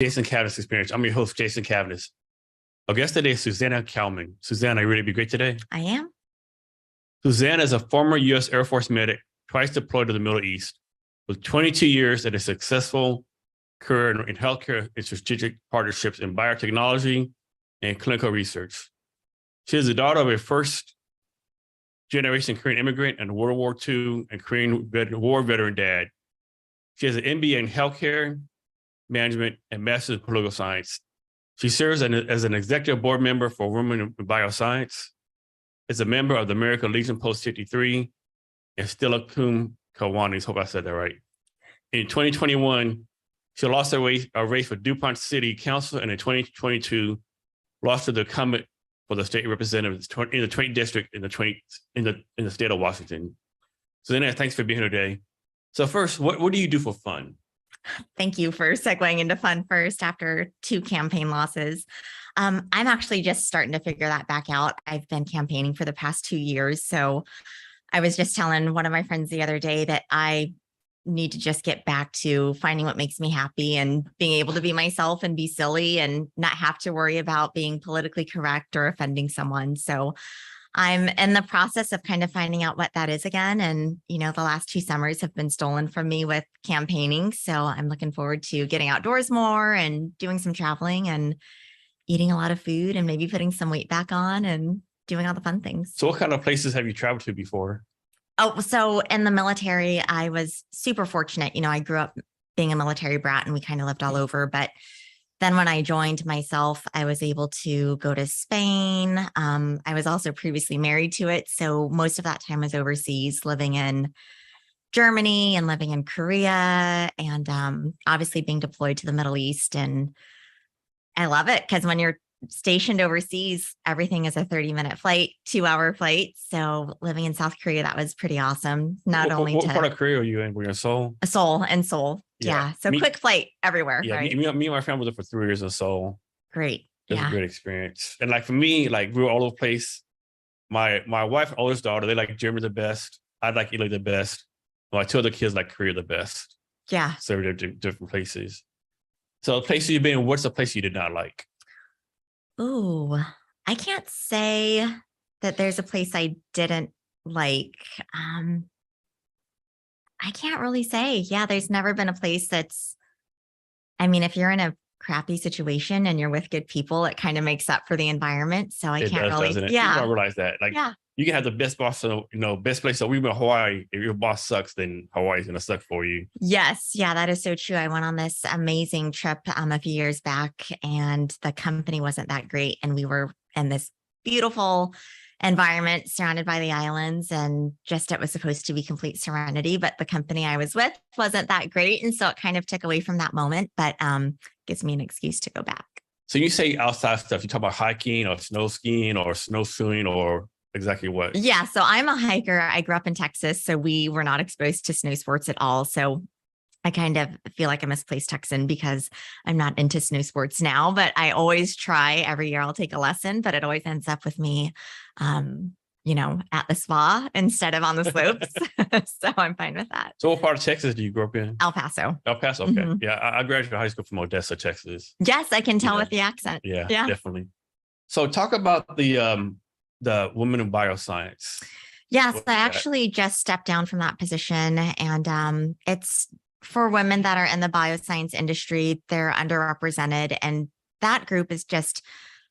Jason Keilman's experience. I'm your host, Jason Keilman. Our guest today is Susanna Keilman. Susanna, are you ready to be great today? I am. Susanna is a former U.S. Air Force medic, twice deployed to the Middle East, with 22 years at a successful career in healthcare and strategic partnerships in biotechnology and clinical research. She is the daughter of a first-generation Korean immigrant and World War II and Korean war veteran dad. She has an MBA in healthcare management and master's in political science. She serves as an executive board member for Women in Bioscience, is a member of the American Legion Post 53, and Steilacoom Kiwanis. Hope I said that right. In 2021, she lost a race for Dupont City Council, and in 2022, lost to the incumbent for the state representative in the 20th district in the state of Washington. So then, thanks for being here today. So first, what do you do for fun? Thank you for segueing into fun first after 2 campaign losses. I'm actually just starting to figure that back out. I've been campaigning for the past 2 years. So I was just telling one of my friends the other day that I need to just get back to finding what makes me happy and being able to be myself and be silly and not have to worry about being politically correct or offending someone. So I'm in the process of kind of finding out what that is again. And, the last 2 summers have been stolen from me with campaigning. So I'm looking forward to getting outdoors more and doing some traveling and eating a lot of food and maybe putting some weight back on and doing all the fun things. So what kind of places have you traveled to before? Oh, so in the military, I was super fortunate. I grew up being a military brat and we kind of lived all over. But then when I joined myself, I was able to go to Spain. I was also previously married to it. So most of that time was overseas, living in Germany and living in Korea and obviously being deployed to the Middle East. And I love it because when you're stationed overseas, everything is a 30-minute flight, 2-hour flight. So living in South Korea, that was pretty awesome. What part of Korea are you in? Were you in Seoul? Seoul. Yeah. So quick flight everywhere. Yeah. Right? Me and my family lived for 3 years in Seoul. Great. It was a great experience. And for me, we were all over the place. My wife, oldest daughter, they like Germany the best. I like Italy the best. My 2 other kids like Korea the best. Yeah. So they're different places. So the places you've been, what's the place you did not like? Oh, I can't say that there's a place I didn't like. I can't really say. Yeah, there's never been a place if you're in a crappy situation and you're with good people, it kind of makes up for the environment. So I can't really. Doesn't it? Yeah. People don't realize that. You can have the best boss, best place. So we were in Hawaii. If your boss sucks, then Hawaii's going to suck for you. Yes. Yeah, that is so true. I went on this amazing trip a few years back and the company wasn't that great. And we were in this beautiful environment surrounded by the islands and it was supposed to be complete serenity, but the company I was with wasn't that great. And so it kind of took away from that moment, but gives me an excuse to go back. So you say outside stuff, you talk about hiking or snow skiing or snowshoeing or exactly what? Yeah. So I'm a hiker. I grew up in Texas, so we were not exposed to snow sports at all. So I kind of feel like a misplaced Texan because I'm not into snow sports now, but I always try. Every year I'll take a lesson, but it always ends up with me, at the spa instead of on the slopes. So I'm fine with that. So what part of Texas do you grow up in? El Paso. El Paso. Okay. Mm-hmm. Yeah. I graduated high school from Odessa, Texas. Yes. I can tell with the accent. Yeah, definitely. So talk about the Women in Bioscience. Yes, I actually just stepped down from that position and it's for women that are in the bioscience industry. They're underrepresented. And that group is just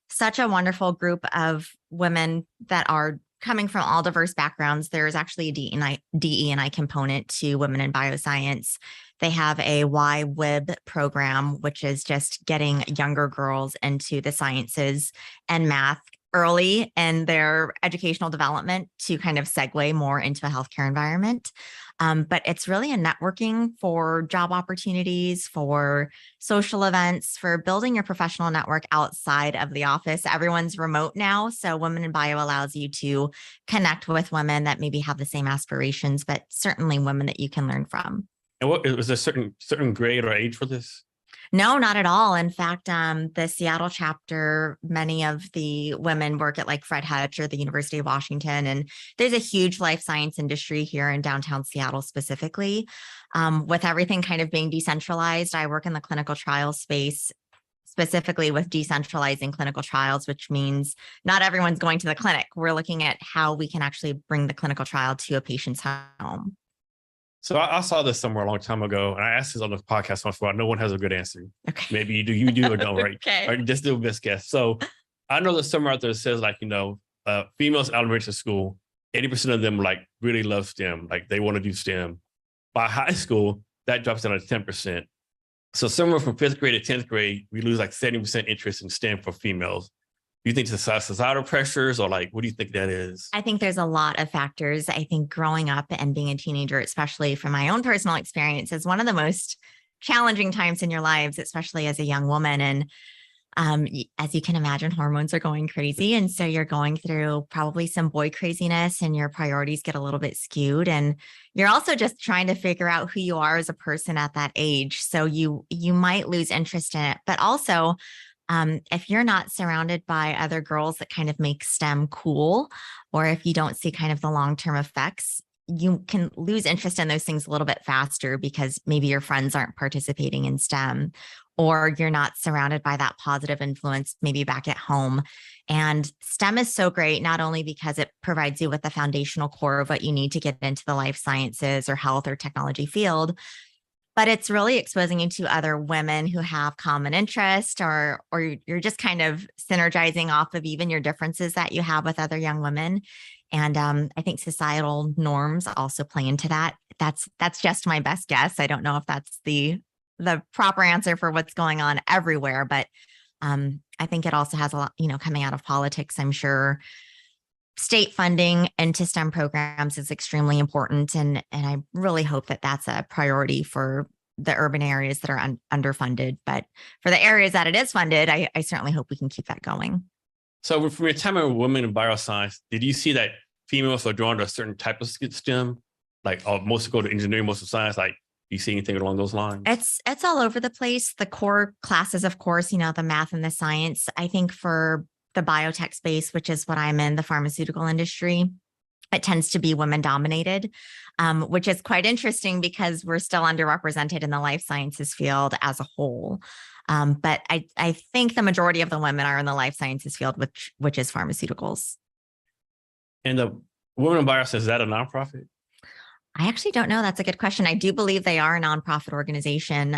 such a wonderful group of women that are coming from all diverse backgrounds. There's actually a DE&I component to Women in Bioscience. They have a YWIB program, which is just getting younger girls into the sciences and math early in their educational development to kind of segue more into a healthcare environment. But it's really a networking for job opportunities, for social events, for building your professional network outside of the office. Everyone's remote now. So Women in Bio allows you to connect with women that maybe have the same aspirations, but certainly women that you can learn from. And what is there certain grade or age for this? No, not at all. In fact, the Seattle chapter, many of the women work at like Fred Hutch or the University of Washington, and there's a huge life science industry here in downtown Seattle specifically. With everything kind of being decentralized, I work in the clinical trial space, specifically with decentralizing clinical trials, which means not everyone's going to the clinic. We're looking at how we can actually bring the clinical trial to a patient's home. So I saw this somewhere a long time ago, and I asked this on the podcast once before. No one has a good answer. Okay. Maybe you do or don't, right? Okay. Or just do a best guess. So I know there's somewhere out there that says like, females elementary school, 80% of them like really love STEM, like they want to do STEM. By high school, that drops down to 10%. So somewhere from 5th grade to 10th grade, we lose like 70% interest in STEM for females. Do you think it's societal pressures, or like, what do you think that is? I think there's a lot of factors. I think growing up and being a teenager, especially from my own personal experience, is one of the most challenging times in your lives, especially as a young woman. And as you can imagine, hormones are going crazy. And so you're going through probably some boy craziness and your priorities get a little bit skewed. And you're also just trying to figure out who you are as a person at that age. So you might lose interest in it. But also, if you're not surrounded by other girls that kind of make STEM cool, or if you don't see kind of the long-term effects, you can lose interest in those things a little bit faster because maybe your friends aren't participating in STEM, or you're not surrounded by that positive influence maybe back at home. And STEM is so great, not only because it provides you with the foundational core of what you need to get into the life sciences or health or technology field, but it's really exposing you to other women who have common interest, or you're just kind of synergizing off of even your differences that you have with other young women. And I think societal norms also play into that. That's just my best guess. I don't know if that's the proper answer for what's going on everywhere, but I think it also has a lot, coming out of politics, I'm sure. State funding into STEM programs is extremely important. And I really hope that that's a priority for the urban areas that are underfunded. But for the areas that it is funded, I certainly hope we can keep that going. So from your time of women in bioscience, did you see that females are drawn to a certain type of STEM? Like most go to engineering, most of science, like, do you see anything along those lines? It's all over the place. The core classes, of course, the math and the science. I think for the biotech space, which is what I'm in, the pharmaceutical industry, it tends to be women dominated, which is quite interesting because we're still underrepresented in the life sciences field as a whole. But I think the majority of the women are in the life sciences field, which is pharmaceuticals. And the Women in Bioscience, is that a nonprofit? I actually don't know. That's a good question. I do believe they are a nonprofit organization.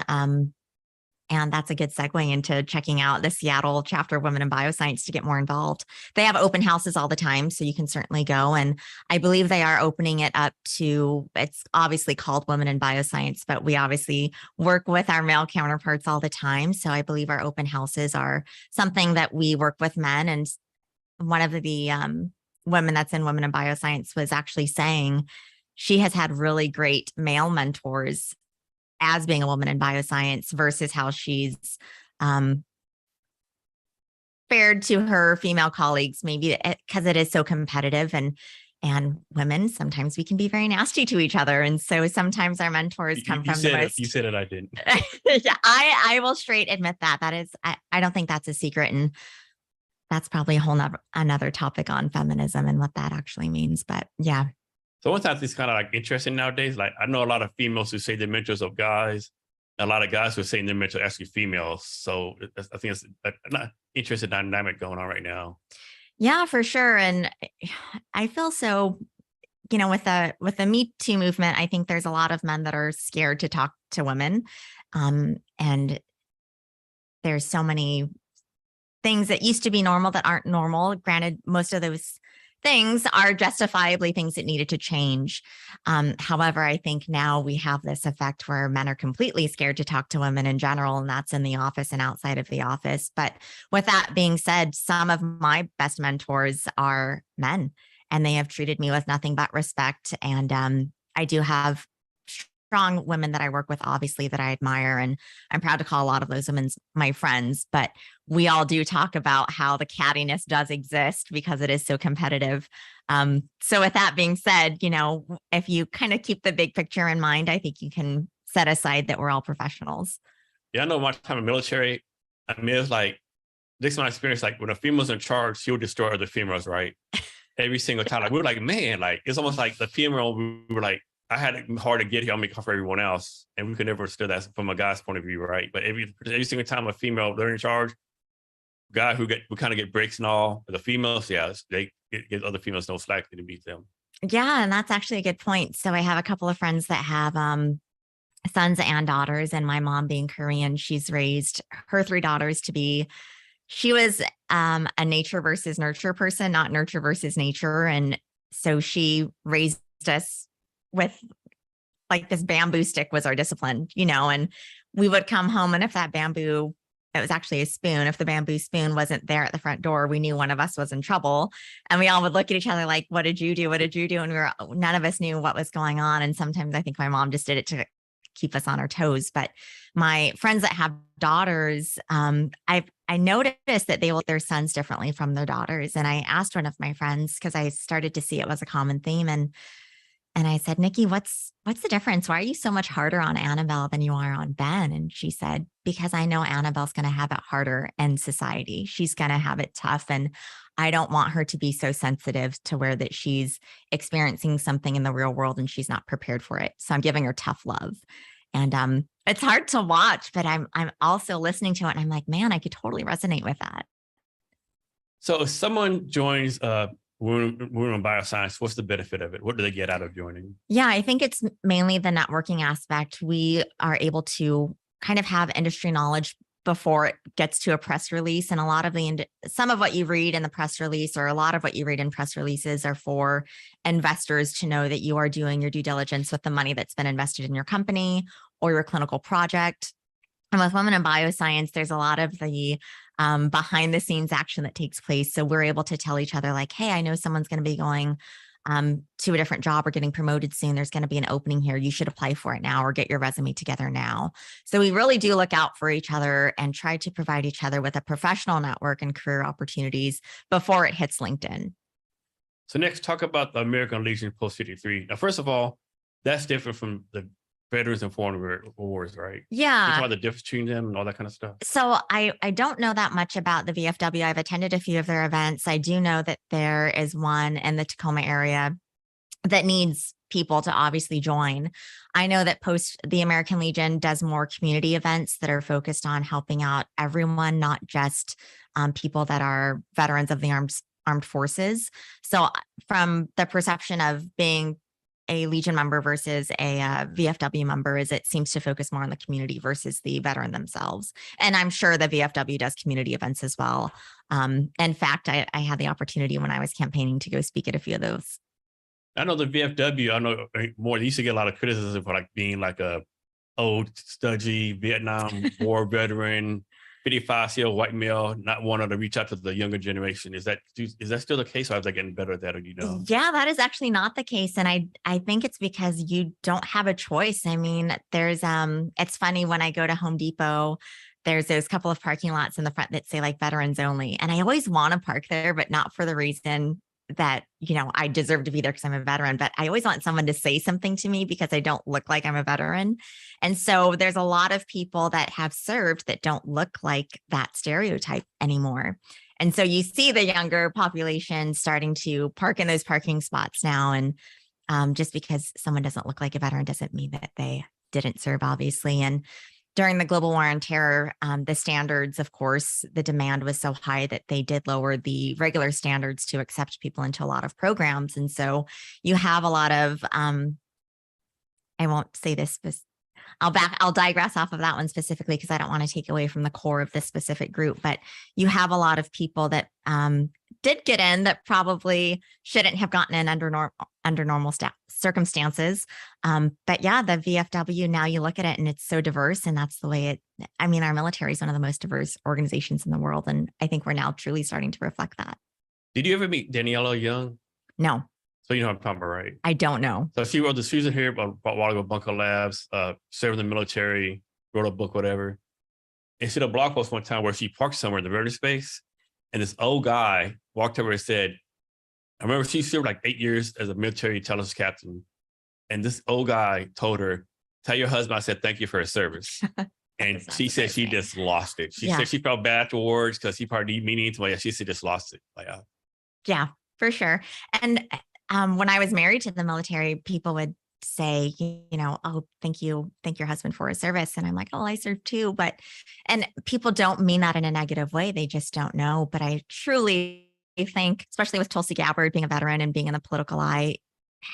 And that's a good segue into checking out the Seattle chapter of Women in Bioscience to get more involved. They have open houses all the time, so you can certainly go. And I believe they are opening it up to, it's obviously called Women in Bioscience, but we obviously work with our male counterparts all the time. So I believe our open houses are something that we work with men. And one of the women that's in Women in Bioscience was actually saying she has had really great male mentors as being a woman in bioscience versus how she's fared to her female colleagues, maybe because it is so competitive, and women, sometimes we can be very nasty to each other. And so sometimes our mentors come from the most. You said it, I didn't. Yeah, I will straight admit that. That is, I don't think that's a secret. And that's probably a whole another topic on feminism and what that actually means. But yeah. So one thing that's kind of like interesting nowadays, like I know a lot of females who say they're mentors of guys, and a lot of guys who are saying they're mentors actually females. So I think it's an interesting dynamic going on right now. Yeah, for sure. And I feel so, with the Me Too movement, I think there's a lot of men that are scared to talk to women. And there's so many things that used to be normal that aren't normal. Granted, most of those things are justifiably things that needed to change. However, I think now we have this effect where men are completely scared to talk to women in general, and that's in the office and outside of the office. But with that being said, some of my best mentors are men, and they have treated me with nothing but respect. And I do have strong women that I work with, obviously, that I admire. And I'm proud to call a lot of those women my friends, but we all do talk about how the cattiness does exist because it is so competitive. So with that being said, if you kind of keep the big picture in mind, I think you can set aside that we're all professionals. Yeah, I know my time in the military, I mean, it's like, this is my experience, like when a female's in charge, she'll destroy other females, right? Every single time. Like, we were like, man, like, it's almost like the female, we were like, I had it hard to get here, I'll make it for everyone else. And we could never understand that from a guy's point of view, right? But every single time a female, they're in charge, guy who we kind of get breaks and all, the females, yeah, they get other females no slack to beat them. Yeah, and that's actually a good point. So I have a couple of friends that have sons and daughters, and my mom being Korean, she's raised her three daughters to be, she was a nature versus nurture person, not nurture versus nature. And so she raised us with like this bamboo stick was our discipline, and we would come home, and if that bamboo, it was actually a spoon. If the bamboo spoon wasn't there at the front door, we knew one of us was in trouble. And we all would look at each other like, what did you do? What did you do? And none of us knew what was going on. And sometimes I think my mom just did it to keep us on our toes. But my friends that have daughters, I noticed that they look at their sons differently from their daughters. And I asked one of my friends, because I started to see it was a common theme. And I said, Nikki, what's the difference? Why are you so much harder on Annabelle than you are on Ben? And she said, because I know Annabelle's going to have it harder in society. She's going to have it tough. And I don't want her to be so sensitive to where that she's experiencing something in the real world and she's not prepared for it. So I'm giving her tough love. And it's hard to watch, but I'm also listening to it. And I'm like, man, I could totally resonate with that. So if someone joins Women in Bioscience, what's the benefit of it? What do they get out of joining? Yeah, I think it's mainly the networking aspect. We are able to kind of have industry knowledge before it gets to a press release. And a lot of some of what you read in the press release, or a lot of what you read in press releases, are for investors to know that you are doing your due diligence with the money that's been invested in your company or your clinical project. And with Women in Bioscience, there's a lot of the behind the scenes action that takes place. So we're able to tell each other like, hey, I know someone's going to be going to a different job or getting promoted soon. There's going to be an opening here. You should apply for it now or get your resume together now. So we really do look out for each other and try to provide each other with a professional network and career opportunities before it hits LinkedIn. So next, talk about the American Legion Post 53. Now, first of all, that's different from the Veterans and Foreign Wars, right? Yeah. You talk about the difference between them and all that kind of stuff. So I don't know that much about the VFW. I've attended a few of their events. I do know that there is one in the Tacoma area that needs people to obviously join. I know that the American Legion does more community events that are focused on helping out everyone, not just people that are veterans of the armed forces. So from the perception of being a Legion member versus a VFW member, is it seems to focus more on the community versus the veteran themselves. And I'm sure the VFW does community events as well. In fact, I had the opportunity when I was campaigning to go speak at a few of those. I know the VFW, I know more, they used to get a lot of criticism for like being like a old, stodgy Vietnam War veteran, 55-year-old white male, not wanting to reach out to the younger generation. Is that still the case, or is that getting better at that, or Yeah, that is actually not the case. And I think it's because you don't have a choice. I mean, there's it's funny when I go to Home Depot, there's those couple of parking lots in the front that say like veterans only. And I always want to park there, but not for the reason that, I deserve to be there because I'm a veteran, but I always want someone to say something to me because I don't look like I'm a veteran. And so there's a lot of people that have served that don't look like that stereotype anymore. And so you see the younger population starting to park in those parking spots now. And just because someone doesn't look like a veteran doesn't mean that they didn't serve, obviously. And during the global war on terror, the standards, of course, the demand was so high that they did lower the regular standards to accept people into a lot of programs. And so you have a lot of, I won't say this, but I'll digress off of that one specifically because I don't want to take away from the core of this specific group, but you have a lot of people that did get in that probably shouldn't have gotten in under normal circumstances. But yeah, the VFW, now you look at it and it's so diverse, and that's the way our military is one of the most diverse organizations in the world. And I think we're now truly starting to reflect that. Did you ever meet Daniela Young? No. So you know what I'm talking about, right? I don't know. So she wrote the Susan here about while ago, Bunker Labs, served in the military, wrote a book, whatever. And she did a blog post one time where she parked somewhere in the veteran space, and this old guy walked over and said, I remember she served like 8 years as a military intelligence captain. And this old guy told her, tell your husband I said thank you for his service. And That's she said she surprising. just lost it. She Yeah. said she felt bad afterwards because she probably didn't mean anything. She said just lost it. Like, Yeah, for sure. And when I was married to the military, people would say, oh, thank you. Thank your husband for his service. And I'm like, oh, I served too. And people don't mean that in a negative way. They just don't know. But I truly think, especially with Tulsi Gabbard being a veteran and being in the political eye,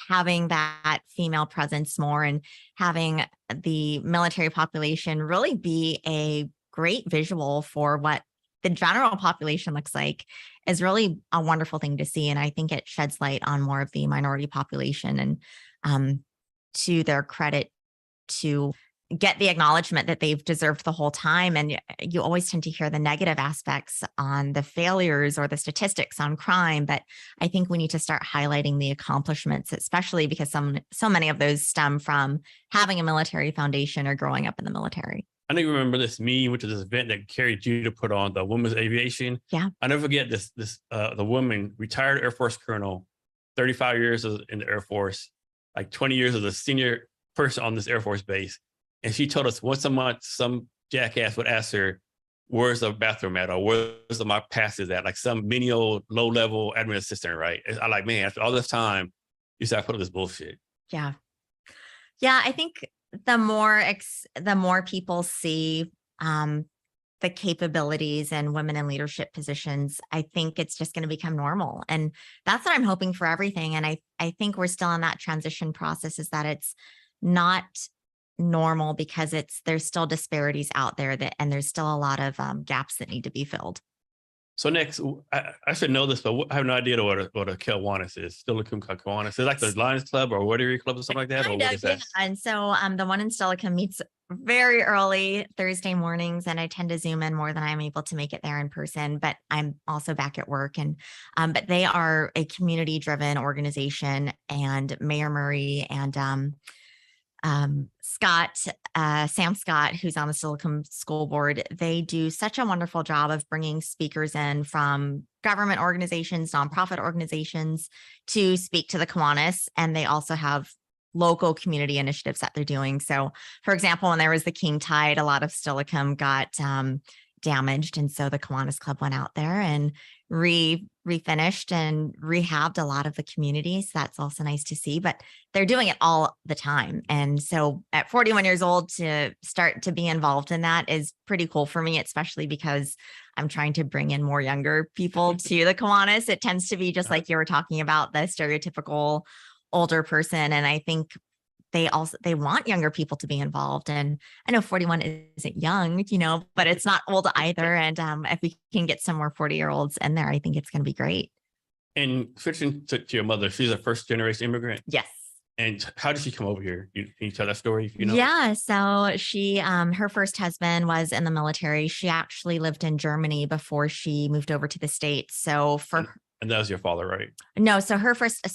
having that female presence more and having the military population really be a great visual for what the general population looks like is really a wonderful thing to see. And I think it sheds light on more of the minority population, and to their credit, to get the acknowledgement that they've deserved the whole time. And you always tend to hear the negative aspects on the failures or the statistics on crime. But I think we need to start highlighting the accomplishments, especially because so many of those stem from having a military foundation or growing up in the military. I know you remember this meme, which is this event that Carrie Judah put on, the women's aviation. Yeah. I never forget the woman, retired Air Force colonel, 35 years in the Air Force, like 20 years as a senior person on this Air Force base. And she told us once a month, some jackass would ask her, where's the bathroom at? Or where's my passes at? Like some menial, low-level admin assistant, right? I'm like, man, after all this time, you start putting this bullshit. Yeah. Yeah, I think the more people see the capabilities and women in leadership positions, I think it's just going to become normal. And that's what I'm hoping for everything. And I think we're still in that transition process, is that it's not normal because there's still disparities out there, and there's still a lot of gaps that need to be filled. So next, I should know this, but I have no idea what a Kiwanis is. Steilacoom Kiwanis. Is it like the Lions Club or Rotary Club or something like that? Or what is that? Yeah. And so the one in Steilacoom meets very early Thursday mornings, and I tend to Zoom in more than I'm able to make it there in person, but I'm also back at work. And but they are a community-driven organization, and Mayor Murray and Sam Scott, who's on the Steilacoom School Board, they do such a wonderful job of bringing speakers in from government organizations, nonprofit organizations to speak to the Kiwanis. And they also have local community initiatives that they're doing. So, for example, when there was the King Tide, a lot of Steilacoom got damaged. And so the Kiwanis Club went out there and refinished and rehabbed a lot of the communities. That's also nice to see, but they're doing it all the time. And so at 41 years old, to start to be involved in that is pretty cool for me, especially because I'm trying to bring in more younger people to the Kiwanis. It tends to be just like you were talking about, the stereotypical older person. And I think they want younger people to be involved. And I know 41 isn't young, but it's not old either. And if we can get some more 40-year-olds in there, I think it's going to be great. And switching to your mother, she's a first generation immigrant. Yes. And how did she come over here? Can you tell that story? If you know? Yeah. So she, her first husband was in the military. She actually lived in Germany before she moved over to the States. So and that was your father, right? No. So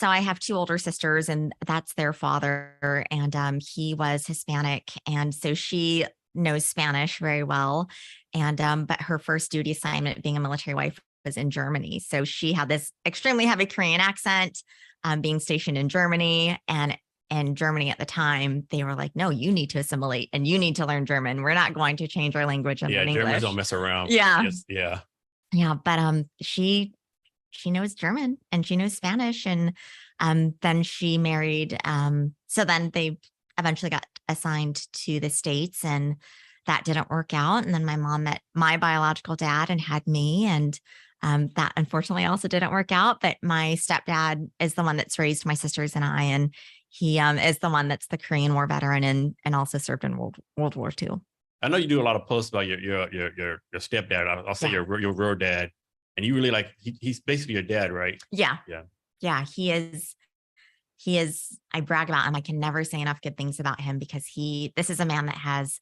I have two older sisters, and that's their father. And he was Hispanic. And so she knows Spanish very well. And but her first duty assignment, being a military wife, was in Germany. So she had this extremely heavy Korean accent, being stationed in Germany. And in Germany at the time, they were like, no, you need to assimilate and you need to learn German. We're not going to change our language and learn English. Germans don't mess around. Yeah. Yes, yeah. Yeah. But she knows German and she knows Spanish. And then she married. So then they eventually got assigned to the States, and that didn't work out. And then my mom met my biological dad and had me. And that unfortunately also didn't work out. But my stepdad is the one that's raised my sisters and I. And he is the one that's the Korean War veteran and also served in World War II. I know you do a lot of posts about your stepdad. I'll say your real dad. And you really he's basically your dad, right? Yeah. Yeah. Yeah. He is, I brag about him. I can never say enough good things about him because this is a man that has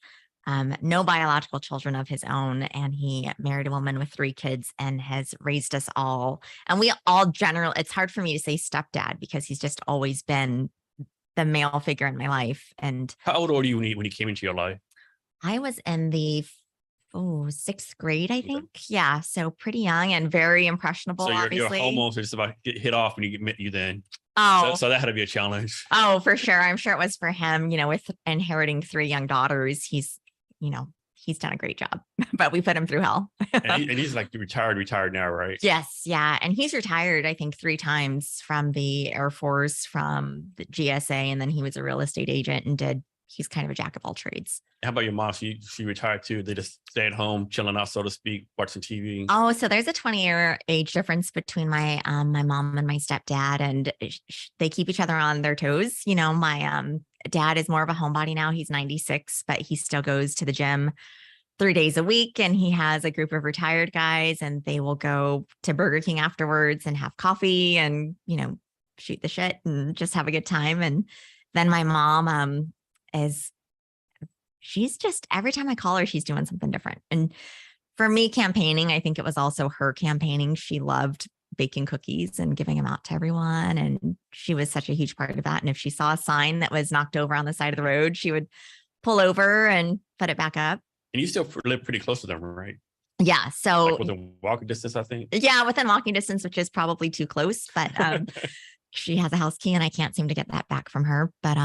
no biological children of his own. And he married a woman with 3 kids and has raised us all. And we all it's hard for me to say stepdad because he's just always been the male figure in my life. And how old were you when he came into your life? I was in the 6th grade, I think. Okay. Yeah. So pretty young and very impressionable. So obviously. Your hormones are just about to get hit off when you get you then. Oh, so that had to be a challenge. Oh, for sure. I'm sure it was for him, with inheriting 3 young daughters. He he's done a great job, but we put him through hell. And he's like retired now, right? Yes. Yeah. And he's retired, I think, 3 times from the Air Force, from the GSA. And then he was a real estate agent and he's kind of a jack of all trades. How about your mom? She retired too. They just stay at home, chilling out, so to speak, watching TV. Oh, so there's a 20-year age difference between my mom and my stepdad, and they keep each other on their toes. My dad is more of a homebody now. He's 96, but he still goes to the gym 3 days a week, and he has a group of retired guys, and they will go to Burger King afterwards and have coffee and shoot the shit and just have a good time. And then my mom she's just, every time I call her, she's doing something different. And for me, campaigning, I think it was also her campaigning. She loved baking cookies and giving them out to everyone. And she was such a huge part of that. And if she saw a sign that was knocked over on the side of the road, she would pull over and put it back up. And you still live pretty close to them, right? Yeah. So like within walking distance, I think. Yeah, within walking distance, which is probably too close, but she has a house key and I can't seem to get that back from her. But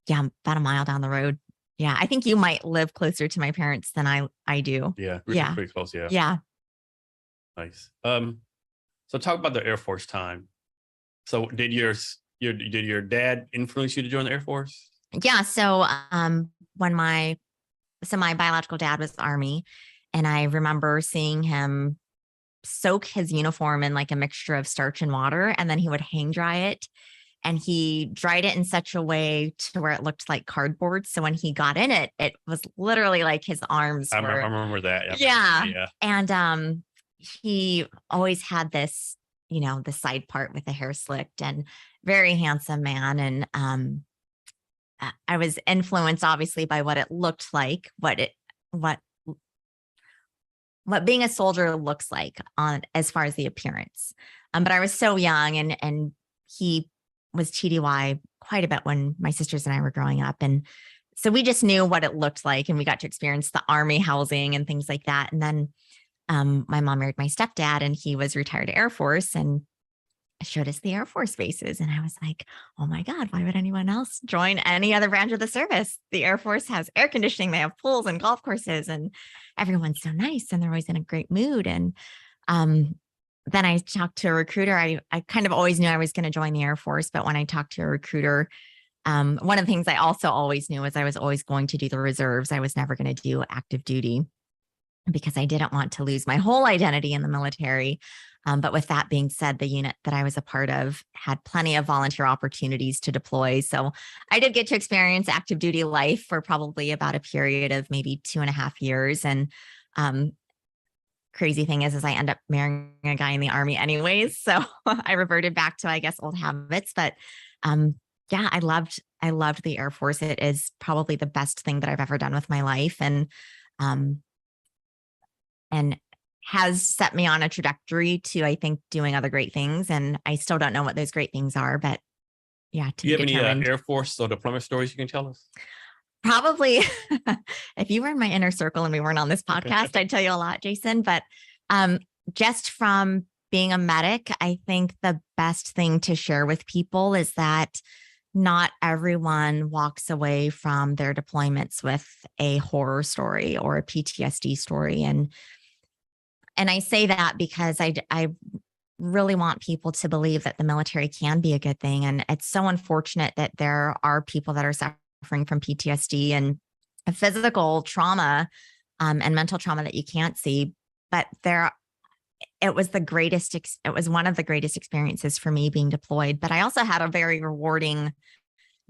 yeah, about a mile down the road. Yeah. I think you might live closer to my parents than I do. Yeah. Yeah. Pretty close. Yeah. Yeah. Nice. So talk about the Air Force time. So did your dad influence you to join the Air Force? Yeah. So my biological dad was Army, and I remember seeing him soak his uniform in like a mixture of starch and water, and then he would hang dry it. And he dried it in such a way to where it looked like cardboard. So when he got in it, it was literally like his arms I were. remember that. Yeah. And he always had this, the side part with the hair slicked, and very handsome man. And I was influenced obviously by what it looked like, what being a soldier looks like as far as the appearance. But I was so young, and he was TDY quite a bit when my sisters and I were growing up. And so we just knew what it looked like, and we got to experience the Army housing and things like that. And then my mom married my stepdad, and he was retired Air Force, and showed us the Air Force bases. And I was like, oh my God, why would anyone else join any other branch of the service? The Air Force has air conditioning, they have pools and golf courses, and everyone's so nice, and they're always in a great mood. And then I talked to a recruiter. I kind of always knew I was going to join the Air Force, but when I talked to a recruiter, one of the things I also always knew was I was always going to do the reserves. I was never going to do active duty because I didn't want to lose my whole identity in the military. But with that being said, the unit that I was a part of had plenty of volunteer opportunities to deploy. So I did get to experience active duty life for probably about a period of maybe 2.5 years. And crazy thing is I end up marrying a guy in the Army anyways. So I reverted back to, I guess, old habits. But yeah, I loved the Air Force. It is probably the best thing that I've ever done with my life. And has set me on a trajectory to, I think, doing other great things. And I still don't know what those great things are, but yeah. Do you have any Air Force or deployment stories you can tell us? Probably. If you were in my inner circle and we weren't on this podcast, I'd tell you a lot, Jason. But just from being a medic, I think the best thing to share with people is that not everyone walks away from their deployments with a horror story or a PTSD story. And I say that because I really want people to believe that the military can be a good thing. And it's so unfortunate that there are people that are suffering from PTSD and a physical trauma and mental trauma that you can't see. But it was one of the greatest experiences for me being deployed. But I also had a very rewarding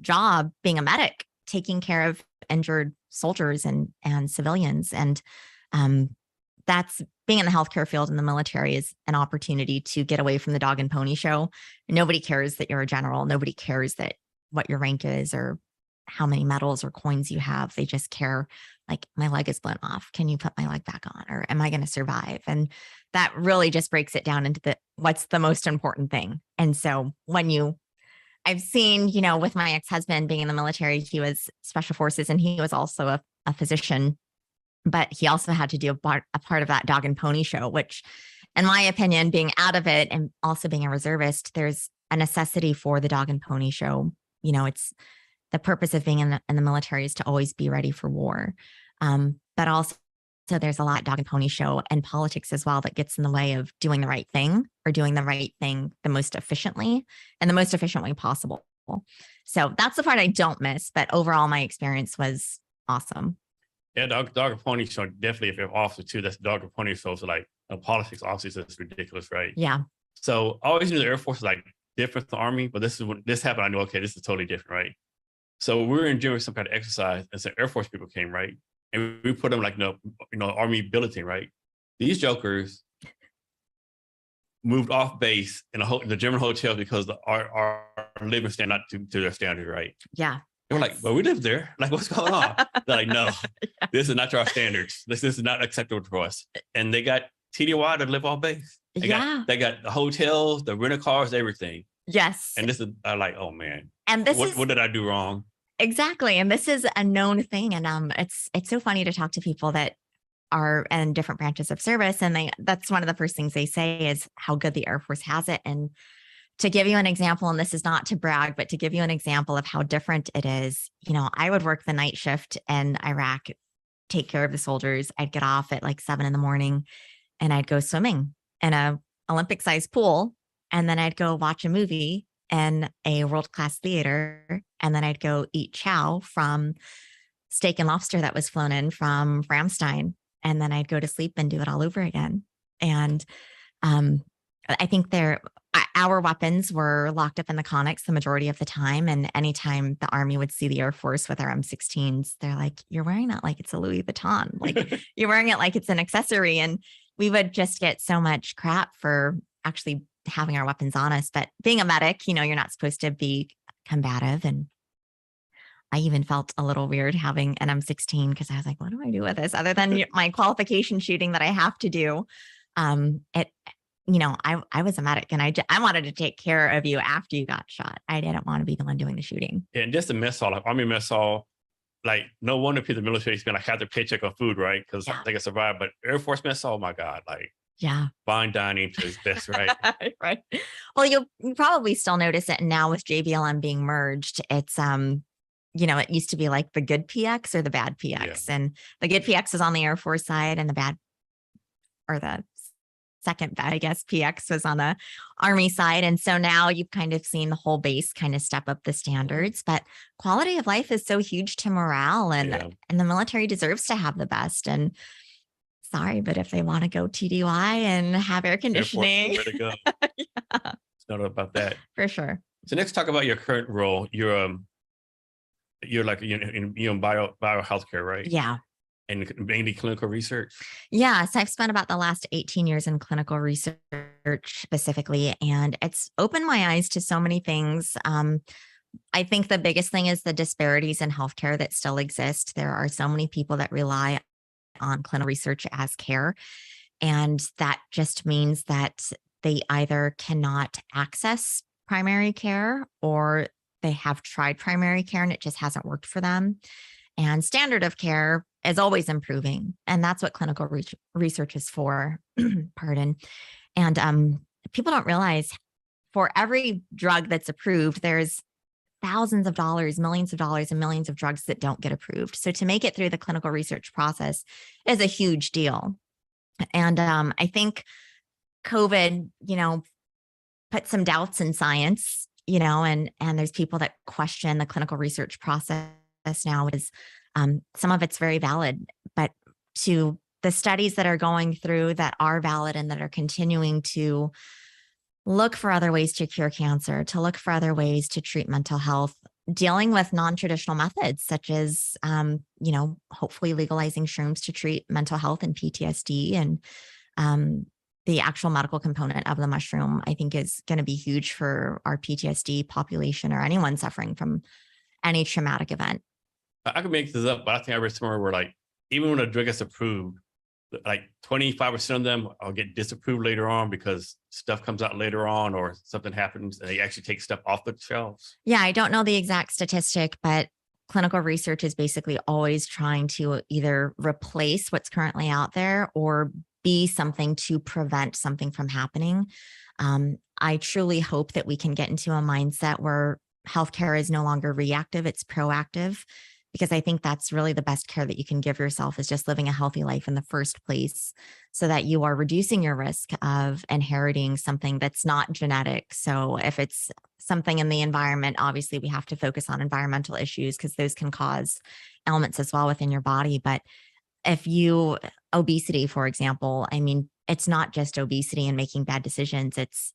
job being a medic, taking care of injured soldiers and civilians. And that's being in the healthcare field in the military is an opportunity to get away from the dog and pony show. Nobody cares that you're a general. Nobody cares that what your rank is or how many medals or coins you have. They just care, like, my leg is blown off. Can you put my leg back on? Or am I going to survive? And that really just breaks it down into what's the most important thing. And so I've seen, with my ex-husband being in the military, he was special forces and he was also a physician, but he also had to do a part of that dog and pony show, which, in my opinion, being out of it and also being a reservist, there's a necessity for the dog and pony show. It's the purpose of being in the military is to always be ready for war. But also there's a lot dog and pony show and politics as well that gets in the way of doing the right thing or doing the right thing the most efficiently and the most efficient way possible. So that's the part I don't miss. But overall, my experience was awesome. Yeah, dog and pony show, definitely if you're officer too, that's dog and pony show. So like politics, obviously, that's ridiculous, right? Yeah. So I always knew the Air Force was like different from the Army, but this is when this happened. I knew, okay, this is totally different, right? So we were enjoying some kind of exercise, and some Air Force people came, right? And we put them like, Army billeting, right? These jokers moved off base in the German hotel because our living standard not to their standard, right? Yeah. They were like, well, we live there. Like, what's going on? They're like, no, Yeah. This is not to our standards. This is not acceptable to us. And they got TDY to live off base. They got the hotels, the rental cars, everything. Yes. And this is like, oh man. And this what did I do wrong? Exactly. And this is a known thing. And it's so funny to talk to people that are in different branches of service. And that's one of the first things they say is how good the Air Force has it. And to give you an example, and this is not to brag, but to give you an example of how different it is, I would work the night shift in Iraq, take care of the soldiers. I'd get off at like 7 a.m. and I'd go swimming in a Olympic-sized pool. And then I'd go watch a movie in a world-class theater. And then I'd go eat chow from steak and lobster that was flown in from Ramstein. And then I'd go to sleep and do it all over again. And I think our weapons were locked up in the conics the majority of the time. And anytime the Army would see the Air Force with our M16s, they're like, you're wearing that like it's a Louis Vuitton. Like you're wearing it like it's an accessory. And we would just get so much crap for actually having our weapons on us. But being a medic, you're not supposed to be combative. And I even felt a little weird having an M16 because I was like, what do I do with this other than my qualification shooting that I have to do? I was a medic and I wanted to take care of you after you got shot. I didn't want to be the one doing the shooting. Yeah, and just the mess hall, like Army mess hall, like no wonder people in the military spend like half their paycheck on food, right? Because they can survive. But Air Force mess hall, oh my God, like fine dining to its best, right? Right. Well, you probably still notice it now with JBLM being merged. It's it used to be like the good PX or the bad PX, and the good PX is on the Air Force side, and the bad or the second, I guess, PX was on the Army side. And so now you've kind of seen the whole base kind of step up the standards, but quality of life is so huge to morale and the military deserves to have the best. And sorry, but if they want to go TDY and have air conditioning, where to go. It's not about that. For sure. So next talk about your current role. You're in bio healthcare, right? Yeah. And mainly clinical research? Yeah. So I've spent about the last 18 years in clinical research specifically, and it's opened my eyes to so many things. I think the biggest thing is the disparities in healthcare that still exist. There are so many people that rely on clinical research as care, and that just means that they either cannot access primary care or they have tried primary care and it just hasn't worked for them. And standard of care is always improving. And that's what clinical research is for. Pardon. And people don't realize for every drug that's approved, there's thousands of dollars, millions of dollars, and millions of drugs that don't get approved. So to make it through the clinical research process is a huge deal. And I think COVID, put some doubts in science, and there's people that question the clinical research process now. Is some of it's very valid, but to the studies that are going through that are valid and that are continuing to look for other ways to cure cancer, to look for other ways to treat mental health, dealing with non-traditional methods such as, hopefully legalizing shrooms to treat mental health and PTSD, and the actual medical component of the mushroom, I think is going to be huge for our PTSD population or anyone suffering from any traumatic event. I could make this up, but I think I read somewhere where like, even when a drug gets approved, like 25% of them will get disapproved later on because stuff comes out later on or something happens and they actually take stuff off the shelves. Yeah, I don't know the exact statistic, but clinical research is basically always trying to either replace what's currently out there or be something to prevent something from happening. I truly hope that we can get into a mindset where healthcare is no longer reactive, it's proactive, because I think that's really the best care that you can give yourself, is just living a healthy life in the first place, so that you are reducing your risk of inheriting something that's not genetic. So if it's something in the environment, obviously we have to focus on environmental issues because those can cause ailments as well within your body. But if you, obesity, for example, I mean, it's not just obesity and making bad decisions, it's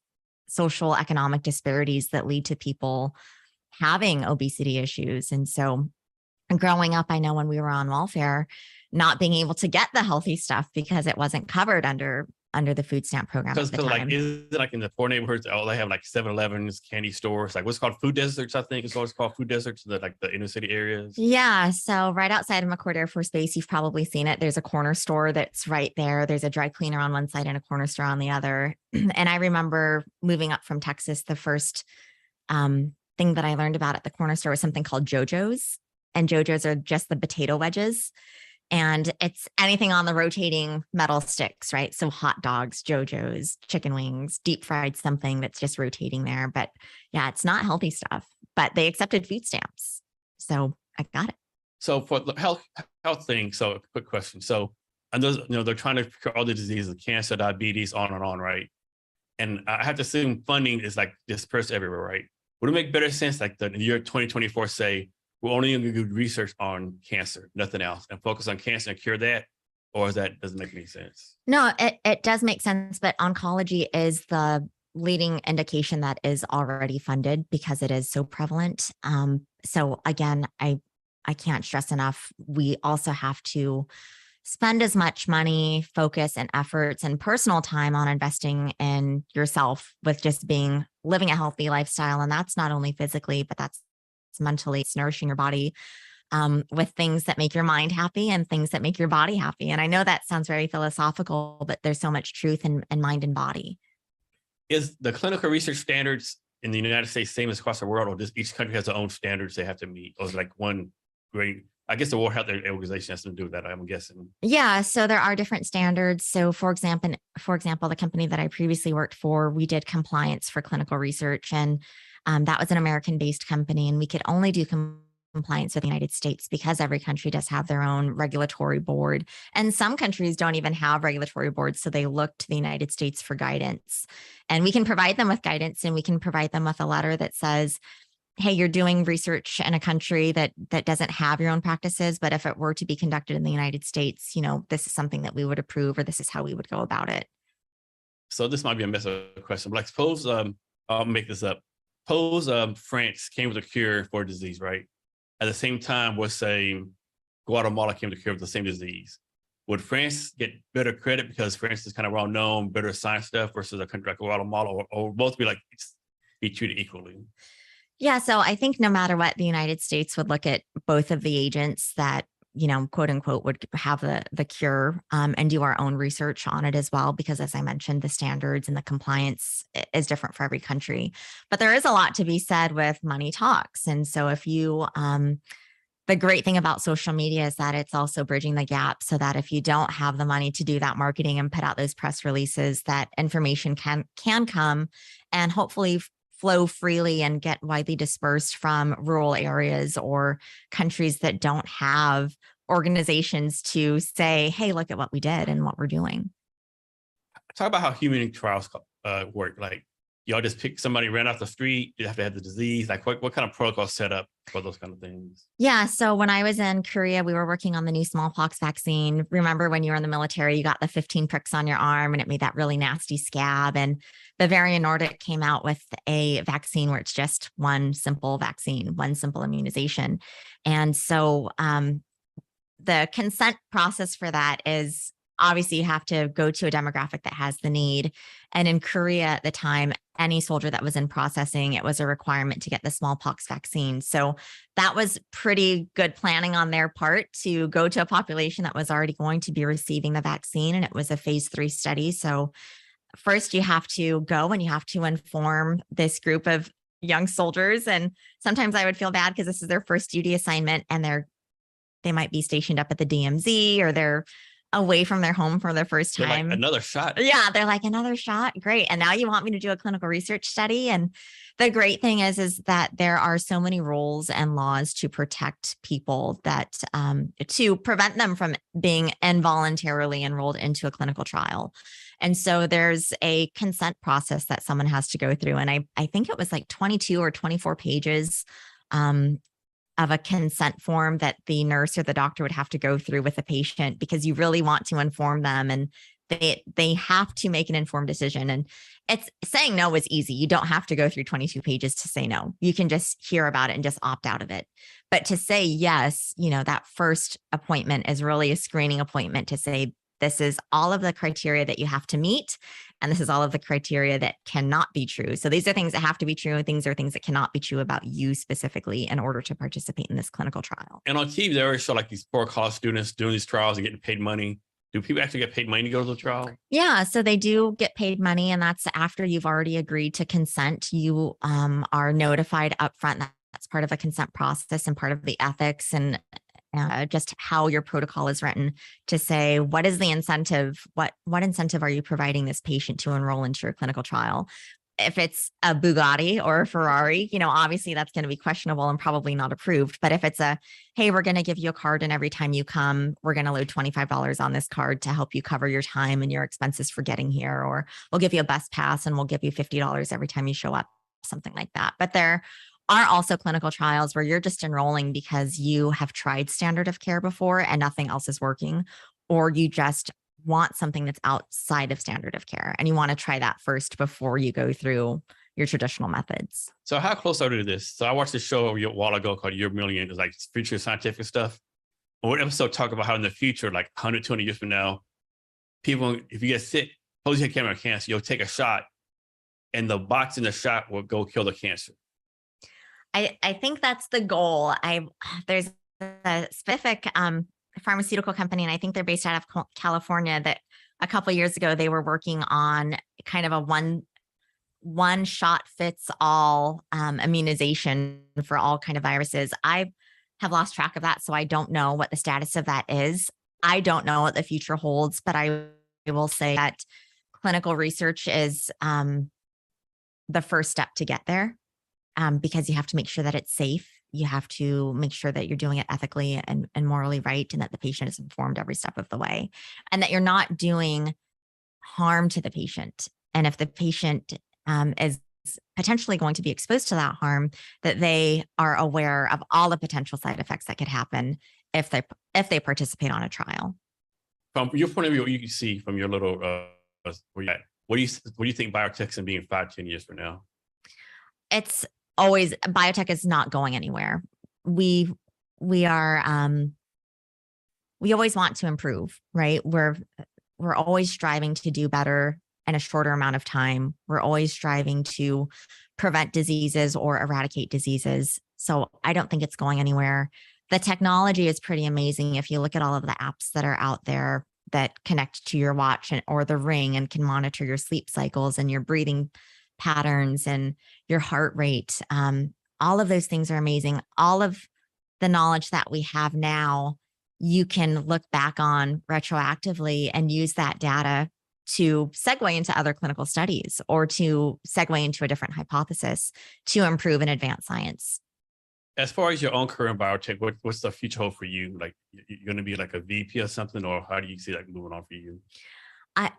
social economic disparities that lead to people having obesity issues. And so growing up, I know when we were on welfare, not being able to get the healthy stuff because it wasn't covered under the food stamp program at the So like, time. is it like in the poor neighborhoods, oh, they have like 7-Elevens, candy stores, like what's called food deserts, I think is what's called, food deserts, like the inner city areas. Yeah. So right outside of McCord Air Force Base, you've probably seen it. There's a corner store that's right there. There's a dry cleaner on one side and a corner store on the other. And I remember moving up from Texas, the first thing that I learned about at the corner store was something called JoJo's. And JoJo's are just the potato wedges. And it's anything on the rotating metal sticks, right? So hot dogs, JoJo's, chicken wings, deep fried something that's just rotating there. But yeah, it's not healthy stuff, but they accepted food stamps. So I got it. So for the health thing, so a quick question. So and those, they're trying to cure all the diseases, cancer, diabetes, on and on, right? And I have to assume funding is like dispersed everywhere, right? Would it make better sense, like the year 2024, say, we're only going to do research on cancer, nothing else, and focus on cancer and cure that? Or is that doesn't make any sense? No, it does make sense, but oncology is the leading indication that is already funded because it is so prevalent. So again, I can't stress enough, we also have to spend as much money, focus, and efforts and personal time on investing in yourself with just living a healthy lifestyle. And that's not only physically, but that's mentally. It's nourishing your body with things that make your mind happy and things that make your body happy. And I know that sounds very philosophical, but there's so much truth in mind and body. Is the clinical research standards in the United States same as across the world, or does each country has their own standards they have to meet? Or is it like one great? I guess the World Health Organization has to do with that, I'm guessing. Yeah, so there are different standards. So for example, the company that I previously worked for, we did compliance for clinical research, and that was an American-based company, and we could only do compliance with the United States because every country does have their own regulatory board. And some countries don't even have regulatory boards, so they look to the United States for guidance. And we can provide them with guidance, and we can provide them with a letter that says, hey, you're doing research in a country that doesn't have your own practices, but if it were to be conducted in the United States, this is something that we would approve, or this is how we would go about it. So this might be a mess of a question, but like suppose, I'll make this up. Suppose France came with a cure for a disease, right? At the same time, we'll say Guatemala came with a cure for the same disease. Would France get better credit because France is kind of well known, better science stuff versus a country like Guatemala, or both be treated equally? Yeah, so I think no matter what, the United States would look at both of the agents that, quote unquote, would have the cure and do our own research on it as well, because as I mentioned, the standards and the compliance is different for every country. But there is a lot to be said with money talks. And so if you, the great thing about social media is that it's also bridging the gap, so that if you don't have the money to do that marketing and put out those press releases, that information can come and hopefully flow freely and get widely dispersed from rural areas or countries that don't have organizations to say, hey, look at what we did and what we're doing. Talk about how human trials work. Like, y'all just pick somebody, ran off the street, you have to have the disease. Like what kind of protocol set up for those kind of things? Yeah. So when I was in Korea, we were working on the new smallpox vaccine. Remember when you were in the military, you got the 15 pricks on your arm and it made that really nasty scab. And Bavarian Nordic came out with a vaccine where it's just one simple vaccine, one simple immunization. And so the consent process for that is obviously you have to go to a demographic that has the need. And in Korea at the time, any soldier that was in processing, it was a requirement to get the smallpox vaccine. So that was pretty good planning on their part to go to a population that was already going to be receiving the vaccine. And it was a phase 3 study. So first you have to go and you have to inform this group of young soldiers. And sometimes I would feel bad because this is their first duty assignment and they might be stationed up at the DMZ, or they're away from their home for the first They're like, time. another shot. Yeah, they're like, another shot. Great. And now you want me to do a clinical research study. And the great thing is that there are so many rules and laws to protect people that to prevent them from being involuntarily enrolled into a clinical trial. And so there's a consent process that someone has to go through. And I think it was like 22 or 24 pages of a consent form that the nurse or the doctor would have to go through with a patient, because you really want to inform them, and they have to make an informed decision. And it's saying no is easy. You don't have to go through 22 pages to say no. You can just hear about it and just opt out of it. But to say yes, that first appointment is really a screening appointment to say, this is all of the criteria that you have to meet, and this is all of the criteria that cannot be true. So these are things that have to be true, and things are things that cannot be true about you specifically in order to participate in this clinical trial. And on TV, they always show like these poor college students doing these trials and getting paid money. Do people actually get paid money to go to the trial? Yeah, so they do get paid money, and that's after you've already agreed to consent. You are notified upfront that that's part of a consent process and part of the ethics and just how your protocol is written to say, what is the incentive? What incentive are you providing this patient to enroll into your clinical trial? If it's a Bugatti or a Ferrari, obviously that's going to be questionable and probably not approved. But if it's hey, we're going to give you a card, and every time you come, we're going to load $25 on this card to help you cover your time and your expenses for getting here, or we'll give you a bus pass and we'll give you $50 every time you show up, something like that. But there are also clinical trials where you're just enrolling because you have tried standard of care before and nothing else is working, or you just want something that's outside of standard of care and you want to try that first before you go through your traditional methods. So how close are you to this? So I watched this show a while ago called Your Million. It's like future scientific stuff. And one episode talk about how in the future, like 120 years from now, people, if you get sick, suppose you have cancer, you'll take a shot and the box in the shot will go kill the cancer. I think that's the goal. There's a specific pharmaceutical company, and I think they're based out of California, that a couple of years ago they were working on kind of a one shot fits all immunization for all kind of viruses. I have lost track of that, so I don't know what the status of that is. I don't know what the future holds, but I will say that clinical research is the first step to get there. Because you have to make sure that it's safe. You have to make sure that you're doing it ethically and morally right, and that the patient is informed every step of the way, and that you're not doing harm to the patient. And if the patient is potentially going to be exposed to that harm, that they are aware of all the potential side effects that could happen if they participate on a trial. From your point of view, what you can see from your little, what do you think biotech's in being 5-10 years from now? It's always, biotech is not going anywhere. We always want to improve, right? We're always striving to do better in a shorter amount of time. We're always striving to prevent diseases or eradicate diseases. So I don't think it's going anywhere. The technology is pretty amazing. If you look at all of the apps that are out there that connect to your watch or the ring and can monitor your sleep cycles and your breathing patterns and your heart rate. All of those things are amazing. All of the knowledge that we have now, you can look back on retroactively and use that data to segue into other clinical studies or to segue into a different hypothesis to improve and advance science. As far as your own career in biotech, what's the future hope for you? Like, you're going to be like a VP or something, or how do you see that moving on for you?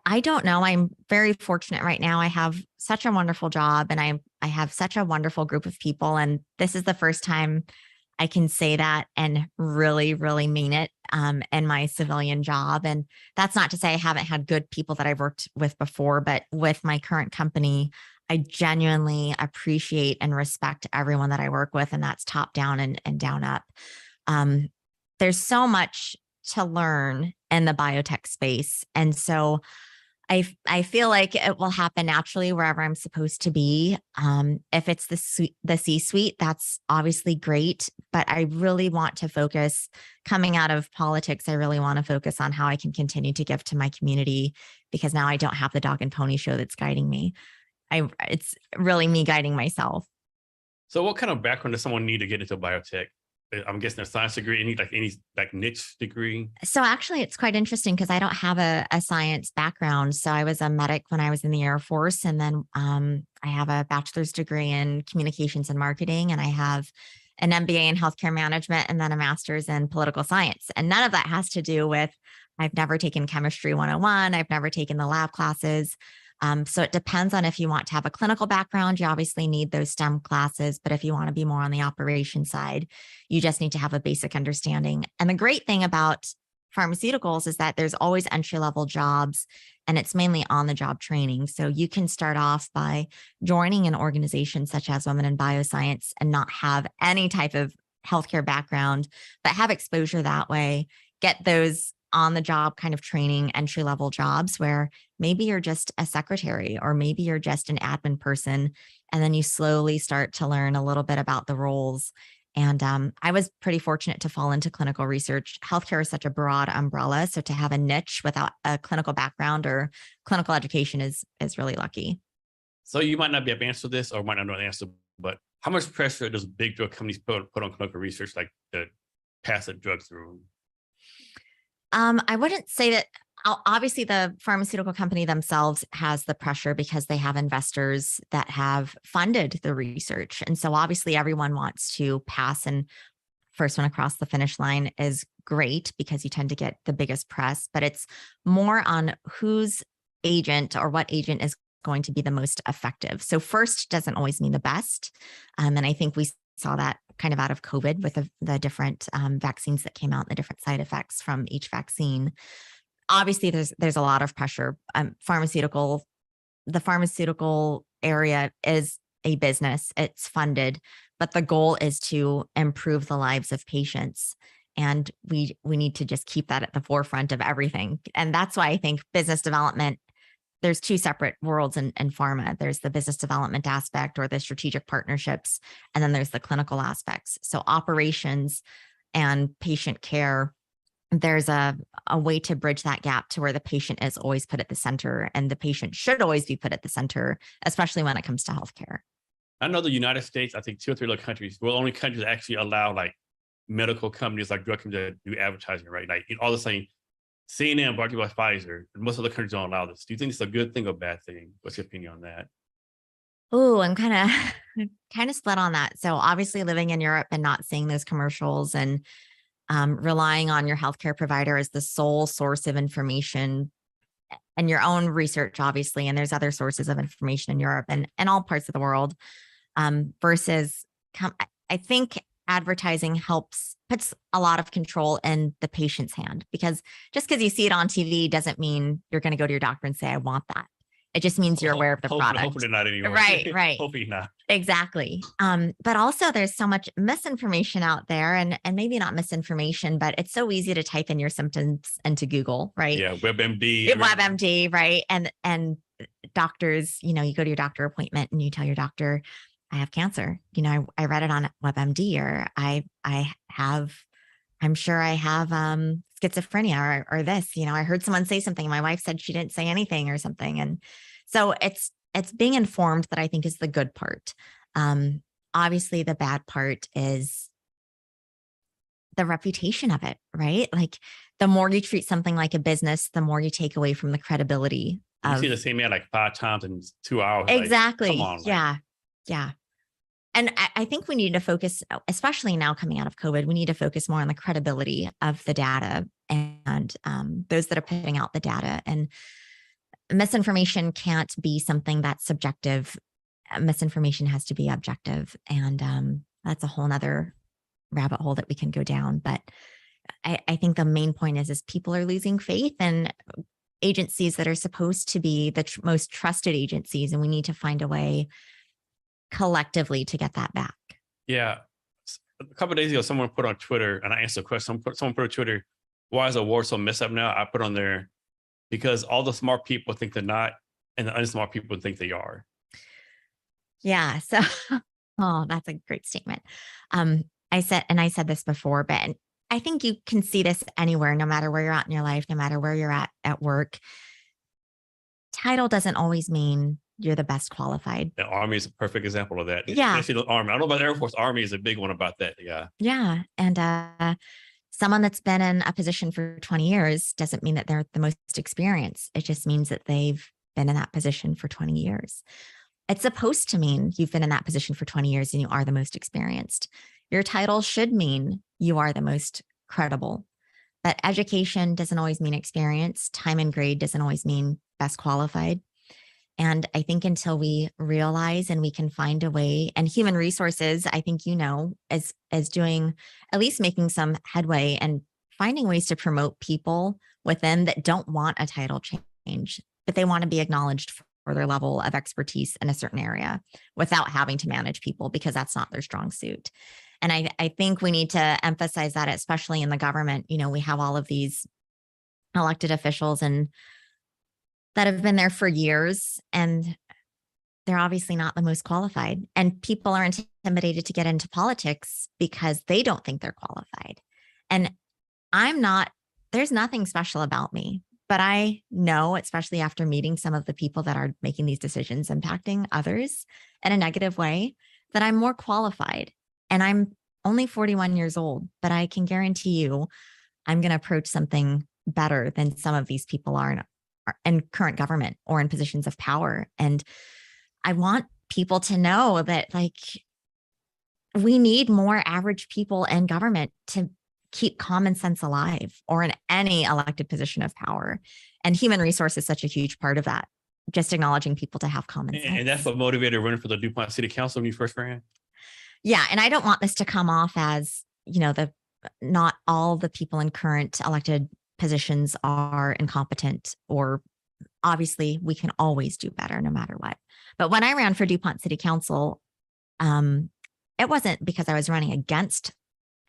I don't know. I'm very fortunate right now. I have such a wonderful job, and I have such a wonderful group of people. And this is the first time I can say that and really, really mean it in my civilian job. And that's not to say I haven't had good people that I've worked with before, but with my current company, I genuinely appreciate and respect everyone that I work with, and that's top down and down up. There's so much to learn in the biotech space. And so I feel like it will happen naturally wherever I'm supposed to be. If it's the C-suite, that's obviously great, but I really want to focus, coming out of politics, I really want to focus on how I can continue to give to my community, because now I don't have the dog and pony show that's guiding me. It's really me guiding myself. So what kind of background does someone need to get into biotech? I'm guessing a science degree, any niche degree? So actually, it's quite interesting because I don't have a science background. So I was a medic when I was in the Air Force, and then I have a bachelor's degree in communications and marketing, and I have an MBA in healthcare management, and then a master's in political science. And none of that has to do with, I've never taken chemistry 101. I've never taken the lab classes. So it depends on if you want to have a clinical background, you obviously need those STEM classes. But if you want to be more on the operation side, you just need to have a basic understanding. And the great thing about pharmaceuticals is that there's always entry-level jobs, and it's mainly on-the-job training. So you can start off by joining an organization such as Women in Bioscience and not have any type of healthcare background, but have exposure that way, get those on the job kind of training, entry level jobs where maybe you're just a secretary or maybe you're just an admin person. And then you slowly start to learn a little bit about the roles. And I was pretty fortunate to fall into clinical research. Healthcare is such a broad umbrella. So to have a niche without a clinical background or clinical education is really lucky. So you might not be able to answer this or might not know the answer, but how much pressure does big drug companies put on clinical research, like to pass a drug through? I wouldn't say that. Obviously, the pharmaceutical company themselves has the pressure because they have investors that have funded the research. And so obviously everyone wants to pass, and first one across the finish line is great because you tend to get the biggest press, but it's more on whose agent or what agent is going to be the most effective. So first doesn't always mean the best. And I think we saw that kind of out of COVID with the different vaccines that came out, and the different side effects from each vaccine. Obviously, there's a lot of pressure. The pharmaceutical area is a business. It's funded, but the goal is to improve the lives of patients. And we need to just keep that at the forefront of everything. And that's why I think business development, there's two separate worlds in pharma. There's the business development aspect or the strategic partnerships, and then there's the clinical aspects. So operations and patient care, there's a way to bridge that gap to where the patient is always put at the center, and the patient should always be put at the center, especially when it comes to healthcare. I know the United States, I think 2 or 3 other countries, we're the only countries that actually allow like medical companies, like drug companies, to do advertising, right? Like all of a sudden, CNN, brought to you by Pfizer, most other countries don't allow this. Do you think it's a good thing or bad thing? What's your opinion on that? Oh, I'm kind of split on that. So obviously living in Europe and not seeing those commercials and relying on your healthcare provider as the sole source of information and your own research, obviously, and there's other sources of information in Europe and all parts of the world, versus I think advertising puts a lot of control in the patient's hand, because just because you see it on TV doesn't mean you're going to go to your doctor and say, I want that. It just means you're aware of the product. Hopefully not anymore. Right. Hopefully not. Exactly. But also there's so much misinformation out there, and maybe not misinformation, but it's so easy to type in your symptoms into Google, right? Yeah, WebMD. WebMD, right? And doctors, you go to your doctor appointment and you tell your doctor, I have cancer. I read it on WebMD, or I'm sure I have schizophrenia or this, I heard someone say something. My wife said she didn't say anything or something. And so it's being informed that I think is the good part. Obviously the bad part is the reputation of it, right? Like the more you treat something like a business, the more you take away from the credibility. You see the same ad like 5 times in 2 hours. Exactly. Like, come on. Yeah. And I think we need to focus, especially now coming out of COVID, we need to focus more on the credibility of the data and those that are putting out the data. And misinformation can't be something that's subjective. Misinformation has to be objective. And that's a whole nother rabbit hole that we can go down. But I think the main point is people are losing faith in agencies that are supposed to be the most trusted agencies. And we need to find a way collectively to get that back. Yeah. A couple of days ago, someone put on Twitter, and I answered a question. Someone put on Twitter, why is the war so messed up now? I put on there, because all the smart people think they're not, and the unsmart people think they are. Yeah. So, that's a great statement. I said this before, but I think you can see this anywhere, no matter where you're at in your life, no matter where you're at work. Title doesn't always mean you're the best qualified. The Army is a perfect example of that. Yeah. Especially the Army. I don't know about the Air Force. Army is a big one about that. Yeah. Yeah. And someone that's been in a position for 20 years doesn't mean that they're the most experienced. It just means that they've been in that position for 20 years. It's supposed to mean you've been in that position for 20 years and you are the most experienced. Your title should mean you are the most credible. But education doesn't always mean experience. Time and grade doesn't always mean best qualified. And I think until we realize and we can find a way, and human resources, I think, as doing, at least making some headway and finding ways to promote people within that don't want a title change, but they want to be acknowledged for their level of expertise in a certain area without having to manage people, because that's not their strong suit. And I think we need to emphasize that, especially in the government. We have all of these elected officials and that have been there for years, and they're obviously not the most qualified. And people are intimidated to get into politics because they don't think they're qualified. And there's nothing special about me, but I know, especially after meeting some of the people that are making these decisions impacting others in a negative way, that I'm more qualified. And I'm only 41 years old, but I can guarantee you I'm going to approach something better than some of these people are in current government or in positions of power. And I want people to know that, like, we need more average people in government to keep common sense alive, or in any elected position of power. And human resource is such a huge part of that. Just acknowledging people to have common sense. And that's what motivated running for the Dupont City Council when you first ran? Yeah. And I don't want this to come off as, not all the people in current elected positions are incompetent, or obviously we can always do better no matter what. But when I ran for Dupont City Council, it wasn't because I was running against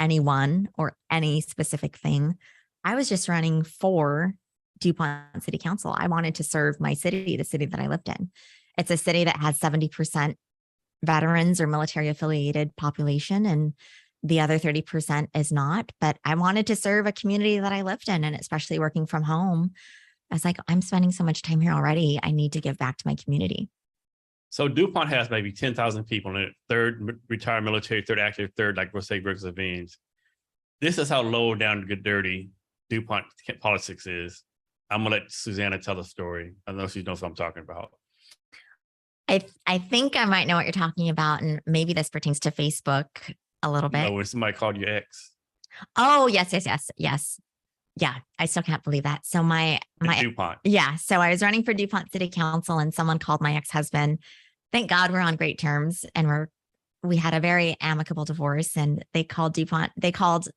anyone or any specific thing. I was just running for Dupont City Council. I wanted to serve my city, the city that I lived in. It's a city that has 70% veterans or military affiliated population, and the other 30% is not. But I wanted to serve a community that I lived in, and especially working from home, I was like, I'm spending so much time here already. I need to give back to my community. So Dupont has maybe 10,000 people in it, third retired military, third active, third, like we'll say, Briggs of Beans. This is how low down, good, dirty Dupont politics is. I'm gonna let Susanna tell the story. I know she knows what I'm talking about. I think I might know what you're talking about, and maybe this pertains to Facebook a little bit. No, when somebody called you ex. Oh, yes. Yeah, I still can't believe that. So my Dupont. Yeah, so I was running for Dupont City Council, and someone called my ex-husband. Thank God we're on great terms, and we had a very amicable divorce. And they called Dupont. They called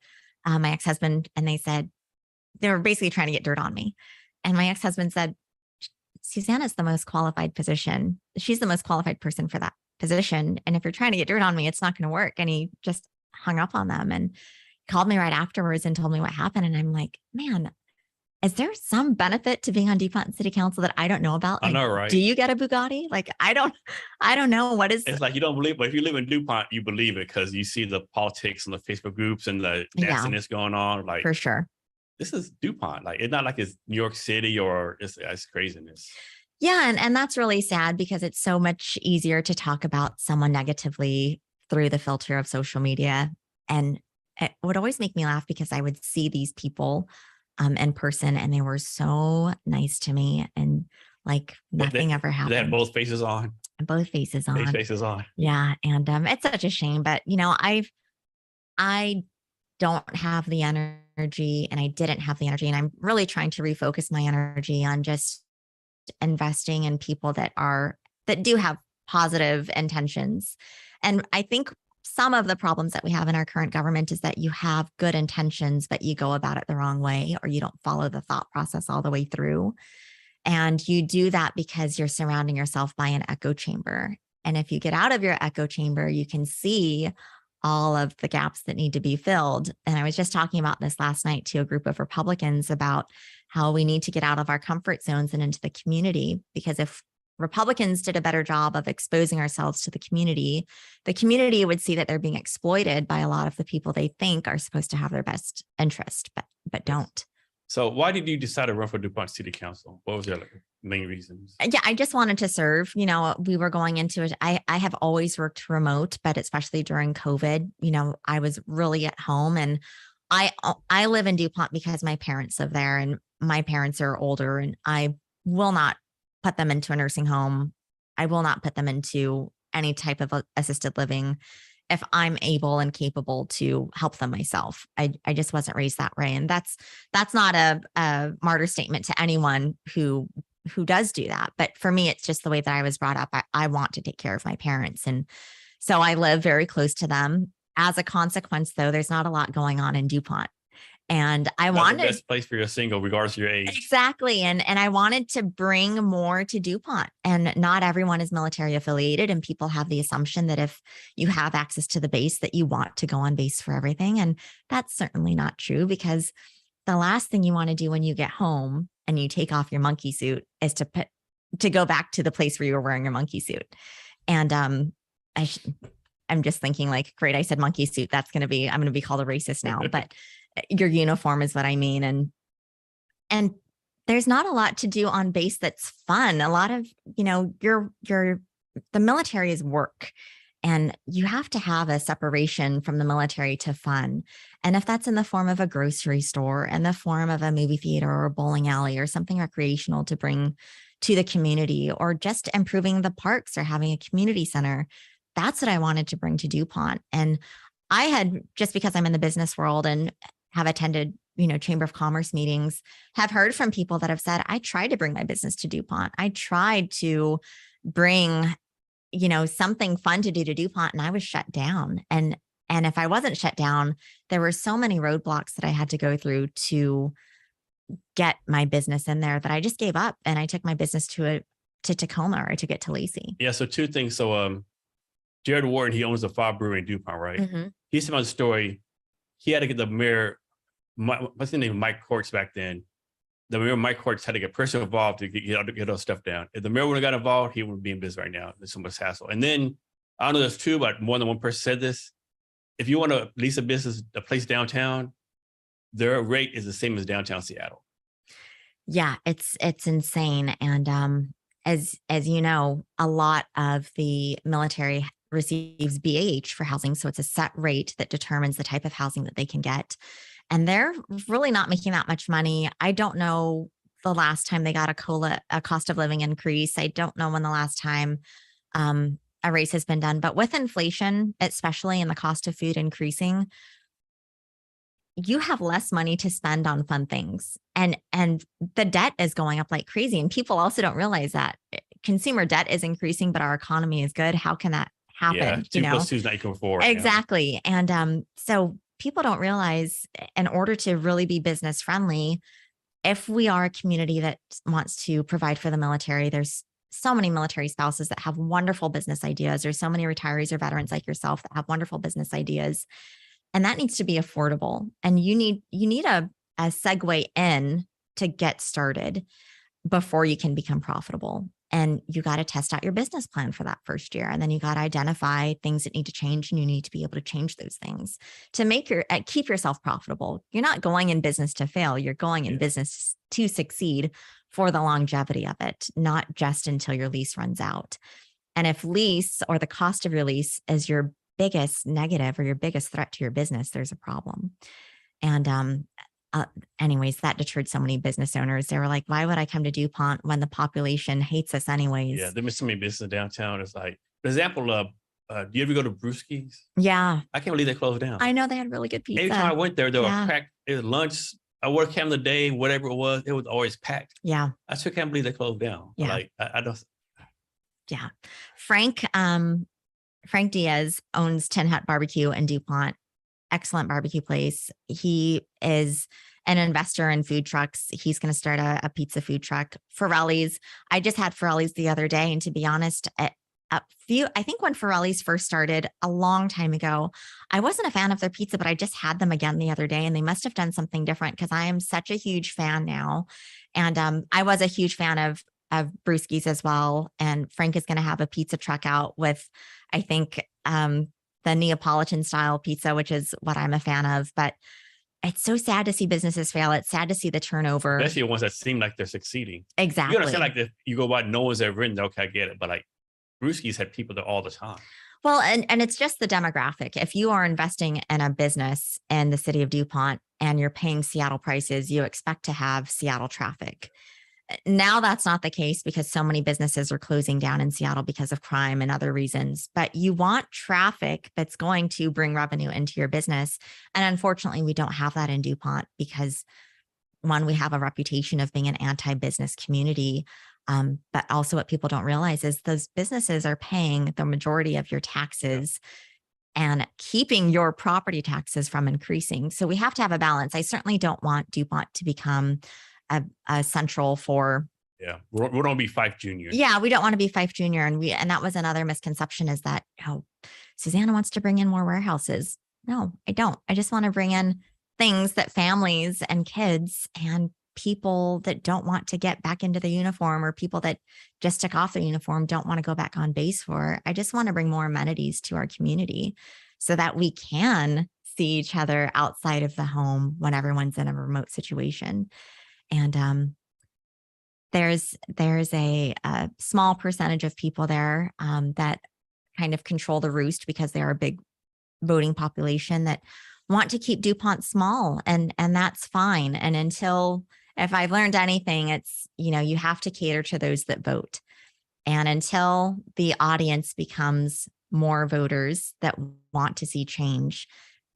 my ex-husband, and they said they were basically trying to get dirt on me. And my ex-husband said, Susanna's the most qualified position. She's the most qualified person for that position. And if you're trying to get dirt on me, it's not going to work. And he just hung up on them and called me right afterwards and told me what happened. And I'm like, man, is there some benefit to being on Dupont City Council that I don't know about? Like, I know, right? Do you get a Bugatti? Like, I don't know what is. It's like you don't believe, but if you live in Dupont, you believe it because you see the politics and the Facebook groups and the nastiness going on. Like, for sure. This is Dupont. Like, it's not like it's New York City or it's craziness. Yeah. And that's really sad, because it's so much easier to talk about someone negatively through the filter of social media. And it would always make me laugh because I would see these people in person, and they were so nice to me, and like nothing ever happened. They had both faces on. Both faces on. Both faces on. Yeah. And it's such a shame, but I don't have the energy, and I didn't have the energy, and I'm really trying to refocus my energy on just investing in people that do have positive intentions. And I think some of the problems that we have in our current government is that you have good intentions, but you go about it the wrong way, or you don't follow the thought process all the way through. And you do that because you're surrounding yourself by an echo chamber. And if you get out of your echo chamber, you can see all of the gaps that need to be filled. And I was just talking about this last night to a group of Republicans about how we need to get out of our comfort zones and into the community, because if Republicans did a better job of exposing ourselves to the community would see that they're being exploited by a lot of the people they think are supposed to have their best interest, but don't. So why did you decide to run for Dupont City Council? What was your main reasons? Yeah, I just wanted to serve. We were going into it. I have always worked remote, but especially during COVID, I was really at home, and I live in Dupont because my parents live there, and my parents are older, and I will not put them into a nursing home. I will not put them into any type of assisted living if I'm able and capable to help them myself. I just wasn't raised that way. And that's not a martyr statement to anyone who does do that. But for me, it's just the way that I was brought up. I want to take care of my parents. And so I live very close to them. As a consequence, though, there's not a lot going on in Dupont. And I wanted the best place for your single, regardless of your age. Exactly. And I wanted to bring more to Dupont. And not everyone is military affiliated. And people have the assumption that if you have access to the base, that you want to go on base for everything. And that's certainly not true, because the last thing you want to do when you get home and you take off your monkey suit is to go back to the place where you were wearing your monkey suit. And I'm just thinking, like, great, I said monkey suit. I'm going to be called a racist now, but your uniform is what I mean. And there's not a lot to do on base that's fun. A lot of, the military is work, and you have to have a separation from the military to fun. And if that's in the form of a grocery store, in the form of a movie theater or a bowling alley or something recreational to bring to the community, or just improving the parks or having a community center, that's what I wanted to bring to Dupont. And I had, just because I'm in the business world and have attended, Chamber of Commerce meetings, have heard from people that have said, I tried to bring my business to Dupont. I tried to bring, something fun to do to Dupont, and I was shut down. And if I wasn't shut down, there were so many roadblocks that I had to go through to get my business in there that I just gave up, and I took my business to Tacoma, or I took it to Lacey. Yeah. So two things. So, Jared Warren, he owns the Fire Brewery in Dupont, right? Mm-hmm. He's about the story. He had to get the mayor, what's the name, Mike Courts back then. The mayor, Mike Courts, had to get personally involved to get all stuff down. If the mayor would have got involved, he would be in business right now. There's so much hassle. And then, I don't know, there's two, but more than one person said this. If you want to lease a place downtown, their rate is the same as downtown Seattle. Yeah, it's insane. And as you know, a lot of the military receives BAH for housing. So it's a set rate that determines the type of housing that they can get. And they're really not making that much money. I don't know the last time they got a cost of living increase. I don't know when the last time a raise has been done. But with inflation, especially, and the cost of food increasing, you have less money to spend on fun things. And the debt is going up like crazy. And people also don't realize that consumer debt is increasing, but our economy is good. How can that happen? Yeah, 2 + 2 is not equal to 4. Exactly. And so people don't realize, in order to really be business friendly, if we are a community that wants to provide for the military, there's so many military spouses that have wonderful business ideas. There's so many retirees or veterans like yourself that have wonderful business ideas. And that needs to be affordable. And you need a segue in to get started before you can become profitable. And you got to test out your business plan for that first year. And then you got to identify things that need to change, and you need to be able to change those things to keep yourself profitable. You're not going in business to fail. You're going in business to succeed for the longevity of it, not just until your lease runs out. And if lease, or the cost of your lease, is your biggest negative or your biggest threat to your business, there's a problem. And anyways, that deterred so many business owners. They were like, why would I come to Dupont when the population hates us anyways? Yeah, there's so many businesses downtown. It's like, for example, do you ever go to Brewski's? Yeah. I can't believe they closed down. I know, they had really good pizza. Every time I went there, they were packed. It was lunch. I worked camp of the day, whatever it was always packed. Yeah. I still can't believe they closed down. Yeah. Like, I don't. Yeah. Frank Diaz owns Tin Hut Barbecue in Dupont. Excellent barbecue place. He is an investor in food trucks. He's going to start a pizza food truck. Forelli's. I just had Forelli's the other day. And to be honest, I think when Forelli's first started a long time ago, I wasn't a fan of their pizza, but I just had them again the other day, and they must have done something different, because I am such a huge fan now. And I was a huge fan of Brewski's as well. And Frank is going to have a pizza truck out with, I think, the Neapolitan style pizza, which is what I'm a fan of. But it's so sad to see businesses fail. It's sad to see the turnover. Especially the ones that seem like they're succeeding. Exactly. You understand, like if you go by, no one's ever in, okay, I get it. But like Brewski's had people there all the time. Well, and it's just the demographic. If you are investing in a business in the city of DuPont and you're paying Seattle prices, you expect to have Seattle traffic. Now that's not the case because so many businesses are closing down in Seattle because of crime and other reasons. But you want traffic that's going to bring revenue into your business. And unfortunately, we don't have that in DuPont because, one, we have a reputation of being an anti-business community. But also what people don't realize is those businesses are paying the majority of your taxes and keeping your property taxes from increasing. So we have to have a balance. I certainly don't want DuPont to become a central for. Yeah, we don't be Fife Junior. Yeah, we don't want to be Fife Junior. And that was another misconception is that, oh, Susanna wants to bring in more warehouses. No, I don't. I just want to bring in things that families and kids and people that don't want to get back into the uniform or people that just took off their uniform don't want to go back on base for. I just want to bring more amenities to our community so that we can see each other outside of the home when everyone's in a remote situation. And there's a small percentage of people there that kind of control the roost because they are a big voting population that want to keep DuPont small, and that's fine. And if I've learned anything, it's, you have to cater to those that vote. And until the audience becomes more voters that want to see change,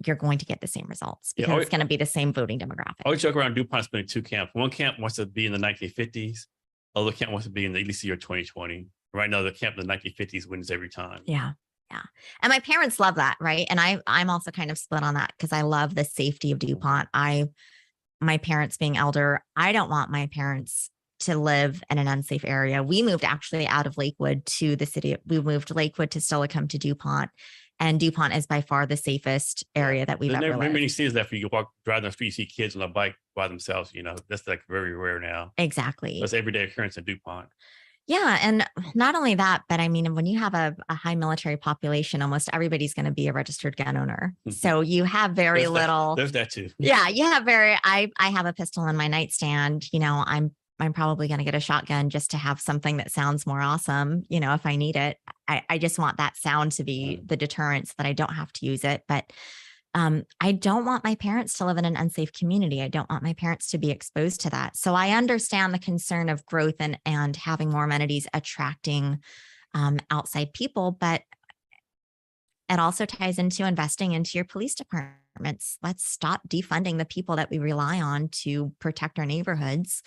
you're going to get the same results because it's going to be the same voting demographic. I always joke around DuPont's been in two camps. One camp wants to be in the 1950s. Other camp wants to be in at least the year 2020. Right now, the camp in the 1950s wins every time. Yeah. Yeah. And my parents love that. Right. And I'm also kind of split on that because I love the safety of DuPont. My parents being elder, I don't want my parents to live in an unsafe area. We moved actually out of Lakewood to the city. We moved Lakewood to Steilacoom to DuPont. And DuPont is by far the safest area that we've ever lived. There's many cities that you walk, drive down the street, you see kids on a bike by themselves. That's like very rare now. Exactly. That's everyday occurrence in DuPont. Yeah. And not only that, but I mean, when you have a high military population, almost everybody's going to be a registered gun owner. So you have very little. There's that too. Yeah. You have I have a pistol in my nightstand. I'm probably going to get a shotgun just to have something that sounds more awesome, if I need it. I just want that sound to be the deterrence that I don't have to use it. But I don't want my parents to live in an unsafe community. I don't want my parents to be exposed to that. So I understand the concern of growth and having more amenities, attracting outside people, but it also ties into investing into your police departments. Let's stop defunding the people that we rely on to protect our neighborhoods.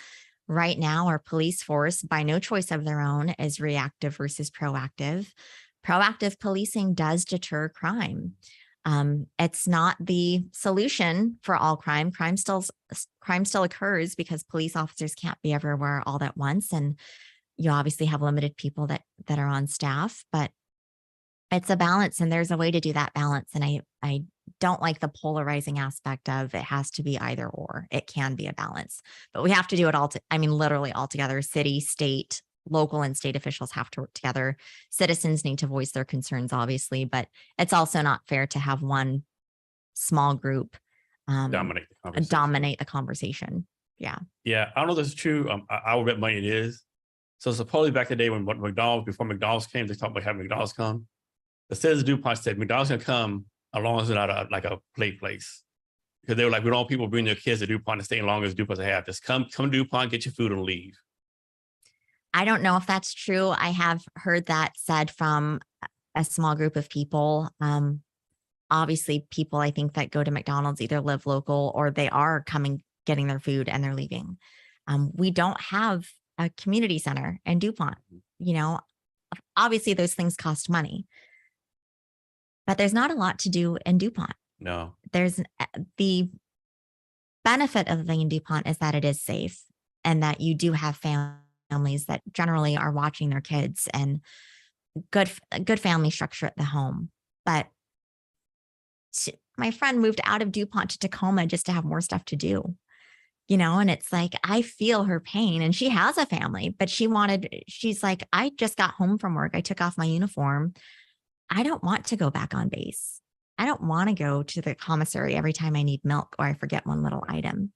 Right now, our police force, by no choice of their own, is reactive versus proactive. Proactive policing does deter crime. It's not the solution for all crime. Crime still occurs because police officers can't be everywhere all at once. And you obviously have limited people that are on staff, but it's a balance and there's a way to do that balance. And I don't like the polarizing aspect of it has to be either or. It can be a balance, but we have to do it all. Literally all together. City, state, local and state officials have to work together. Citizens need to voice their concerns, obviously, but it's also not fair to have one small group dominate the conversation. Yeah. Yeah. I don't know if that's true. I would bet money it is. So supposedly back in the day when before McDonald's came, they talked about having McDonald's come. The citizens of DuPont said McDonald's gonna come as long as it's not a play place. Because they were like, we don't want people bring their kids to DuPont to stay as long as DuPont have. Just come to DuPont, get your food and leave. I don't know if that's true. I have heard that said from a small group of people. Obviously, people I think that go to McDonald's either live local or they are coming, getting their food and they're leaving. We don't have a community center in DuPont. Obviously those things cost money, but there's not a lot to do in DuPont. No. There's the benefit of living in DuPont is that it is safe and that you do have families that generally are watching their kids and good family structure at the home. But my friend moved out of DuPont to Tacoma just to have more stuff to do, and it's like, I feel her pain and she has a family, but she's like, I just got home from work. I took off my uniform. I don't want to go back on base. I don't want to go to the commissary every time I need milk or I forget one little item.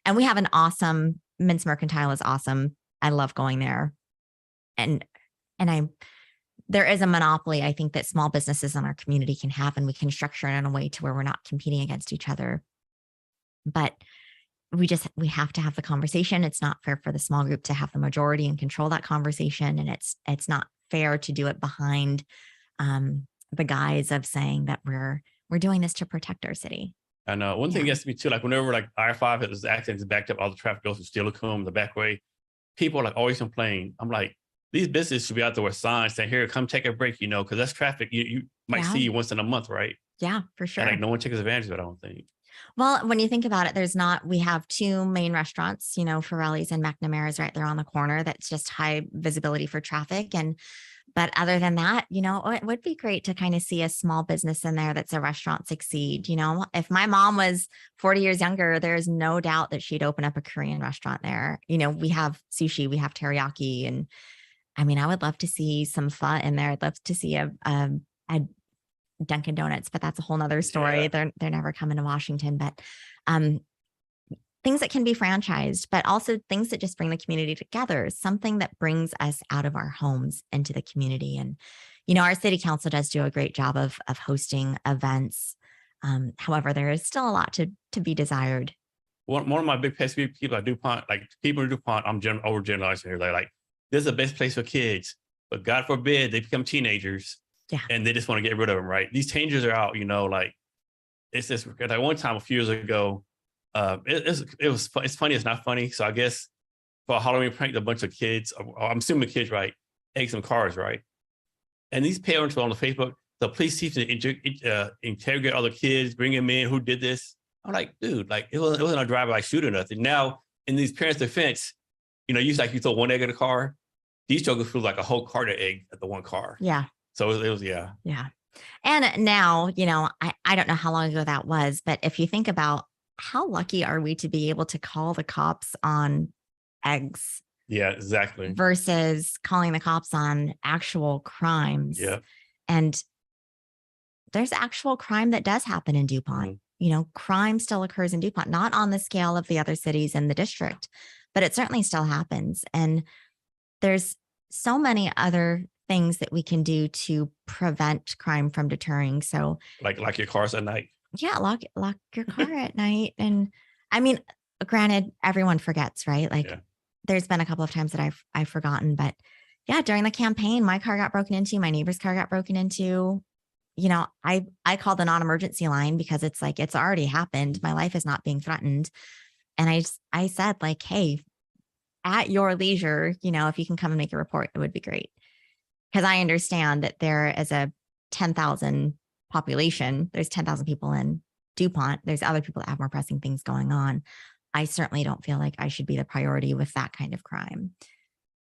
And we have an awesome Mince Mercantile is awesome. I love going there. And there is a monopoly, I think, that small businesses in our community can have, and we can structure it in a way to where we're not competing against each other. But we have to have the conversation. It's not fair for the small group to have the majority and control that conversation. And it's not fair to do it behind the guise of saying that we're doing this to protect our city. I know. One thing gets me too, like whenever like I-5 has accidents backed up, all the traffic goes to Steilacoom, the back way. People like always complain. I'm like, these businesses should be out there with signs saying, here, come take a break, because that's traffic. You might see you once in a month, right? Yeah, for sure. And like no one takes advantage of it, I don't think. Well, when you think about it, we have two main restaurants, Forelli's and McNamara's right there on the corner. That's just high visibility for traffic. But other than that, it would be great to kind of see a small business in there that's a restaurant succeed. If my mom was 40 years younger, there's no doubt that she'd open up a Korean restaurant there. We have sushi, we have teriyaki. And I mean, I would love to see some pho in there. I'd love to see a Dunkin' Donuts, but that's a whole nother story. Yeah. They're never coming to Washington, but things that can be franchised, but also things that just bring the community together, something that brings us out of our homes into the community. And, our city council does do a great job of hosting events. However, there is still a lot to be desired. One of my big pet peeves, people at Dupont, like people in Dupont, I'm overgeneralizing here. They're like, this is the best place for kids, but God forbid they become teenagers. Yeah. And they just want to get rid of them, right? These teenagers are out, like it's just like one time a few years ago, it's funny, it's not funny. So I guess for a Halloween prank, a bunch of kids, I'm assuming the kids, right, egg some cars, right? And these parents were on the Facebook, the police chief to interrogate other kids, bring them in, who did this. I'm like, dude, like it wasn't a drive-by shooter or nothing. Now, in these parents' defense, you throw one egg in a car. These jokers threw like a whole cart of egg at the one car. Yeah. So it was, yeah. Yeah. And now, I don't know how long ago that was, but if you think about how lucky are we to be able to call the cops on eggs? Yeah, exactly. Versus calling the cops on actual crimes. Yeah. And there's actual crime that does happen in Dupont. Mm-hmm. Crime still occurs in Dupont, not on the scale of the other cities in the district, but it certainly still happens. And there's so many other things that we can do to prevent crime from deterring. So like your cars at night. Yeah. Lock your car at night. And I mean, granted, everyone forgets, right? There's been a couple of times that I've forgotten, but yeah, during the campaign, my car got broken into, my neighbor's car got broken into. I called the non-emergency line because it's like, it's already happened. My life is not being threatened. And I said like, hey, at your leisure, if you can come and make a report, it would be great. Because I understand that there is a 10,000 population. There's 10,000 people in Dupont. There's other people that have more pressing things going on. I certainly don't feel like I should be the priority with that kind of crime.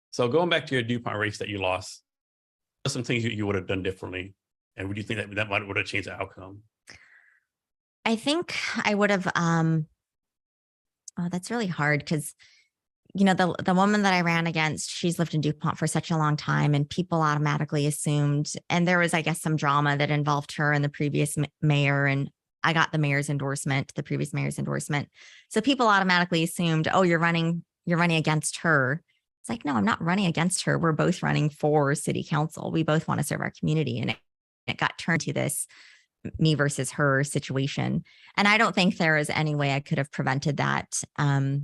So going back to your Dupont race that you lost, what are some things you would have done differently? And would you think that would have changed the outcome? I think I would have, that's really hard because the woman that I ran against, she's lived in Dupont for such a long time, and people automatically assumed, and there was, I guess, some drama that involved her and the previous mayor, and I got the previous mayor's endorsement. So people automatically assumed, oh, you're running against her. It's like, no, I'm not running against her. We're both running for city council. We both want to serve our community. And it got turned to this me versus her situation. And I don't think there is any way I could have prevented that. I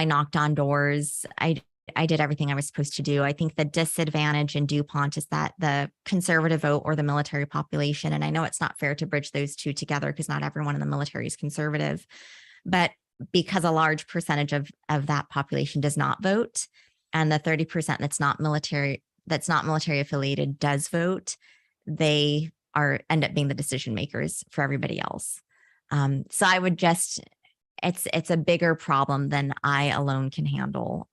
knocked on doors. I did everything I was supposed to do. I think the disadvantage in Dupont is that the conservative vote or the military population, and I know it's not fair to bridge those two together because not everyone in the military is conservative, but because a large percentage of that population does not vote, and the 30% that's not military affiliated does vote, they end up being the decision makers for everybody else. So I would it's a bigger problem than I alone can handle.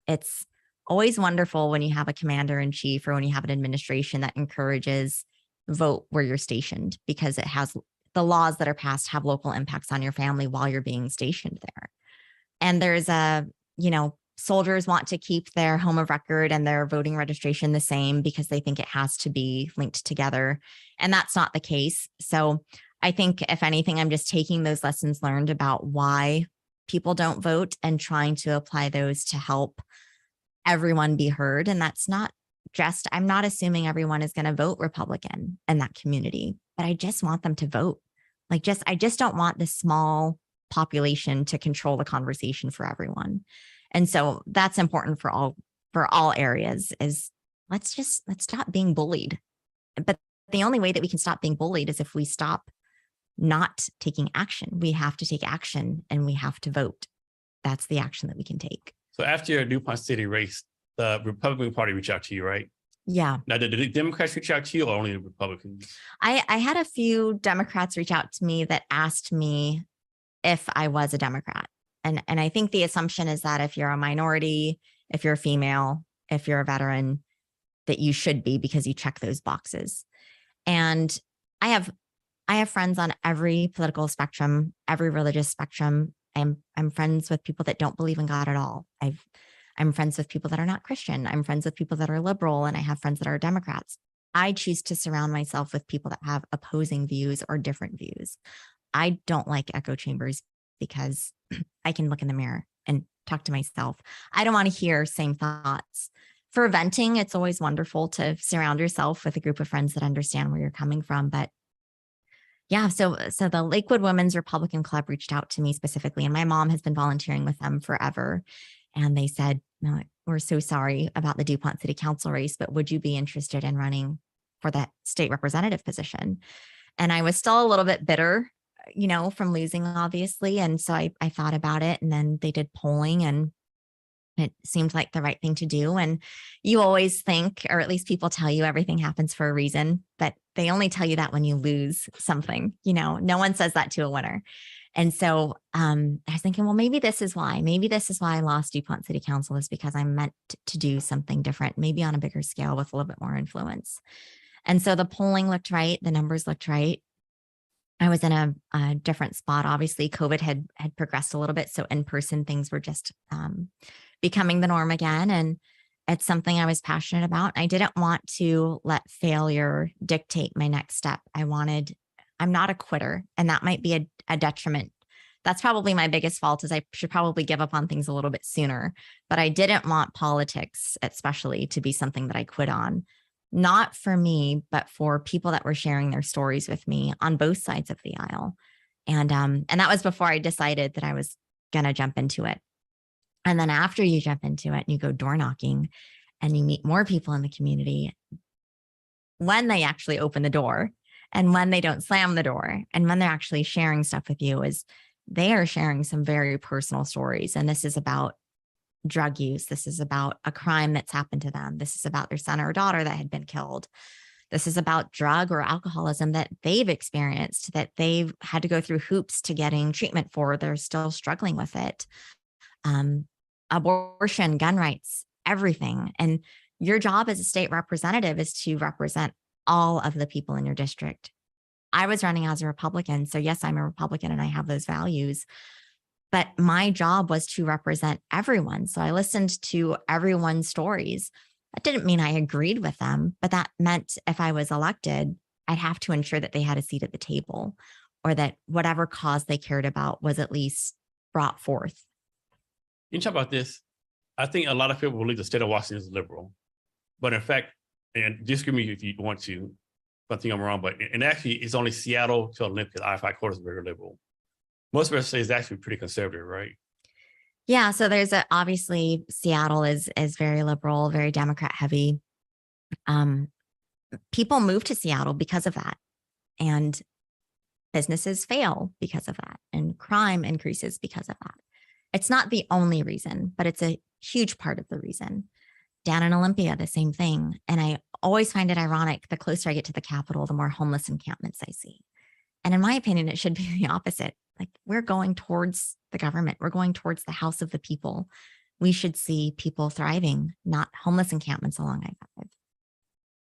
It's always wonderful when you have a commander in chief or when you have an administration that encourages vote where you're stationed, because it has the laws that are passed have local impacts on your family while you're being stationed there. And there's soldiers want to keep their home of record and their voting registration the same because they think it has to be linked together. And that's not the case. So I think if anything, I'm just taking those lessons learned about why people don't vote and trying to apply those to help everyone be heard. And that's not just, I'm not assuming everyone is going to vote Republican in that community, but I just want them to vote. I just don't want the small population to control the conversation for everyone. And so that's important for all areas is let's stop being bullied. But the only way that we can stop being bullied is if we stop not taking action. We have to take action and we have to vote. That's the action that we can take. So after your Dupont City race, the Republican Party reached out to you, right? Yeah. Now, did the Democrats reach out to you or only the Republicans? I had a few Democrats reach out to me that asked me if I was a Democrat. And I think the assumption is that if you're a minority, if you're a female, if you're a veteran, that you should be because you check those boxes. And I have friends on every political spectrum, every religious spectrum. I'm friends with people that don't believe in God at all. I'm friends with people that are not Christian. I'm friends with people that are liberal, and I have friends that are Democrats. I choose to surround myself with people that have opposing views or different views. I don't like echo chambers because I can look in the mirror and talk to myself. I don't want to hear same thoughts. For venting, it's always wonderful to surround yourself with a group of friends that understand where you're coming from. But yeah, so the Lakewood Women's Republican Club reached out to me specifically, and my mom has been volunteering with them forever. And they said, no, we're so sorry about the Dupont City Council race, but would you be interested in running for that state representative position? And I was still a little bit bitter, from losing, obviously. And so I thought about it, and then they did polling, and it seemed like the right thing to do. And you always think, or at least people tell you everything happens for a reason, but they only tell you that when you lose something. No one says that to a winner. And so I was thinking, well, maybe this is why. Maybe this is why I lost Dupont City Council, is because I'm meant to do something different, maybe on a bigger scale with a little bit more influence. And so the polling looked right. The numbers looked right. I was in a different spot. Obviously, COVID had progressed a little bit. So in-person things were just becoming the norm again. And it's something I was passionate about. I didn't want to let failure dictate my next step. I'm not a quitter, and that might be a detriment. That's probably my biggest fault, is I should probably give up on things a little bit sooner, but I didn't want politics, especially, to be something that I quit on. Not for me, but for people that were sharing their stories with me on both sides of the aisle. And that was before I decided that I was going to jump into it. And then after you jump into it and you go door knocking and you meet more people in the community, when they actually open the door and when they don't slam the door and when they're actually sharing stuff with you, is they are sharing some very personal stories. And this is about drug use. This is about a crime that's happened to them. This is about their son or daughter that had been killed. This is about drug or alcoholism that they've experienced, that they've had to go through hoops to getting treatment for. They're still struggling with it. Abortion, gun rights, everything. And your job as a state representative is to represent all of the people in your district. I was running as a Republican. So yes, I'm a Republican and I have those values, but my job was to represent everyone. So I listened to everyone's stories. That didn't mean I agreed with them, but that meant if I was elected, I'd have to ensure that they had a seat at the table, or that whatever cause they cared about was at least brought forth. You talk about this. I think a lot of people believe the state of Washington is liberal, but in fact, and disagree with me if you want to, if I think I'm wrong, but actually it's only Seattle to Olympia, the I-5 corridor is very liberal. Most of us say it's actually pretty conservative, right? Yeah. So obviously Seattle is very liberal, very Democrat heavy. People move to Seattle because of that, and businesses fail because of that, and crime increases because of that. It's not the only reason, but it's a huge part of the reason. Down in Olympia, the same thing. And I always find it ironic, the closer I get to the Capitol, the more homeless encampments I see. And in my opinion, it should be the opposite. Like, we're going towards the government. We're going towards the house of the people. We should see people thriving, not homeless encampments along I-5. I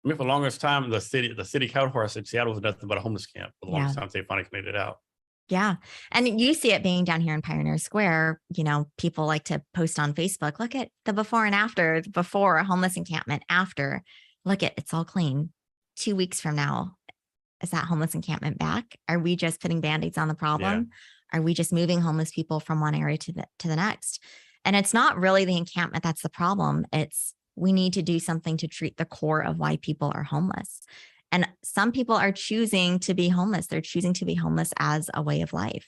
mean, for the longest time, the city council said Seattle was nothing but a homeless camp. For the longest time, they finally cleaned it out. Yeah. And you see it being down here in Pioneer Square. People like to post on Facebook, look at the before and after, before a homeless encampment, after, look at it's all clean. 2 weeks from now, is that homeless encampment back? Are we just putting band-aids on the problem? Are we just moving homeless people from one area to the next? And it's not really the encampment that's the problem. It's we need to do something to treat the core of why people are homeless. And some people are choosing to be homeless. They're choosing to be homeless as a way of life.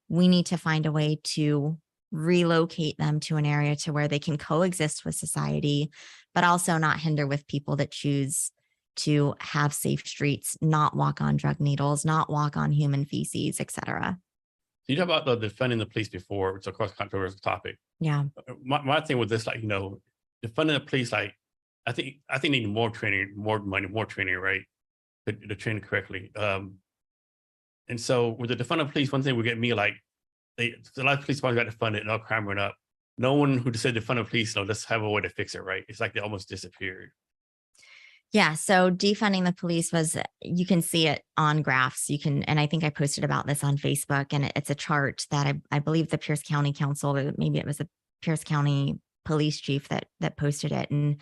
We need to find a way to relocate them to an area to where they can coexist with society, but also not hinder with people that choose to have safe streets, not walk on drug needles, not walk on human feces, et cetera. You talk about the defunding the police before, which of course controversial topic. Yeah. My thing with this, like, defunding the police, like, I think they need more training, more money, more training, right? To train correctly. And so with the defund the police, one thing would get me, like, a lot of police departments got defunded and all crime went up. No one who said defund the police, let's have a way to fix it, right? It's like they almost disappeared. Yeah. So defunding the police you can see it on graphs. And I think I posted about this on Facebook, and it's a chart that I believe the Pierce County Council, or maybe it was the Pierce County police chief that posted it. And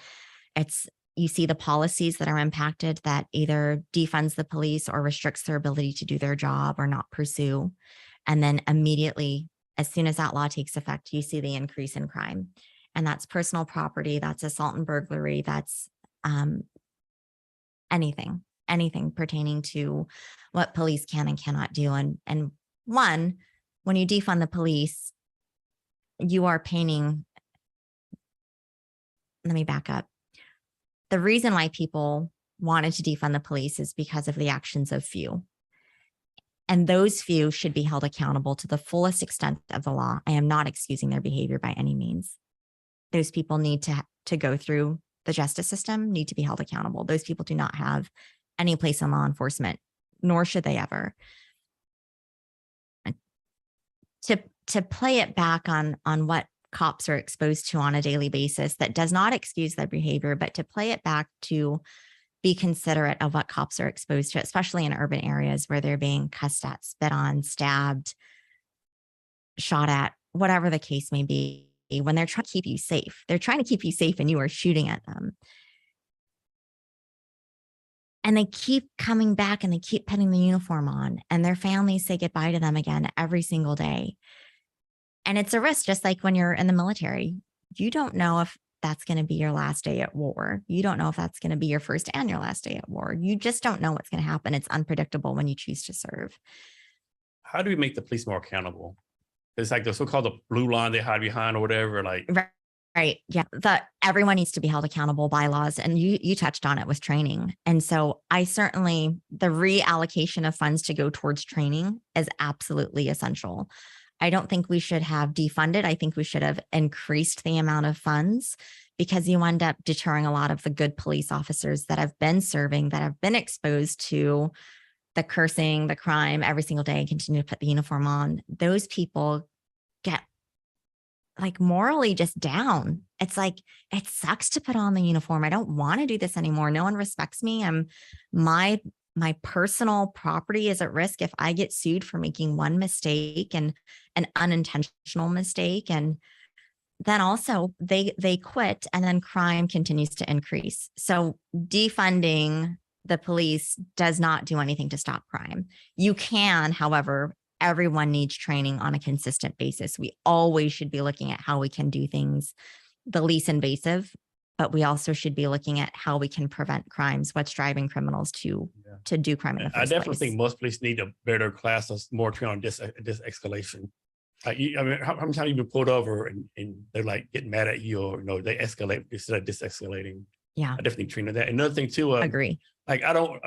you see the policies that are impacted that either defunds the police or restricts their ability to do their job or not pursue. And then immediately, as soon as that law takes effect, you see the increase in crime. And that's personal property, that's assault and burglary, that's anything pertaining to what police can and cannot do. And when you defund the police, you are painting, let me back up. The reason why people wanted to defund the police is because of the actions of few. And those few should be held accountable to the fullest extent of the law. I am not excusing their behavior by any means. Those people need to go through the justice system, need to be held accountable. Those people do not have any place in law enforcement, nor should they ever. To play it back on what cops are exposed to on a daily basis, that does not excuse their behavior, but to play it back to be considerate of what cops are exposed to, especially in urban areas where they're being cussed at, spit on, stabbed, shot at, whatever the case may be. When they're trying to keep you safe, and you are shooting at them. And they keep coming back and they keep putting the uniform on, and their families say goodbye to them again every single day. And it's a risk, just like when you're in the military. You don't know if that's going to be your last day at war. You don't know if that's going to be your first and your last day at war. You just don't know what's going to happen. It's unpredictable when you choose to serve. How do we make the police more accountable? It's like the so-called the blue line they hide behind or whatever. Like, right. Yeah. Everyone needs to be held accountable by laws. And you touched on it with training. And so the reallocation of funds to go towards training is absolutely essential. I don't think we should have defunded. I think we should have increased the amount of funds, because you end up deterring a lot of the good police officers that have been serving, that have been exposed to the cursing, the crime every single day, and continue to put the uniform on. Those people get like morally just down. It's like, it sucks to put on the uniform. I don't want to do this anymore. No one respects me. My personal property is at risk if I get sued for making one mistake, and an unintentional mistake. And then also they quit, and then crime continues to increase. So defunding the police does not do anything to stop crime. You can, however, everyone needs training on a consistent basis. We always should be looking at how we can do things the least invasive, but we also should be looking at how we can prevent crimes, what's driving criminals to do crime in the first place. I definitely think most police need a better class of more training on this escalation. How many times have you been pulled over and they're like getting mad at you, or they escalate instead of dis-escalating? Yeah, I definitely train on that. Another thing too, agree. Like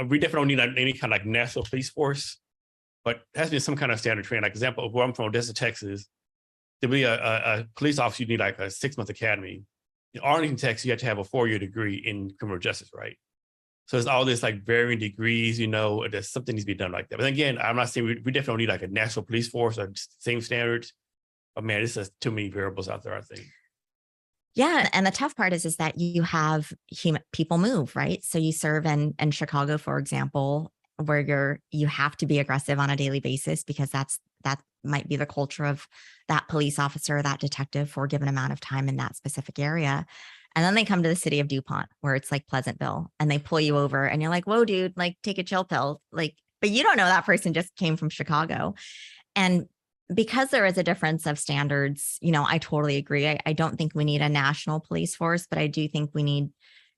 we definitely don't need any kind of like national police force, but it has to be some kind of standard training. Like example, where I'm from, Odessa, Texas, to be a police officer, you need like a 6-month academy. In Arlington, Texas, you have to have a 4-year degree in criminal justice, right? So it's all this like varying degrees, there's something needs to be done like that. But again, I'm not saying we definitely need like a national police force or same standards. But man, it's just too many variables out there, I think. Yeah. And the tough part is that you have people move, right? So you serve in Chicago, for example, where you have to be aggressive on a daily basis, because that's that might be the culture of that police officer, that detective for a given amount of time in that specific area. And then they come to the city of Dupont, where it's like Pleasantville, and they pull you over and you're like, whoa, dude, like take a chill pill. Like, but you don't know that person just came from Chicago. And because there is a difference of standards, I totally agree. I don't think we need a national police force, but I do think we need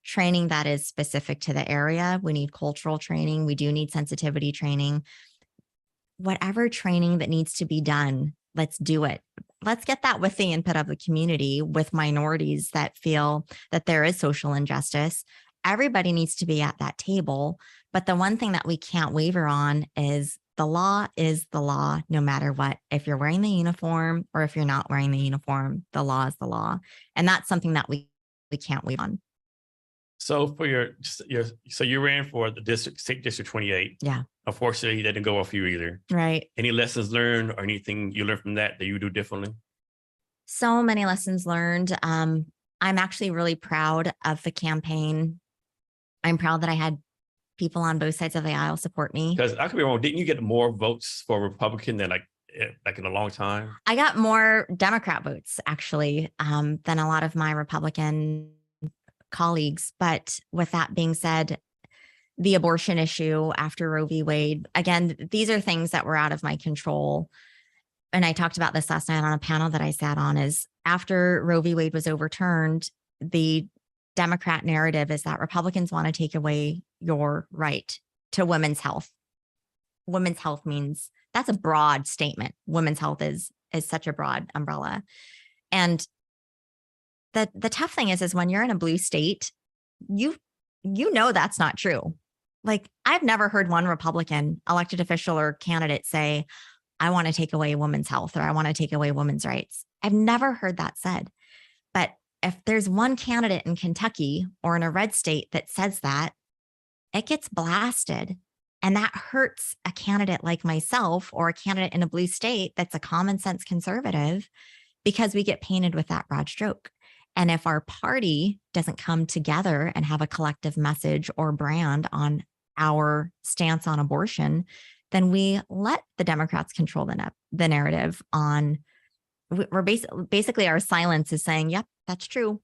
training that is specific to the area. We need cultural training. We do need sensitivity training. Whatever training that needs to be done, let's do it. Let's get that with the input of the community, with minorities that feel that there is social injustice. Everybody needs to be at that table. But the one thing that we can't waver on is the law is the law, no matter what. If you're wearing the uniform or if you're not wearing the uniform, the law is the law. And that's something that we can't waver on. So for so you ran for the state district 28. Yeah. Unfortunately, that didn't go off you either. Right. Any lessons learned or anything you learned from that you do differently? So many lessons learned. I'm actually really proud of the campaign. I'm proud that I had people on both sides of the aisle support me. Because I could be wrong. Didn't you get more votes for Republican than like in a long time? I got more Democrat votes actually than a lot of my Republican colleagues. But with that being said, the abortion issue after Roe v. Wade, again, these are things that were out of my control. And I talked about this last night on a panel that I sat on, is after Roe v. Wade was overturned, the Democrat narrative is that Republicans want to take away your right to women's health. Women's health means, that's a broad statement. Women's health is such a broad umbrella. And the tough thing is when you're in a blue state, you know that's not true. Like, I've never heard one Republican elected official or candidate say, I want to take away women's health, or I want to take away women's rights. I've never heard that said. But if there's one candidate in Kentucky or in a red state that says that, it gets blasted. And that hurts a candidate like myself or a candidate in a blue state that's a common sense conservative, because we get painted with that broad stroke. And if our party doesn't come together and have a collective message or brand on our stance on abortion, then we let the Democrats control the narrative on, we're basically our silence is saying, yep, that's true.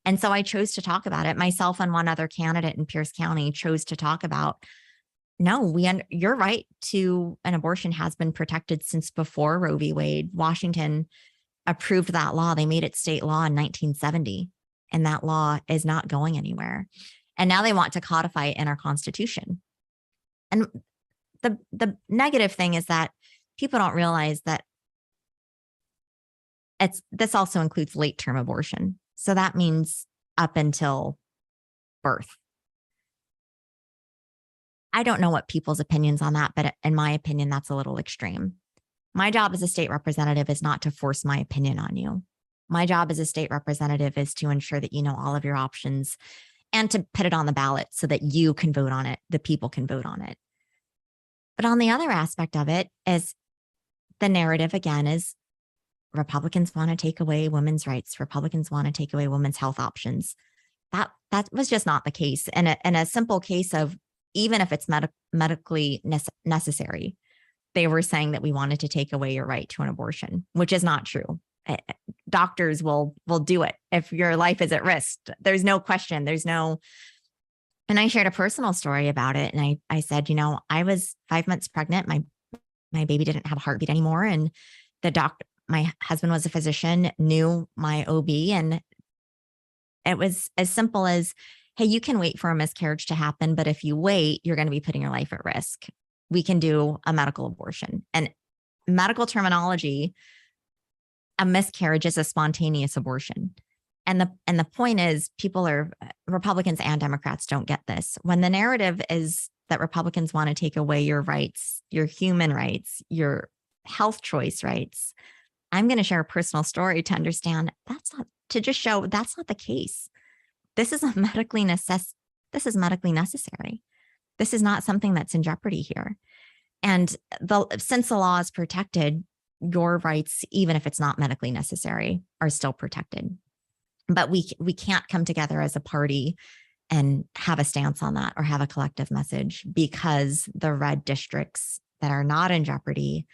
And so I chose to talk about it. Myself and one other candidate in Pierce County chose to talk about, no, your right to an abortion has been protected since before Roe v. Wade. Washington approved that law. They made it state law in 1970, and that law is not going anywhere. And now they want to codify it in our Constitution. And the negative thing is that people don't realize that this also includes late term abortion. So that means up until birth. I don't know what people's opinions on that, but in my opinion, that's a little extreme. My job as a state representative is not to force my opinion on you. My job as a state representative is to ensure that you know all of your options and to put it on the ballot so that you can vote on it, the people can vote on it. But on the other aspect of it is the narrative, again, is Republicans want to take away women's rights. Republicans want to take away women's health options. That was just not the case. And a simple case of, even if it's medically necessary, they were saying that we wanted to take away your right to an abortion, which is not true. Doctors will do it if your life is at risk. There's no question. And I shared a personal story about it. And I said, I was 5 months pregnant. My baby didn't have a heartbeat anymore. And my husband was a physician, knew my OB. And it was as simple as, hey, you can wait for a miscarriage to happen, but if you wait, you're going to be putting your life at risk. We can do a medical abortion. And medical terminology, a miscarriage is a spontaneous abortion. And the point is, Republicans and Democrats don't get this. When the narrative is that Republicans want to take away your rights, your human rights, your health choice rights, I'm going to share a personal story to understand that's not the case. This is medically necessary. This is not something that's in jeopardy here. And since the law is protected, your rights, even if it's not medically necessary, are still protected. But we can't come together as a party and have a stance on that or have a collective message, because the red districts that are not in jeopardy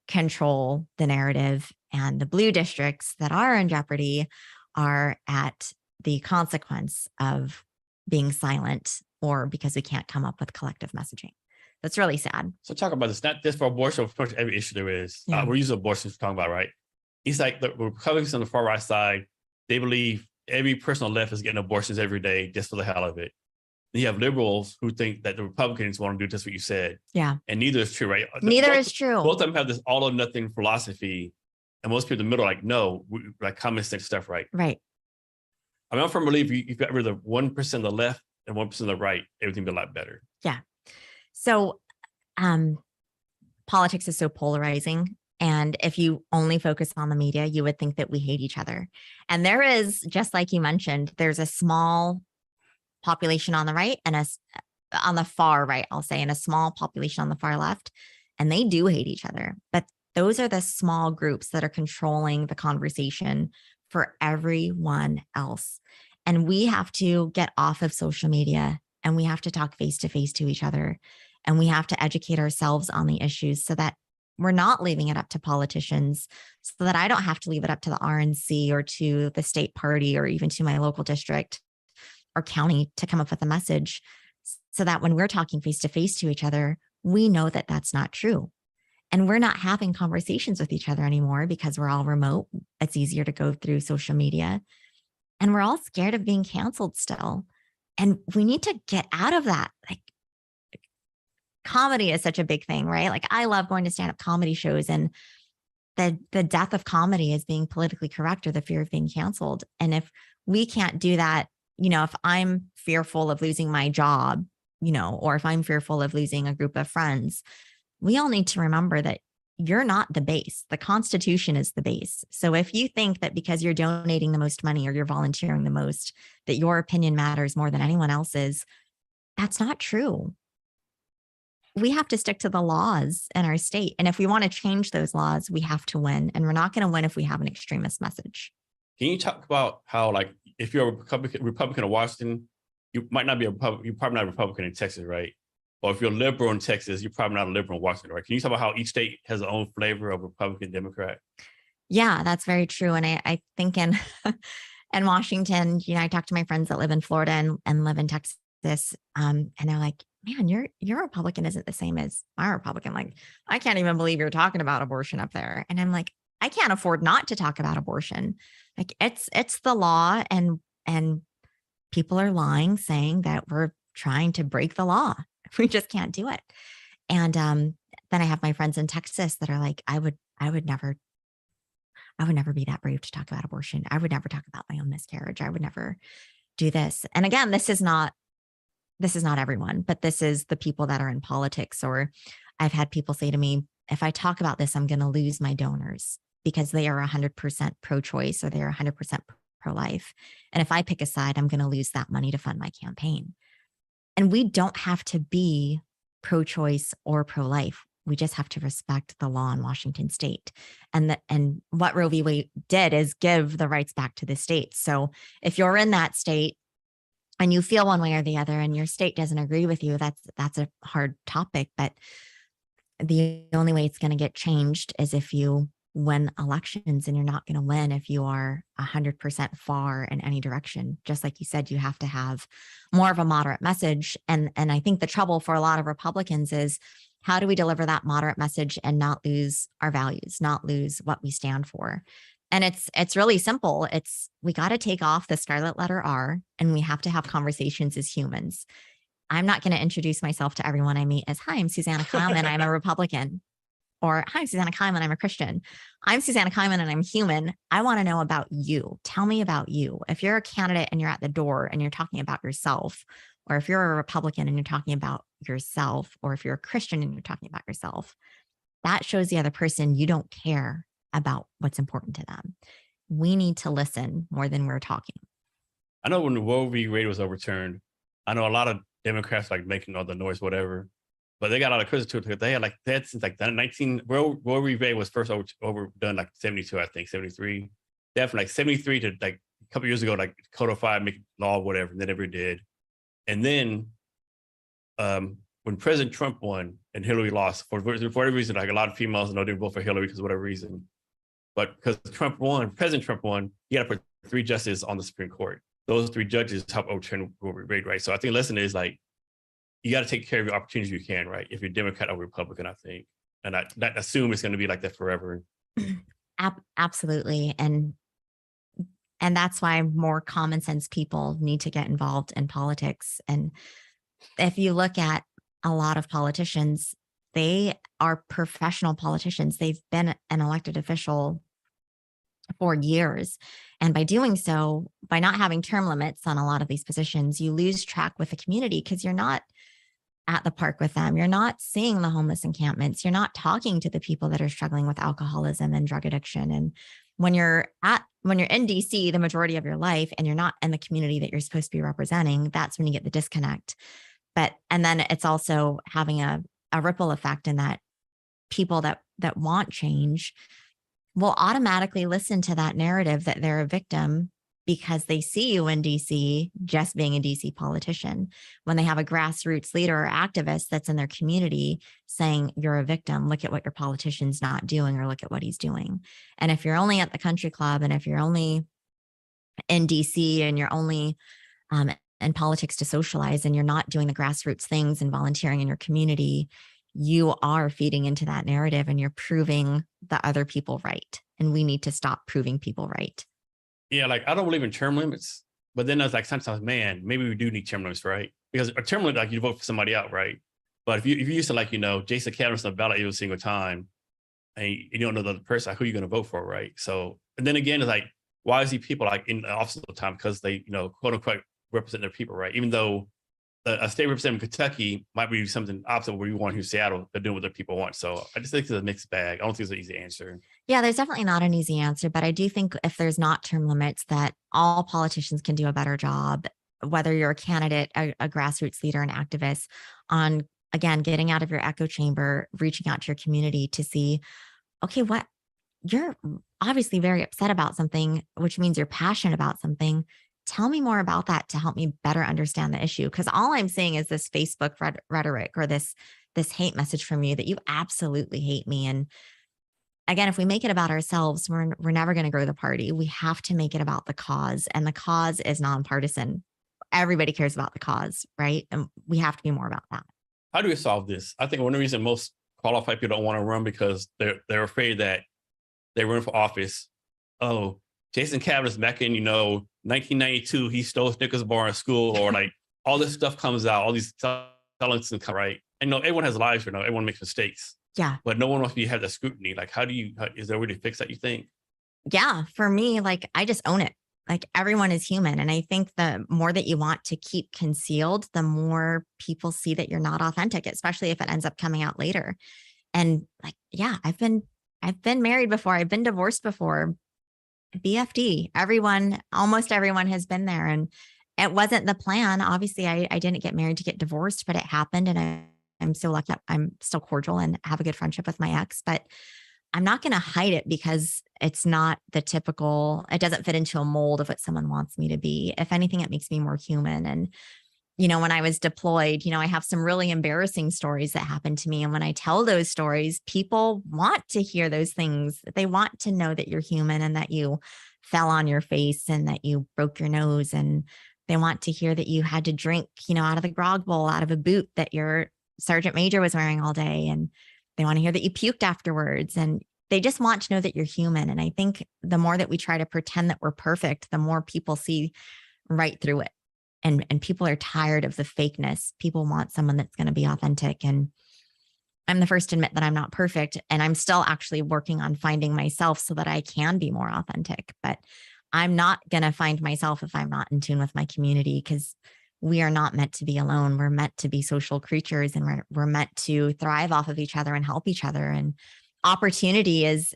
control the narrative, and the blue districts that are in jeopardy are at the consequence of being silent or because we can't come up with collective messaging. That's really sad. So talk about this, not just for abortion, but pretty much every issue there is. Yeah. We're using abortion to talk about, right? It's like the Republicans on the far right side, they believe every person on the left is getting abortions every day just for the hell of it. Then you have liberals who think that the Republicans want to do just what you said. Yeah. And neither is true, right? Neither is true. Both of them have this all or nothing philosophy. And most people in the middle are like, no, like common sense stuff, right? Right. I mean, I'm from belief you've got rid of 1% of the left and 1% of the right, everything will be a lot better. Yeah. So politics is so polarizing. And if you only focus on the media, you would think that we hate each other. And there is, just like you mentioned, there's a small population on the right and on the far right, I'll say, and a small population on the far left. And they do hate each other. But those are the small groups that are controlling the conversation for everyone else. And we have to get off of social media and we have to talk face to face to each other. And we have to educate ourselves on the issues so that we're not leaving it up to politicians, so that I don't have to leave it up to the RNC or to the state party or even to my local district or county to come up with a message, so that when we're talking face to face to each other, we know that that's not true. And we're not having conversations with each other anymore because we're all remote. It's easier to go through social media. And we're all scared of being canceled still. And we need to get out of that. Like, comedy is such a big thing, right? Like, I love going to stand-up comedy shows, and the death of comedy is being politically correct or the fear of being canceled. And if we can't do that, if I'm fearful of losing my job, or if I'm fearful of losing a group of friends, we all need to remember that you're not the base. The Constitution is the base. So if you think that because you're donating the most money or you're volunteering the most, that your opinion matters more than anyone else's, that's not true. We have to stick to the laws in our state. And if we want to change those laws, we have to win. And we're not going to win if we have an extremist message. Can you talk about how, like, if you're a Republican of Washington, you might not be a Republican, you're probably not a Republican in Texas, right? Or if you're a liberal in Texas, you're probably not a liberal in Washington, right? Can you talk about how each state has their own flavor of Republican, Democrat? Yeah, that's very true. And I think in Washington, I talk to my friends that live in Florida and live in Texas, and they're like, man, your Republican isn't the same as my Republican. Like, I can't even believe you're talking about abortion up there. And I'm like, I can't afford not to talk about abortion. Like, it's the law, and people are lying, saying that we're trying to break the law. We just can't do it. And then I have my friends in Texas that are like, I would never be that brave to talk about abortion. I would never talk about my own miscarriage. I would never do this. And again, this is not everyone, but this is the people that are in politics. Or I've had people say to me, if I talk about this, I'm going to lose my donors because they are 100% pro-choice or they're 100% pro-life. And if I pick a side, I'm going to lose that money to fund my campaign. And we don't have to be pro-choice or pro-life. We just have to respect the law in Washington state. And what Roe v. Wade did is give the rights back to the state. So if you're in that state and you feel one way or the other and your state doesn't agree with you, that's a hard topic. But the only way it's going to get changed is if you win elections, and you're not going to win if you are 100% far in any direction. Just like you said, you have to have more of a moderate message. And I think the trouble for a lot of Republicans is, how do we deliver that moderate message and not lose our values, not lose what we stand for? And it's really simple. We got to take off the scarlet letter R, and we have to have conversations as humans. I'm not going to introduce myself to everyone I meet as, hi, I'm Susanna Keilman, I'm a Republican. Or, hi, I'm Susanna Keilman, I'm a Christian. I'm Susanna Keilman and I'm human. I want to know about you. Tell me about you. If you're a candidate and you're at the door and you're talking about yourself, or if you're a Republican and you're talking about yourself, or if you're a Christian and you're talking about yourself, that shows the other person you don't care about what's important to them. We need to listen more than we're talking. I know when the Roe v. Wade was overturned, I know a lot of Democrats like making all the noise, whatever. But they got a lot of criticism because they had since like the 19 Roe v. Wade was first overdone like 72, I think 73. They had from like 73 to like a couple years ago, like codified, make law, whatever, and they never did. And then when when President Trump won and Hillary lost, for whatever reason, like a lot of females know they vote for Hillary because of whatever reason. But because President Trump won, he had to put 3 justices on the Supreme Court. Those 3 judges help overturn Roe v. Wade, right? So I think the lesson is like, you got to take care of your opportunities you can, right? If you're Democrat or Republican, I think. And I not assume it's going to be like that forever. Absolutely. And that's why more common sense people need to get involved in politics. And if you look at a lot of politicians, they are professional politicians. They've been an elected official for years. And by doing so, by not having term limits on a lot of these positions, you lose track with the community because you're not at the park with them. You're not seeing the homeless encampments. You're not talking to the people that are struggling with alcoholism and drug addiction. And when you're in DC, the majority of your life, and you're not in the community that you're supposed to be representing, that's when you get the disconnect. And then it's also having a ripple effect in that people that want change will automatically listen to that narrative that they're a victim because they see you in DC just being a DC politician. When they have a grassroots leader or activist that's in their community saying you're a victim, look at what your politician's not doing, or look at what he's doing. And if you're only at the country club, and if you're only in DC, and you're only in politics to socialize, and you're not doing the grassroots things and volunteering in your community, you are feeding into that narrative and you're proving the other people right. And we need to stop proving people right. Yeah, like I don't believe in term limits, but then I was like, sometimes, man, maybe we do need term limits, right? Because a term limit, like you vote for somebody out, right? But if you used to, like, Jason Keilman on the ballot every single time, and you don't know the other person, like, who you're going to vote for, right? So, and then again, it's like, why is these people like in the office all the time? Because they, quote unquote, represent their people, right? Even though a state representative in Kentucky might be something opposite where you want here in Seattle, they're doing what their people want. So I just think it's a mixed bag. I don't think it's an easy answer. Yeah, there's definitely not an easy answer, but I do think if there's not term limits, that all politicians can do a better job, whether you're a candidate, a grassroots leader, an activist, on, again, getting out of your echo chamber, reaching out to your community to see, okay, what you're obviously very upset about something, which means you're passionate about something. Tell me more about that to help me better understand the issue. Because all I'm seeing is this Facebook rhetoric or this hate message from you that you absolutely hate me. And again, if we make it about ourselves, we're never going to grow the party. We have to make it about the cause, and the cause is nonpartisan. Everybody cares about the cause, right? And we have to be more about that. How do we solve this? I think one of the reasons most qualified people don't want to run because they're afraid that they run for office. Oh, Jason Keilman back in 1992, he stole Snickers bar in school, or like all this stuff comes out, all these talents come right. And everyone has lives, everyone makes mistakes. Yeah. But no one wants to have that scrutiny. Like, is there a way to fix that, you think? Yeah. For me, like, I just own it. Like, everyone is human. And I think the more that you want to keep concealed, the more people see that you're not authentic, especially if it ends up coming out later. And like, yeah, I've been married before. I've been divorced before. BFD, almost everyone has been there. And it wasn't the plan. Obviously, I didn't get married to get divorced, but it happened. And I'm so lucky that I'm still cordial and have a good friendship with my ex, but I'm not going to hide it because it's not the typical, it doesn't fit into a mold of what someone wants me to be. If anything, it makes me more human. And, when I was deployed, I have some really embarrassing stories that happened to me. And when I tell those stories, people want to hear those things. They want to know that you're human and that you fell on your face and that you broke your nose. And they want to hear that you had to drink, out of the grog bowl, out of a boot that your sergeant major was wearing all day. And they want to hear that you puked afterwards. And they just want to know that you're human. And I think the more that we try to pretend that we're perfect, the more people see right through it. And people are tired of the fakeness. People want someone that's going to be authentic. And I'm the first to admit that I'm not perfect. And I'm still actually working on finding myself so that I can be more authentic. But I'm not going to find myself if I'm not in tune with my community, because we are not meant to be alone. We're meant to be social creatures, and we're meant to thrive off of each other and help each other. And opportunity is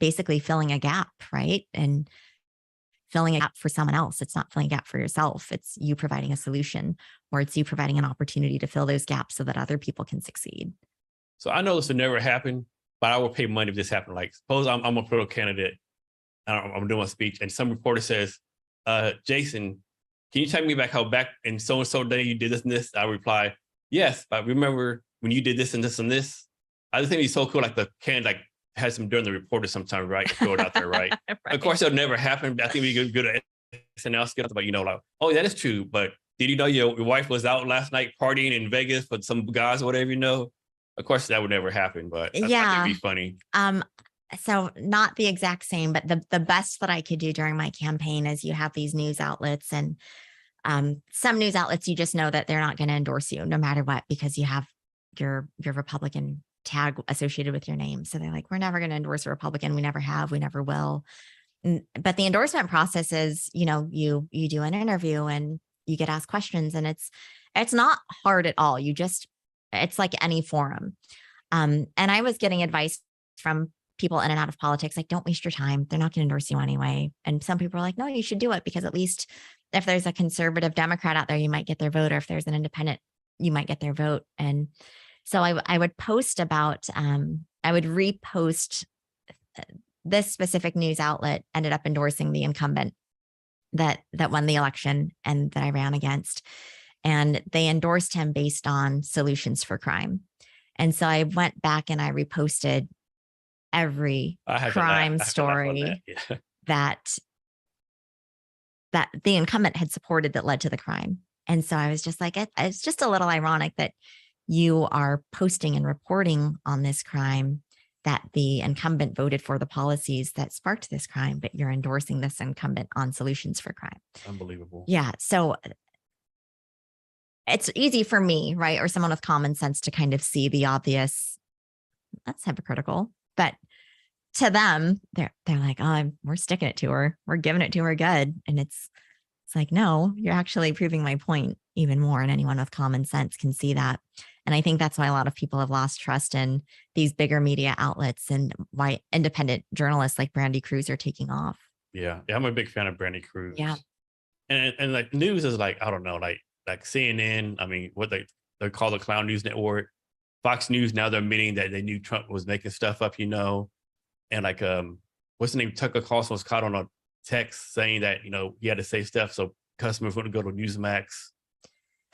basically filling a gap, right? And filling a gap for someone else. It's not filling a gap for yourself. It's you providing a solution, or it's you providing an opportunity to fill those gaps so that other people can succeed. So I know this would never happen, but I will pay money if this happened. Like, suppose I'm a political candidate, and I'm doing a speech, and some reporter says, Jason, can you take me back how back in so-and-so day you did this and this? I reply, yes, I remember when you did this and this and this. I just think it's so cool. Like the can like has them during the reporter sometimes, right? Throw it out there, right? Of course, it'll never happen. I think we get good at SNL skills, but like, oh, that is true. But did you know your wife was out last night partying in Vegas with some guys or whatever, Of course, that would never happen, but I think it'd be funny. So not the exact same, but the best that I could do during my campaign is you have these news outlets, and some news outlets, you just know that they're not going to endorse you no matter what, because you have your Republican tag associated with your name. So they're like, we're never going to endorse a Republican. We never have, we never will. But the endorsement process is, you do an interview and you get asked questions, and it's not hard at all. It's like any forum. And I was getting advice from people in and out of politics, like, don't waste your time. They're not going to endorse you anyway. And some people are like, no, you should do it, because at least if there's a conservative Democrat out there, you might get their vote. Or if there's an independent, you might get their vote. And so I would post about, I would repost this specific news outlet ended up endorsing the incumbent that won the election and that I ran against. And they endorsed him based on solutions for crime. And so I went back and I reposted every crime story that the incumbent had supported that led to the crime. And so I was just like, it's just a little ironic that you are posting and reporting on this crime, that the incumbent voted for the policies that sparked this crime, but you're endorsing this incumbent on solutions for crime. Unbelievable. Yeah. So it's easy for me, right? Or someone with common sense to kind of see the obvious. That's hypocritical. But to them, they're like, oh, we're sticking it to her. We're giving it to her good. And it's like, no, you're actually proving my point even more. And anyone with common sense can see that. And I think that's why a lot of people have lost trust in these bigger media outlets, and why independent journalists like Brandy Cruz are taking off. Yeah. I'm a big fan of Brandy Cruz. Yeah. And like news is like, I don't know, like CNN, I mean, what they call the Clown News Network, Fox News, now they're admitting that they knew Trump was making stuff up, and like, what's the name? Tucker Carlson was caught on a text saying that, he had to say stuff so customers wouldn't go to Newsmax.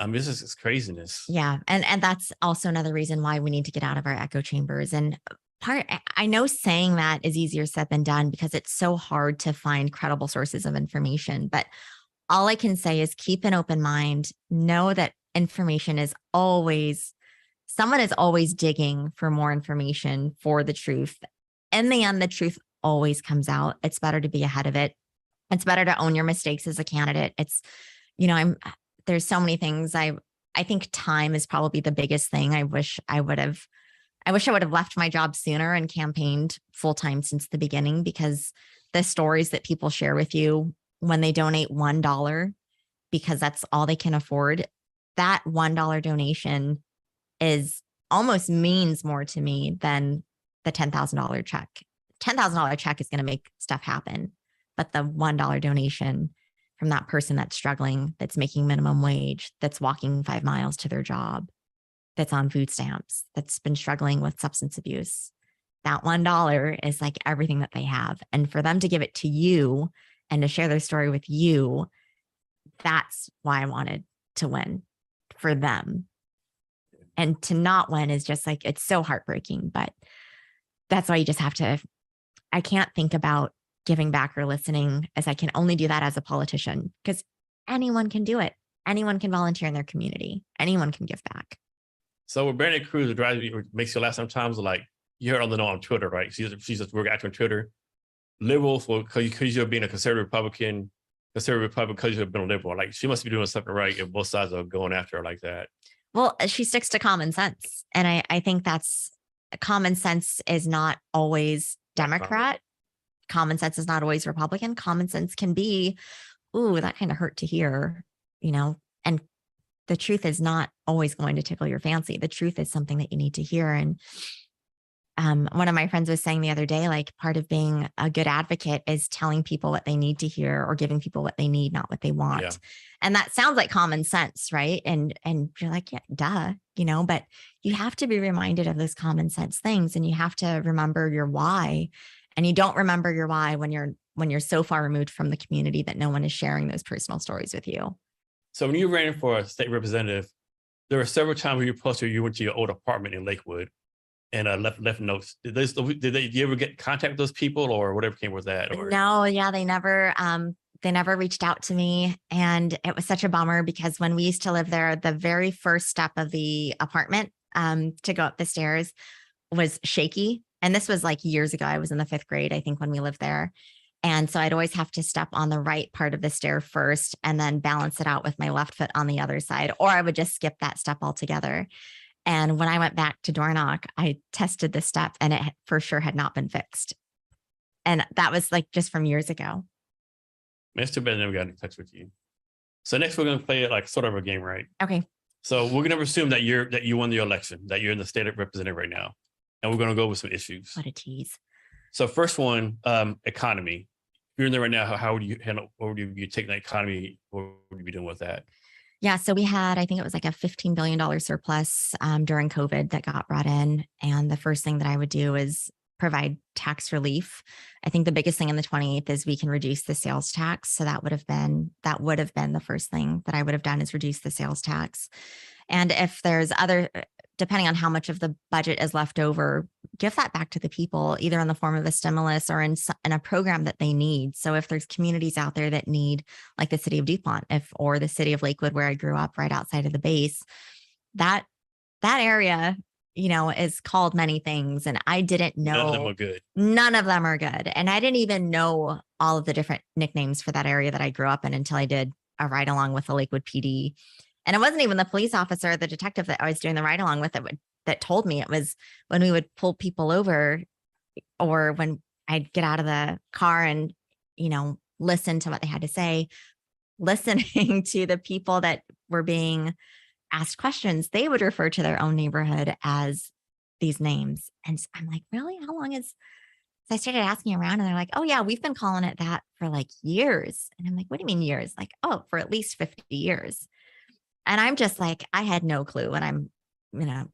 This is craziness. Yeah. And that's also another reason why we need to get out of our echo chambers. And I know saying that is easier said than done, because it's so hard to find credible sources of information. But all I can say is keep an open mind, know that information is always, someone is always digging for more information for the truth. In the end, the truth always comes out. It's better to be ahead of it. It's better to own your mistakes as a candidate. It's, there's so many things. I think time is probably the biggest thing. I wish I would have left my job sooner and campaigned full time since the beginning, because the stories that people share with you when they donate $1, because that's all they can afford, that $1 donation is almost means more to me than the $10,000 check. $10,000 check is going to make stuff happen, but the $1 donation from that person that's struggling, that's making minimum wage, that's walking 5 miles to their job, that's on food stamps, that's been struggling with substance abuse, that $1 is like everything that they have. And for them to give it to you and to share their story with you, that's why I wanted to win for them. And to not win is just like, it's so heartbreaking, but that's why you just have to, I can't think about giving back or listening as I can only do that as a politician, because anyone can do it. Anyone can volunteer in their community. Anyone can give back. So with Brandy Cruz, it drives me, makes you laugh sometimes. Like you heard on Twitter, right? She's a active on Twitter. Liberals, because you're being a conservative Republican because you've been a liberal. Like she must be doing something right if both sides are going after her like that. Well, she sticks to common sense. And I think that's, common sense is not always Democrat. Common sense is not always Republican. Common sense can be, ooh, that kind of hurt to hear, and the truth is not always going to tickle your fancy. The truth is something that you need to hear. And one of my friends was saying the other day, like part of being a good advocate is telling people what they need to hear, or giving people what they need, not what they want. Yeah. And that sounds like common sense, right? And you're like, yeah, duh, but you have to be reminded of those common sense things, and you have to remember your why. And you don't remember your why when you're so far removed from the community that no one is sharing those personal stories with you. So when you ran for a state representative, there were several times where you posted you went to your old apartment in Lakewood and left notes. Did you ever get in contact with those people or whatever came with that? Or No, yeah, they never reached out to me. And it was such a bummer because when we used to live there, the very first step of the apartment to go up the stairs was shaky. And this was like years ago. I was in the 5th grade, I think, when we lived there. And so I'd always have to step on the right part of the stair first and then balance it out with my left foot on the other side, or I would just skip that step altogether. And when I went back to door knock, I tested the step and it for sure had not been fixed. And that was like just from years ago. Man, it's too bad I never got in touch with you. So next we're going to play it like sort of a game, right? Okay. So we're going to assume that you won the election, that you're in the state representative right now. And we're going to go with some issues. What a tease. So first one, economy. If you're in there right now, how would you handle, or would you take the economy? What would you be doing with that? Yeah. So we had, I think it was like a $15 billion surplus during COVID that got brought in. And the first thing that I would do is provide tax relief. I think the biggest thing in the 28th is we can reduce the sales tax. So that would have been the first thing that I would have done, is reduce the sales tax. And if there's other, depending on how much of the budget is left over, give that back to the people, either in the form of a stimulus or in a program that they need. So if there's communities out there that need, like the city of Dupont, or the city of Lakewood, where I grew up right outside of the base, that area, is called many things. And I didn't know. None of them are good. None of them are good. And I didn't even know all of the different nicknames for that area that I grew up in until I did a ride along with the Lakewood PD. And it wasn't even the police officer, the detective that I was doing the ride along with that told me. It was when we would pull people over, or when I'd get out of the car and, listen to what they had to say, listening to the people that were being asked questions, they would refer to their own neighborhood as these names. And I'm like, really? How long is, so I started asking around and they're like, oh yeah, we've been calling it that for like years. And I'm like, what do you mean years? Like, oh, for at least 50 years. And I'm just like, I had no clue when I'm,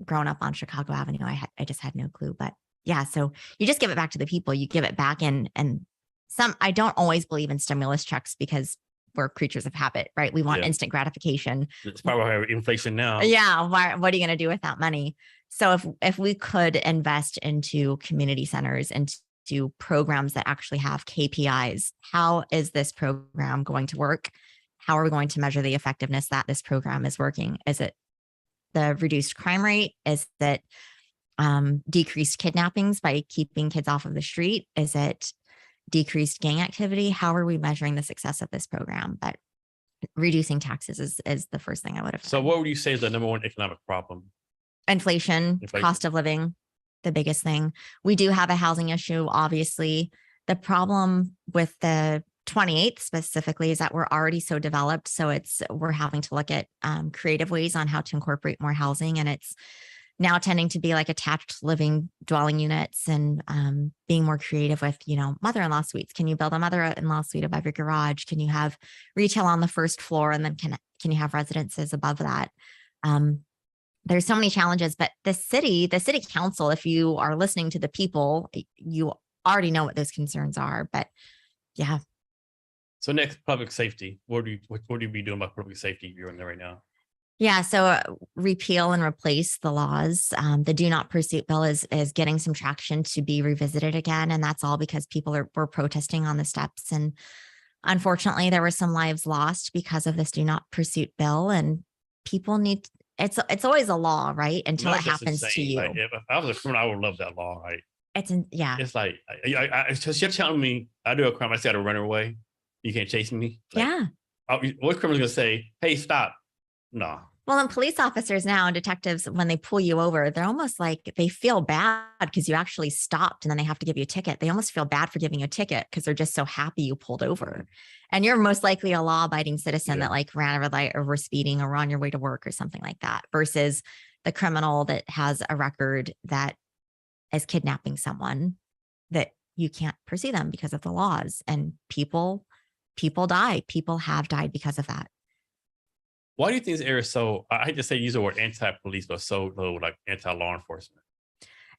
growing up on Chicago Avenue. I just had no clue. But yeah, so you just give it back to the people. You give it back and I don't always believe in stimulus checks because we're creatures of habit, right? We want instant gratification. It's probably higher inflation now. Yeah. What are you going to do with that money? So if we could invest into community centers and to programs that actually have KPIs, how is this program going to work? How are we going to measure the effectiveness that this program is working? Is it the reduced crime rate? Is it decreased kidnappings by keeping kids off of the street? Is it decreased gang activity? How are we measuring the success of this program? But reducing taxes is the first thing I would have done. So what would you say is the number one economic problem? Inflation, cost of living, the biggest thing. We do have a housing issue, obviously. The problem with the 28th specifically is that we're already so developed. So we're having to look at creative ways on how to incorporate more housing. And it's now tending to be like attached living dwelling units and being more creative with, mother-in-law suites. Can you build a mother-in-law suite above your garage? Can you have retail on the first floor? And then can you have residences above that? There's so many challenges, but the city council, if you are listening to the people, you already know what those concerns are, but yeah. So next, public safety. What do you be doing about public safety you're in there right now? Yeah, so repeal and replace the laws. The Do Not Pursuit bill is getting some traction to be revisited again, and that's all because people were protesting on the steps. And unfortunately, there were some lives lost because of this Do Not Pursuit bill. And people need it's always a law, right? Until it happens to you. Like, if I was a criminal, I would love that law, right? Yeah. It's like you're telling me I do a crime, I just got to run away. You can't chase me. Like, yeah. What criminal is gonna say? Hey, stop. No. Well, and police officers now and detectives, when they pull you over, they're almost like they feel bad because you actually stopped and then they have to give you a ticket. They almost feel bad for giving you a ticket because they're just so happy you pulled over. And you're most likely a law-abiding citizen that like ran a red light or were speeding or were on your way to work or something like that, versus the criminal that has a record that is kidnapping someone that you can't pursue them because of the laws. And people die. People have died because of that. Why do you think this area is so, I hate to say use the word anti-police, but so low, like anti-law enforcement?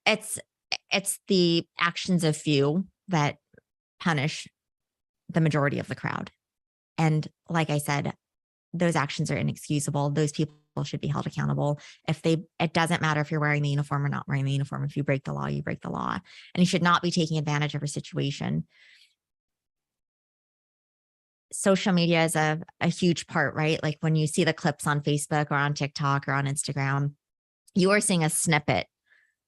It's the actions of few that punish the majority of the crowd. And like I said, those actions are inexcusable. Those people people should be held accountable. It doesn't matter if you're wearing the uniform or not wearing the uniform. If you break the law, you break the law, and you should not be taking advantage of a situation. Social media is a huge part, right? Like when you see the clips on Facebook or on TikTok or on Instagram, you are seeing a snippet.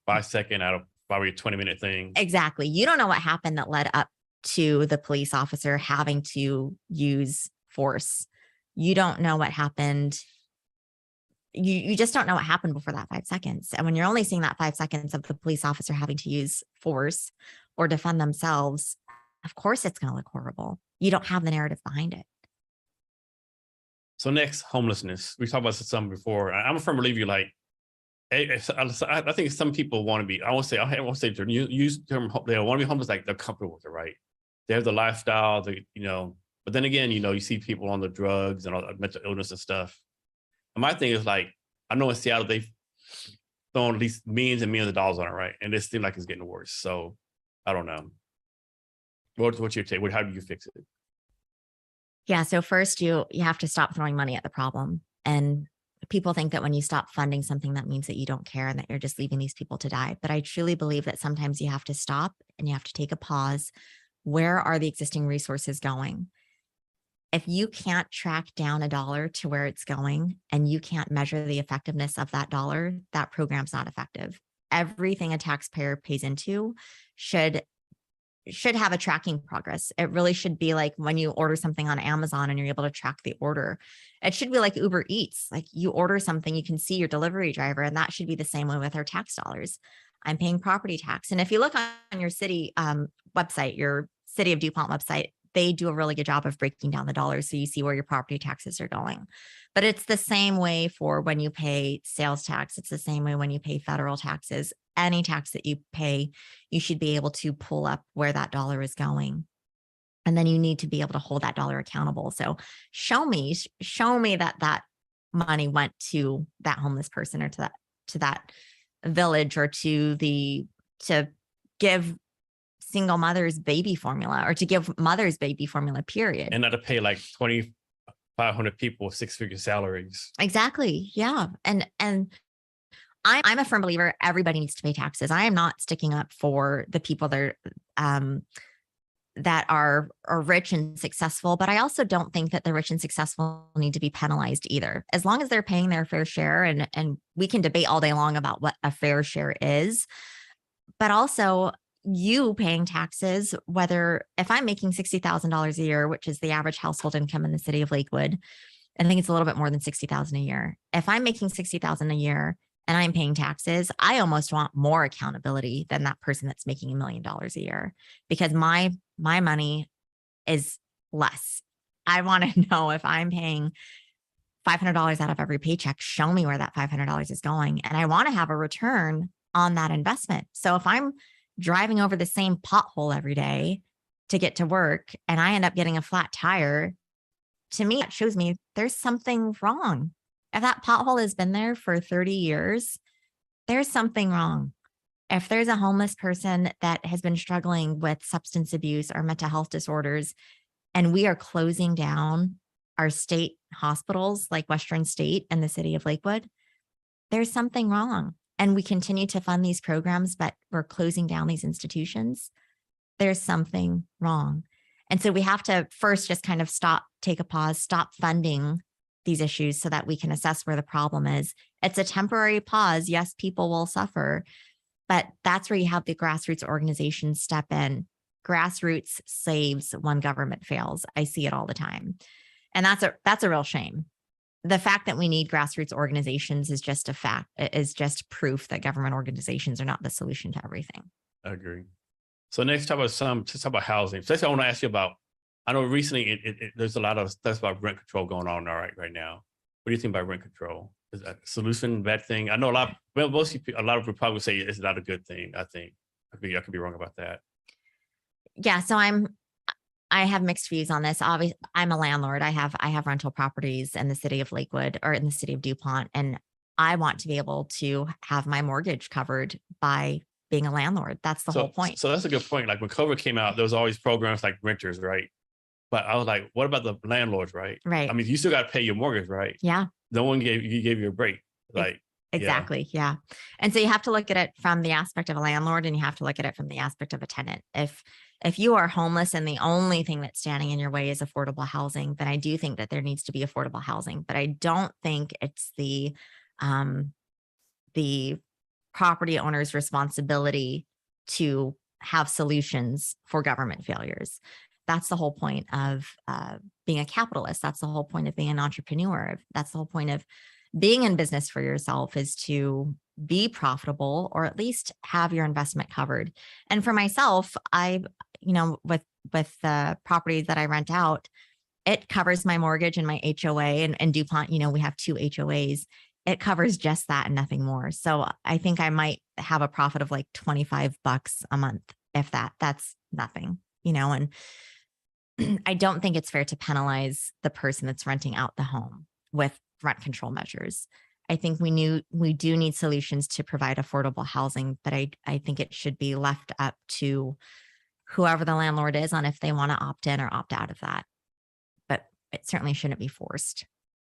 5 second out of probably a 20-minute thing. Exactly. You don't know what happened that led up to the police officer having to use force. You don't know what happened. You just don't know what happened before that 5 seconds. And when you're only seeing that 5 seconds of the police officer having to use force or defend themselves, of course it's going to look horrible. You don't have the narrative behind it. So next, homelessness. We talked about some before. I'm a firm believer, like, I think some people want to be, I won't say use the term, they want to be homeless, like they're comfortable with it, right? They have the lifestyle, but then again, you see people on the drugs and all that mental illness and stuff. And my thing is, like, I know in Seattle, they've thrown at least millions and millions of dollars on it, right? And it seems like it's getting worse. So I don't know. What's your take? How do you fix it? Yeah. So first you have to stop throwing money at the problem. And people think that when you stop funding something, that means that you don't care and that you're just leaving these people to die. But I truly believe that sometimes you have to stop and you have to take a pause. Where are the existing resources going? If you can't track down a dollar to where it's going and you can't measure the effectiveness of that dollar, that program's not effective. Everything a taxpayer pays into should have a tracking progress. It really should be like when you order something on Amazon and you're able to track the order. It should be like Uber Eats. Like you order something, you can see your delivery driver, and that should be the same way with our tax dollars. I'm paying property tax. And if you look on your city website, your City of Dupont website, they do a really good job of breaking down the dollars so you see where your property taxes are going. But it's the same way for when you pay sales tax. It's the same way when you pay federal taxes. Any tax that you pay, you should be able to pull up where that dollar is going. And then you need to be able to hold that dollar accountable. So show me that money went to that homeless person or to that village or to give single mothers baby formula or to give mothers baby formula, period. And not to pay like 2,500 people 6-figure salaries. Exactly. Yeah. And I'm a firm believer everybody needs to pay taxes. I am not sticking up for the people that are rich and successful, but I also don't think that the rich and successful need to be penalized either. As long as they're paying their fair share, and we can debate all day long about what a fair share is, but also you paying taxes, whether if I'm making $60,000 a year, which is the average household income in the city of Lakewood, I think it's a little bit more than $60,000 a year. If I'm making $60,000 a year and I'm paying taxes, I almost want more accountability than that person that's making $1 million a year, because my money is less. I want to know if I'm paying $500 out of every paycheck, show me where that $500 is going. And I want to have a return on that investment. So if I'm driving over the same pothole every day to get to work and I end up getting a flat tire, to me, that shows me there's something wrong. If that pothole has been there for 30 years, there's something wrong. If there's a homeless person that has been struggling with substance abuse or mental health disorders, and we are closing down our state hospitals like Western State and the city of Lakewood, there's something wrong. And we continue to fund these programs, but we're closing down these institutions. There's something wrong. And so we have to first just kind of stop, take a pause, stop funding these issues so that we can assess where the problem is. It's a temporary pause. Yes, people will suffer, but that's where you have the grassroots organizations step in. Grassroots saves when government fails. I see it all the time. And that's a real shame. The fact that we need grassroots organizations is just a fact, is just proof that government organizations are not the solution to everything. I agree. So next, let's talk about housing. So I want to ask you about, I know recently there's a lot of stuff about rent control going on right now. What do you think about rent control? Is that a solution, bad thing? I know a lot of people probably say it's not a good thing. I think I could be wrong about that. Yeah, so I have mixed views on this. Obviously, I'm a landlord. I have rental properties in the city of Lakewood or in the city of Dupont, and I want to be able to have my mortgage covered by being a landlord. That's the whole point. So that's a good point. Like when COVID came out, there was always programs like renters, right? But I was like, what about the landlords, right? Right. I mean, you still got to pay your mortgage, right? Yeah. no one gave you a break. Like, exactly. Yeah. And so you have to look at it from the aspect of a landlord, and you have to look at it from the aspect of a tenant. If you are homeless and the only thing that's standing in your way is affordable housing, then I do think that there needs to be affordable housing, but I don't think it's the property owner's responsibility to have solutions for government failures. That's the whole point of being a capitalist. That's the whole point of being an entrepreneur. That's the whole point of being in business for yourself, is to be profitable, or at least have your investment covered. And for myself, with the properties that I rent out, it covers my mortgage and my HOA, and Dupont, we have 2 HOAs. It covers just that and nothing more. So I think I might have a profit of like $25 a month, if that's nothing, and I don't think it's fair to penalize the person that's renting out the home with rent control measures. I think we do need solutions to provide affordable housing, but I think it should be left up to whoever the landlord is on if they want to opt in or opt out of that. But it certainly shouldn't be forced.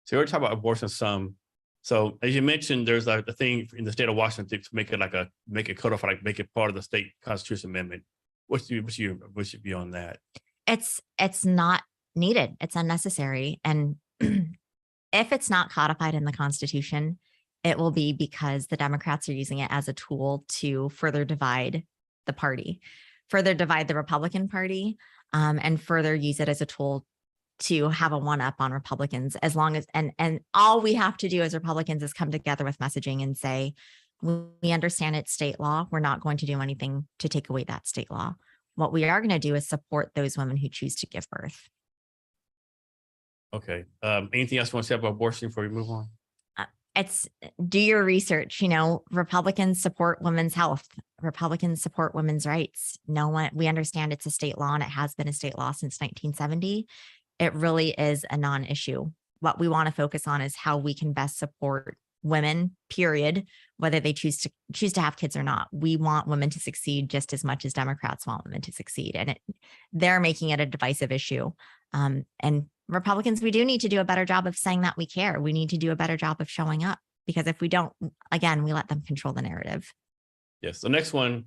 So we're talking about abortion some. So as you mentioned, there's like the thing in the state of Washington to make it codified, like make it part of the state constitution amendment. What's your view on that? It's not needed. It's unnecessary. And if it's not codified in the Constitution, it will be because the Democrats are using it as a tool to further divide the party, further divide the Republican Party, and further use it as a tool to have a one-up on Republicans. As long as and all we have to do as Republicans is come together with messaging and say, we understand it's state law. We're not going to do anything to take away that state law. What we are going to do is support those women who choose to give birth. Okay. Anything else you want to say about abortion before we move on? It's do your research. Republicans support women's health. Republicans support women's rights. We understand it's a state law, and it has been a state law since 1970. It really is a non-issue. What we want to focus on is how we can best support women, period, whether they choose to have kids or not. We want women to succeed just as much as Democrats want women to succeed. And they're making it a divisive issue. And Republicans, we do need to do a better job of saying that we care. We need to do a better job of showing up, because if we don't, again, we let them control the narrative. Yes. The next one,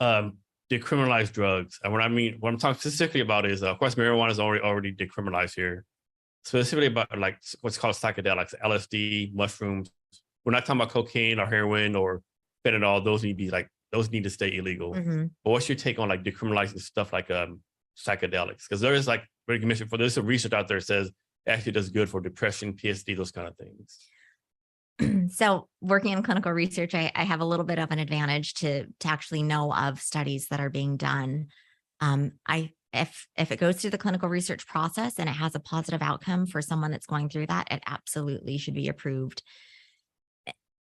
decriminalize drugs. And what I'm talking specifically about is, of course, marijuana is already decriminalized here. Specifically about like what's called psychedelics, LSD, mushrooms. We're not talking about cocaine or heroin or fentanyl. Those need to stay illegal. Mm-hmm. But what's your take on like decriminalizing stuff like psychedelics? Because there is like recognition for there's some research out there that says actually does good for depression, PTSD, those kind of things. So working in clinical research, I have a little bit of an advantage to actually know of studies that are being done. If it goes through the clinical research process and it has a positive outcome for someone that's going through that, it absolutely should be approved.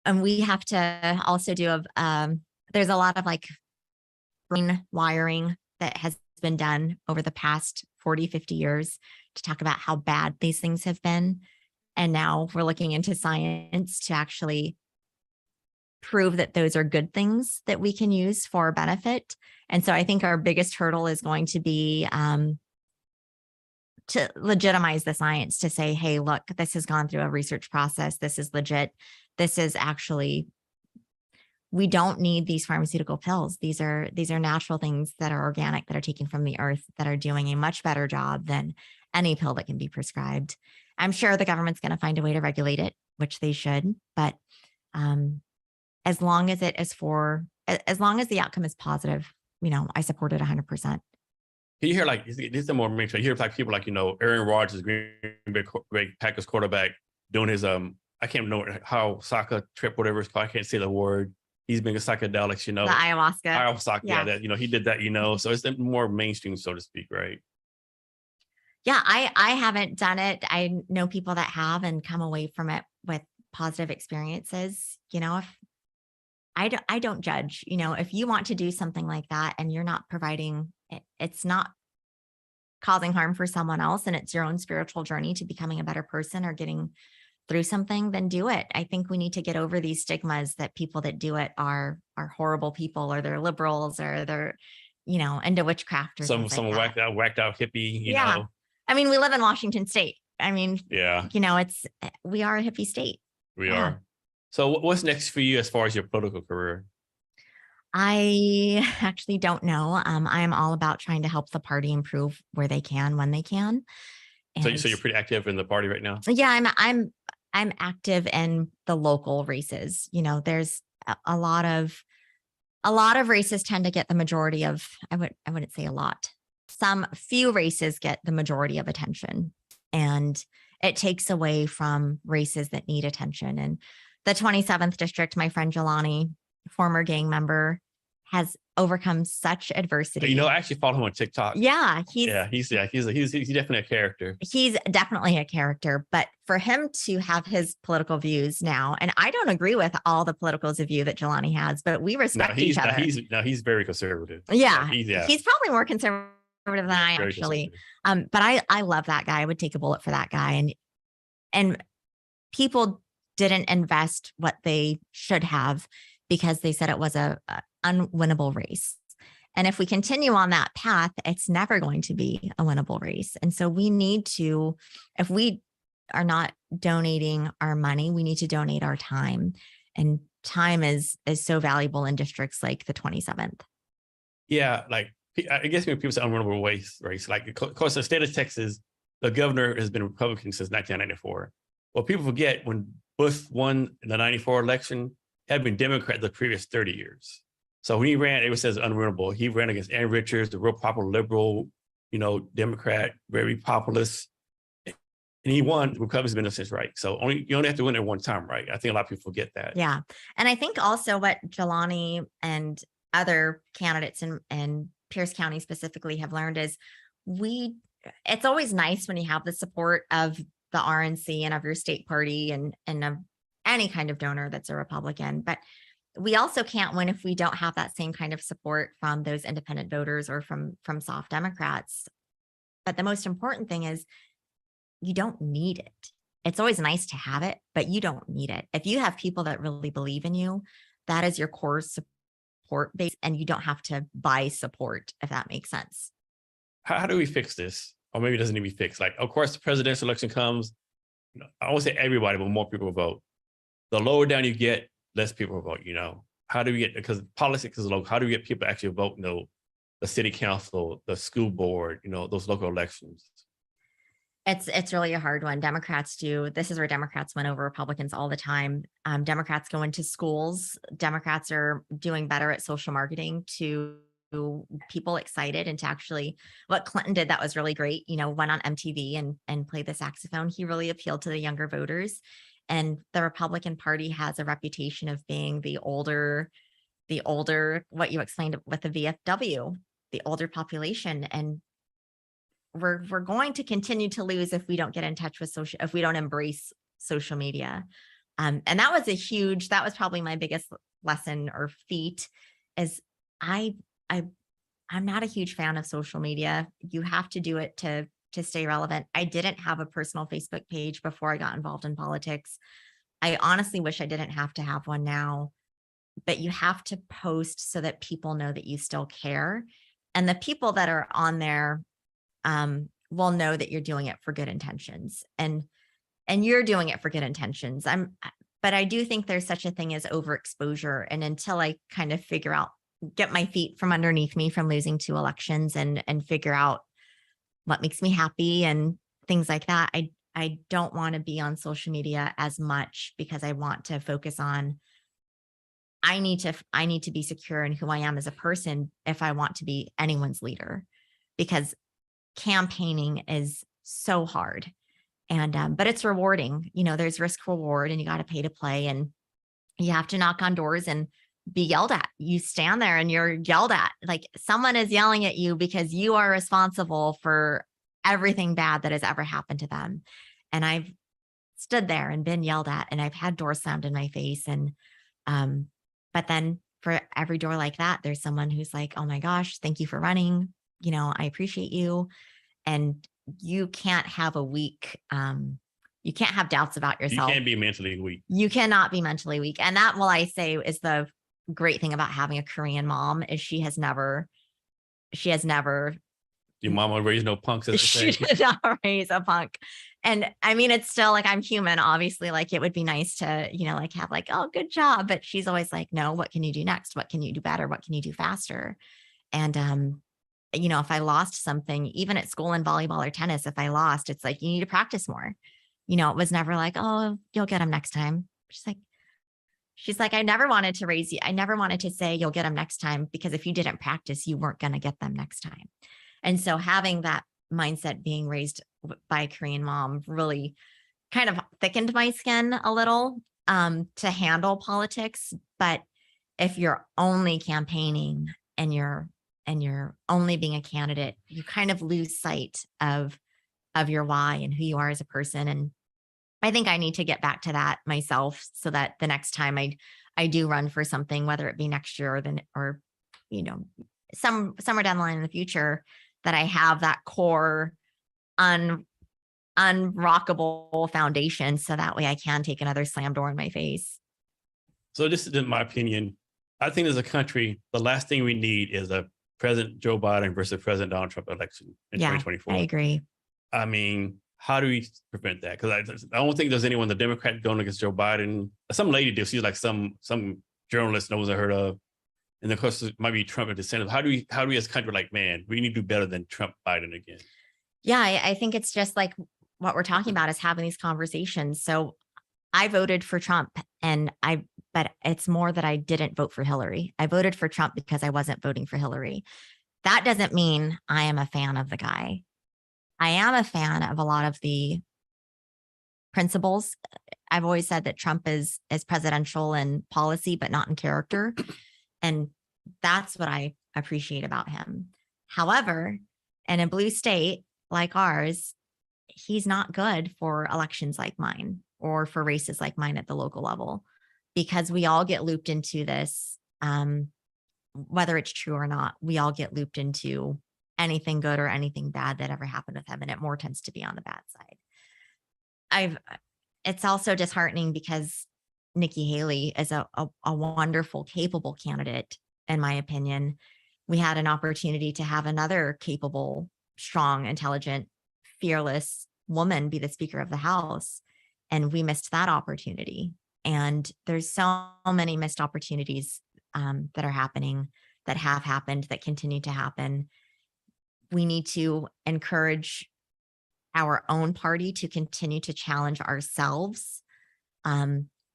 And we have to also do there's a lot of like brain wiring that has been done over the past 40, 50 years to talk about how bad these things have been. And now we're looking into science to actually prove that those are good things that we can use for benefit. And so I think our biggest hurdle is going to be to legitimize the science, to say, hey, look, this has gone through a research process. This is legit. This is actually, we don't need these pharmaceutical pills. These are natural things that are organic, that are taken from the earth, that are doing a much better job than any pill that can be prescribed. I'm sure the government's going to find a way to regulate it, which they should. But as long as the outcome is positive, I support it 100%. You hear like, this is the more mainstream. You hear like people like, Aaron Rodgers, Green Bay Packers quarterback, doing his, I can't know how soccer trip, whatever it's called. I can't say the word. He's being a psychedelics, The ayahuasca. Ayahuasca, yeah, that, he did that, so it's more mainstream, so to speak, right? Yeah, I haven't done it. I know people that have and come away from it with positive experiences. If I don't judge, if you want to do something like that and you're not providing, it's not causing harm for someone else, and it's your own spiritual journey to becoming a better person or getting through something, then do it. I think we need to get over these stigmas that people that do it are horrible people, or they're liberals, or they're, into witchcraft or some like whacked out hippie, yeah. know. I mean, we live in Washington State. I mean, Yeah, we are a hippie state. we Yeah. are. So what's next for you as far as your political career? I actually don't know. I am all about trying to help the party improve where they can, when they can. So you're pretty active in the party right now? Yeah, I'm active in the local races. There's a lot of races tend to get the majority of, I wouldn't say a lot. Some few races get the majority of attention, and it takes away from races that need attention. And the 27th district, my friend Jelani, former gang member, has overcome such adversity. I actually follow him on TikTok. Yeah, he's definitely a character. He's definitely a character, but for him to have his political views now, and I don't agree with all the political view that Jelani has, but we respect each other. He's very conservative. Yeah, he's probably more conservative than I actually. But I love that guy. I would take a bullet for that guy. And people didn't invest what they should have because they said it was a unwinnable race. And if we continue on that path, it's never going to be a winnable race. And so we need to, if we are not donating our money, we need to donate our time. And time is so valuable in districts like the 27th. Yeah, like I guess when people say unwinnable race, like of course the state of Texas, the governor has been Republican since 1994. Well, people forget when Bush won the 94 election, had been Democrat the previous 30 years. So when he ran, it was says unwinnable. He ran against Ann Richards, the real popular liberal, Democrat, very populist. And he won. Republicans been since, right? So you only have to win it one time, right? I think a lot of people forget that. Yeah. And I think also what Jelani and other candidates in Pierce County specifically have learned is it's always nice when you have the support of the RNC and of your state party and of any kind of donor that's a Republican, but we also can't win if we don't have that same kind of support from those independent voters or from soft Democrats. But the most important thing is you don't need it. It's always nice to have it, but you don't need it. If you have people that really believe in you, that is your core support base, and you don't have to buy support, if that makes sense. How do we fix this? Or maybe it doesn't need to be fixed. Like, of course, the presidential election comes. I won't say everybody, but more people vote. The lower down you get, less people vote. How do we get, because politics is local, how do we get people to actually vote? The city council, the school board, those local elections. It's really a hard one. Democrats do. This is where Democrats win over Republicans all the time. Democrats go into schools. Democrats are doing better at social marketing to people excited, and to actually what Clinton did that was really great. Went on MTV and played the saxophone. He really appealed to the younger voters. And the Republican Party has a reputation of being the older, what you explained with the VFW, the older population. And we're going to continue to lose if we don't get in touch with if we don't embrace social media. And that was probably my biggest lesson or feat is I'm not a huge fan of social media. You have to do it to stay relevant. I didn't have a personal Facebook page before I got involved in politics. I honestly wish I didn't have to have one now, but you have to post so that people know that you still care. And the people that are on there will know that you're doing it for good intentions, and you're doing it for good intentions. But I do think there's such a thing as overexposure. And until I kind of get my feet from underneath me from losing 2 elections and figure out what makes me happy and things like that, I don't want to be on social media as much, because I want to focus on, I need to be secure in who I am as a person if I want to be anyone's leader, because campaigning is so hard. And but it's rewarding. There's risk reward, and you got to pay to play, and you have to knock on doors and be yelled at. You stand there and you're yelled at, like someone is yelling at you because you are responsible for everything bad that has ever happened to them. And I've stood there and been yelled at, and I've had doors slammed in my face. And but then for every door like that, there's someone who's like, oh my gosh, thank you for running. I appreciate you. And you can't have you can't have doubts about yourself. You can't be mentally weak. You cannot be mentally weak. And that, will I say, is the great thing about having a Korean mom, is she has never Your mama raised no punks, as She they say. did not raise a punk. And I mean, it's still like, I'm human, obviously, like it would be nice to, like have like, oh, good job. But she's always like, no, what can you do next? What can you do better? What can you do faster? And, if I lost something, even at school in volleyball or tennis, if I lost, it's like, you need to practice more. It was never like, oh, you'll get them next time. She's like, I never wanted to raise you. I never wanted to say you'll get them next time, because if you didn't practice, you weren't going to get them next time. And so having that mindset being raised by a Korean mom really kind of thickened my skin a little to handle politics. But if you're only campaigning and you're only being a candidate, you kind of lose sight of your why and who you are as a person. And I think I need to get back to that myself, so that the next time I do run for something, whether it be next year or somewhere down the line in the future, that I have that core unrockable foundation, so that way I can take another slam door in my face. So this is in my opinion. I think as a country, the last thing we need is a President Joe Biden versus President Donald Trump election in 2024. I agree. I mean, how do we prevent that? Because I don't think there's anyone, the Democrat going against Joe Biden. Some lady did. She's like some journalist knows I heard of. And of course, it might be Trump and DeSantis. How do we as a country, like, man, we need to do better than Trump Biden again? Yeah, I think it's just like what we're talking about is having these conversations. So I voted for Trump, but it's more that I didn't vote for Hillary. I voted for Trump because I wasn't voting for Hillary. That doesn't mean I am a fan of the guy. I am a fan of a lot of the principles. I've always said that Trump is presidential in policy, but not in character. And that's what I appreciate about him. However, in a blue state like ours, he's not good for elections like mine or for races like mine at the local level, because we all get looped into this, whether it's true or not, we all get looped into anything good or anything bad that ever happened with him. And it more tends to be on the bad side. It's also disheartening because Nikki Haley is a wonderful, capable candidate, in my opinion. We had an opportunity to have another capable, strong, intelligent, fearless woman be the Speaker of the House, and we missed that opportunity. And there's so many missed opportunities that are happening, that have happened, that continue to happen. We need to encourage our own party to continue to challenge ourselves.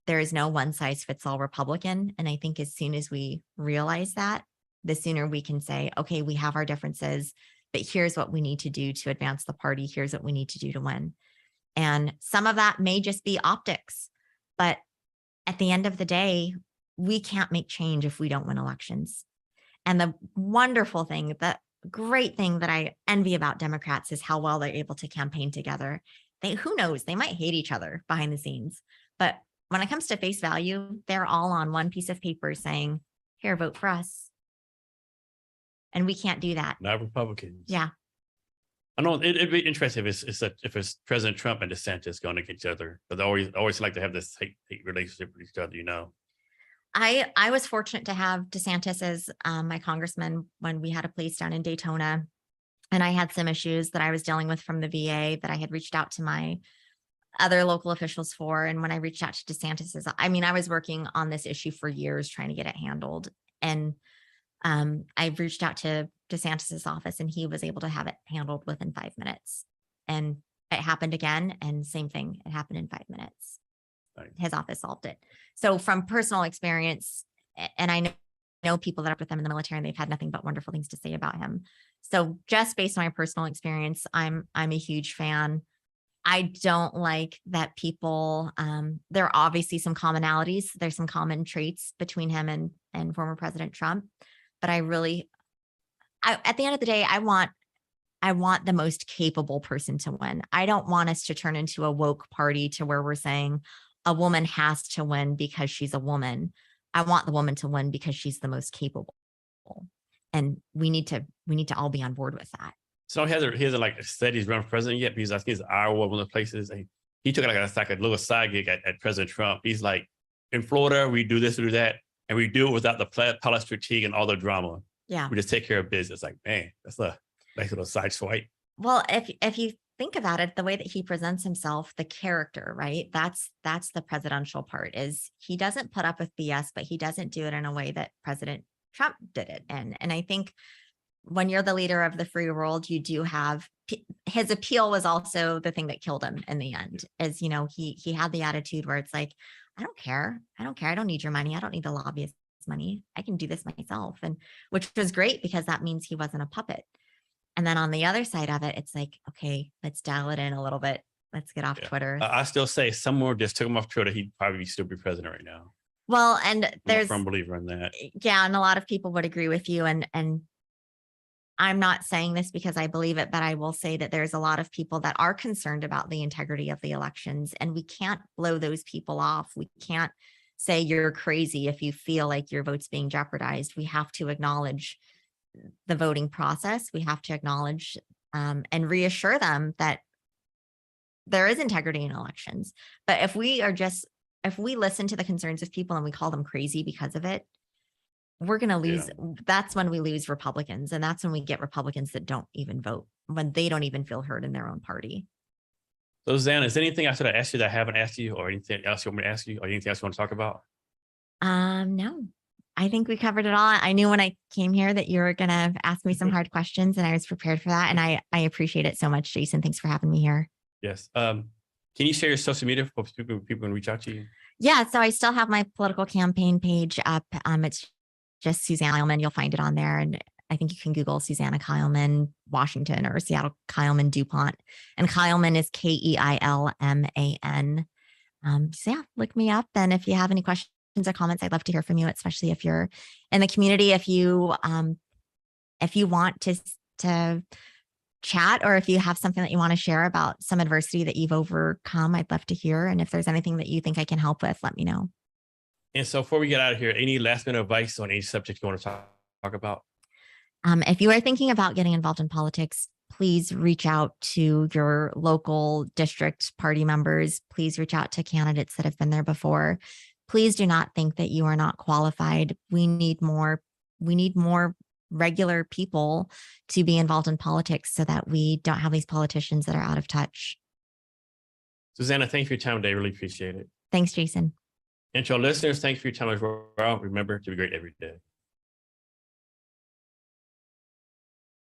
There is no one size fits all Republican. And I think as soon as we realize that, the sooner we can say, okay, we have our differences, but here's what we need to do to advance the party. Here's what we need to do to win. And some of that may just be optics, but at the end of the day, we can't make change if we don't win elections. And the wonderful thing, the great thing that I envy about Democrats is how well they're able to campaign together. Who knows, they might hate each other behind the scenes, but when it comes to face value, they're all on one piece of paper saying, here, vote for us. And we can't do that. Not Republicans. Yeah. I know it'd be interesting if it's President Trump and DeSantis going against each other, but they always like to have this hate relationship with each other, I was fortunate to have DeSantis as my congressman when we had a place down in Daytona, and I had some issues that I was dealing with from the VA that I had reached out to my other local officials for. And when I reached out to DeSantis, I was working on this issue for years trying to get it handled. And I reached out to DeSantis's office and he was able to have it handled within 5 minutes. And it happened again. And same thing, it happened in 5 minutes. Right. His office solved it. So from personal experience, and I know people that are with them in the military and they've had nothing but wonderful things to say about him. So just based on my personal experience, I'm a huge fan. I don't like that people, there are obviously some commonalities. There's some common traits between him and former President Trump. But at the end of the day, I want the most capable person to win. I don't want us to turn into a woke party to where we're saying a woman has to win because she's a woman. I want the woman to win because she's the most capable. And we need to all be on board with that. So he hasn't like said he's running for president yet, because I think it's Iowa, one of the places. He took like a little side gig at President Trump. He's like, in Florida, we do this, we do that, and we do it without the politics fatigue and all the drama. Yeah. We just take care of business. Like, man, that's Nice little side swipe. Well, if you think about it, the way that he presents himself, the character, right? That's the presidential part, is he doesn't put up with BS, but he doesn't do it in a way that President Trump did it. And I think when you're the leader of the free world, you do have his appeal was also the thing that killed him in the end, is, you know, he had the attitude where it's like, I don't care. I don't care. I don't need your money. I don't need the lobbyists' money. I can do this myself. And which was great because that means he wasn't a puppet. And then on the other side of it, it's like, okay, let's dial it in a little bit. Let's get off Twitter. I still say someone just took him off Twitter, he'd probably still be president right now. Well, and I'm there's a firm believer in that. Yeah, and a lot of people would agree with you. And I'm not saying this because I believe it, but I will say that there's a lot of people that are concerned about the integrity of the elections, and we can't blow those people off. We can't say you're crazy if you feel like your vote's being jeopardized. We have to acknowledge the voting process. We have to acknowledge and reassure them that there is integrity in elections. But if we listen to the concerns of people and we call them crazy because of it, we're going to lose. That's when we lose Republicans. And that's when we get Republicans that don't even vote, when they don't even feel heard in their own party. So, Susanna, is there anything else that I asked you that I haven't asked you, or anything else you want me to ask you, or anything else you want to talk about? No, I think we covered it all. I knew when I came here that you were going to ask me some hard questions, and I was prepared for that. And I appreciate it so much, Jason. Thanks for having me here. Yes. Can you share your social media for people can reach out to you? Yeah. So I still have my political campaign page up. It's just Susanna Keilman. You'll find it on there. And I think you can Google Susanna Keilman, Washington, or Seattle Keilman, Dupont. And Keilman is Keilman. So yeah, look me up. And if you have any questions or comments, I'd love to hear from you, especially if you're in the community. If you want to chat, or if you have something that you want to share about some adversity that you've overcome, I'd love to hear. And if there's anything that you think I can help with, let me know. And so before we get out of here, any last minute advice on any subject you want to talk about? If you are thinking about getting involved in politics, please reach out to your local district party members. Please reach out to candidates that have been there before. Please do not think that you are not qualified. We need more regular people to be involved in politics so that we don't have these politicians that are out of touch. Susanna, thank you for your time today. Really appreciate it. Thanks, Jason. And to our listeners, thanks for your time as well. Remember to be great every day.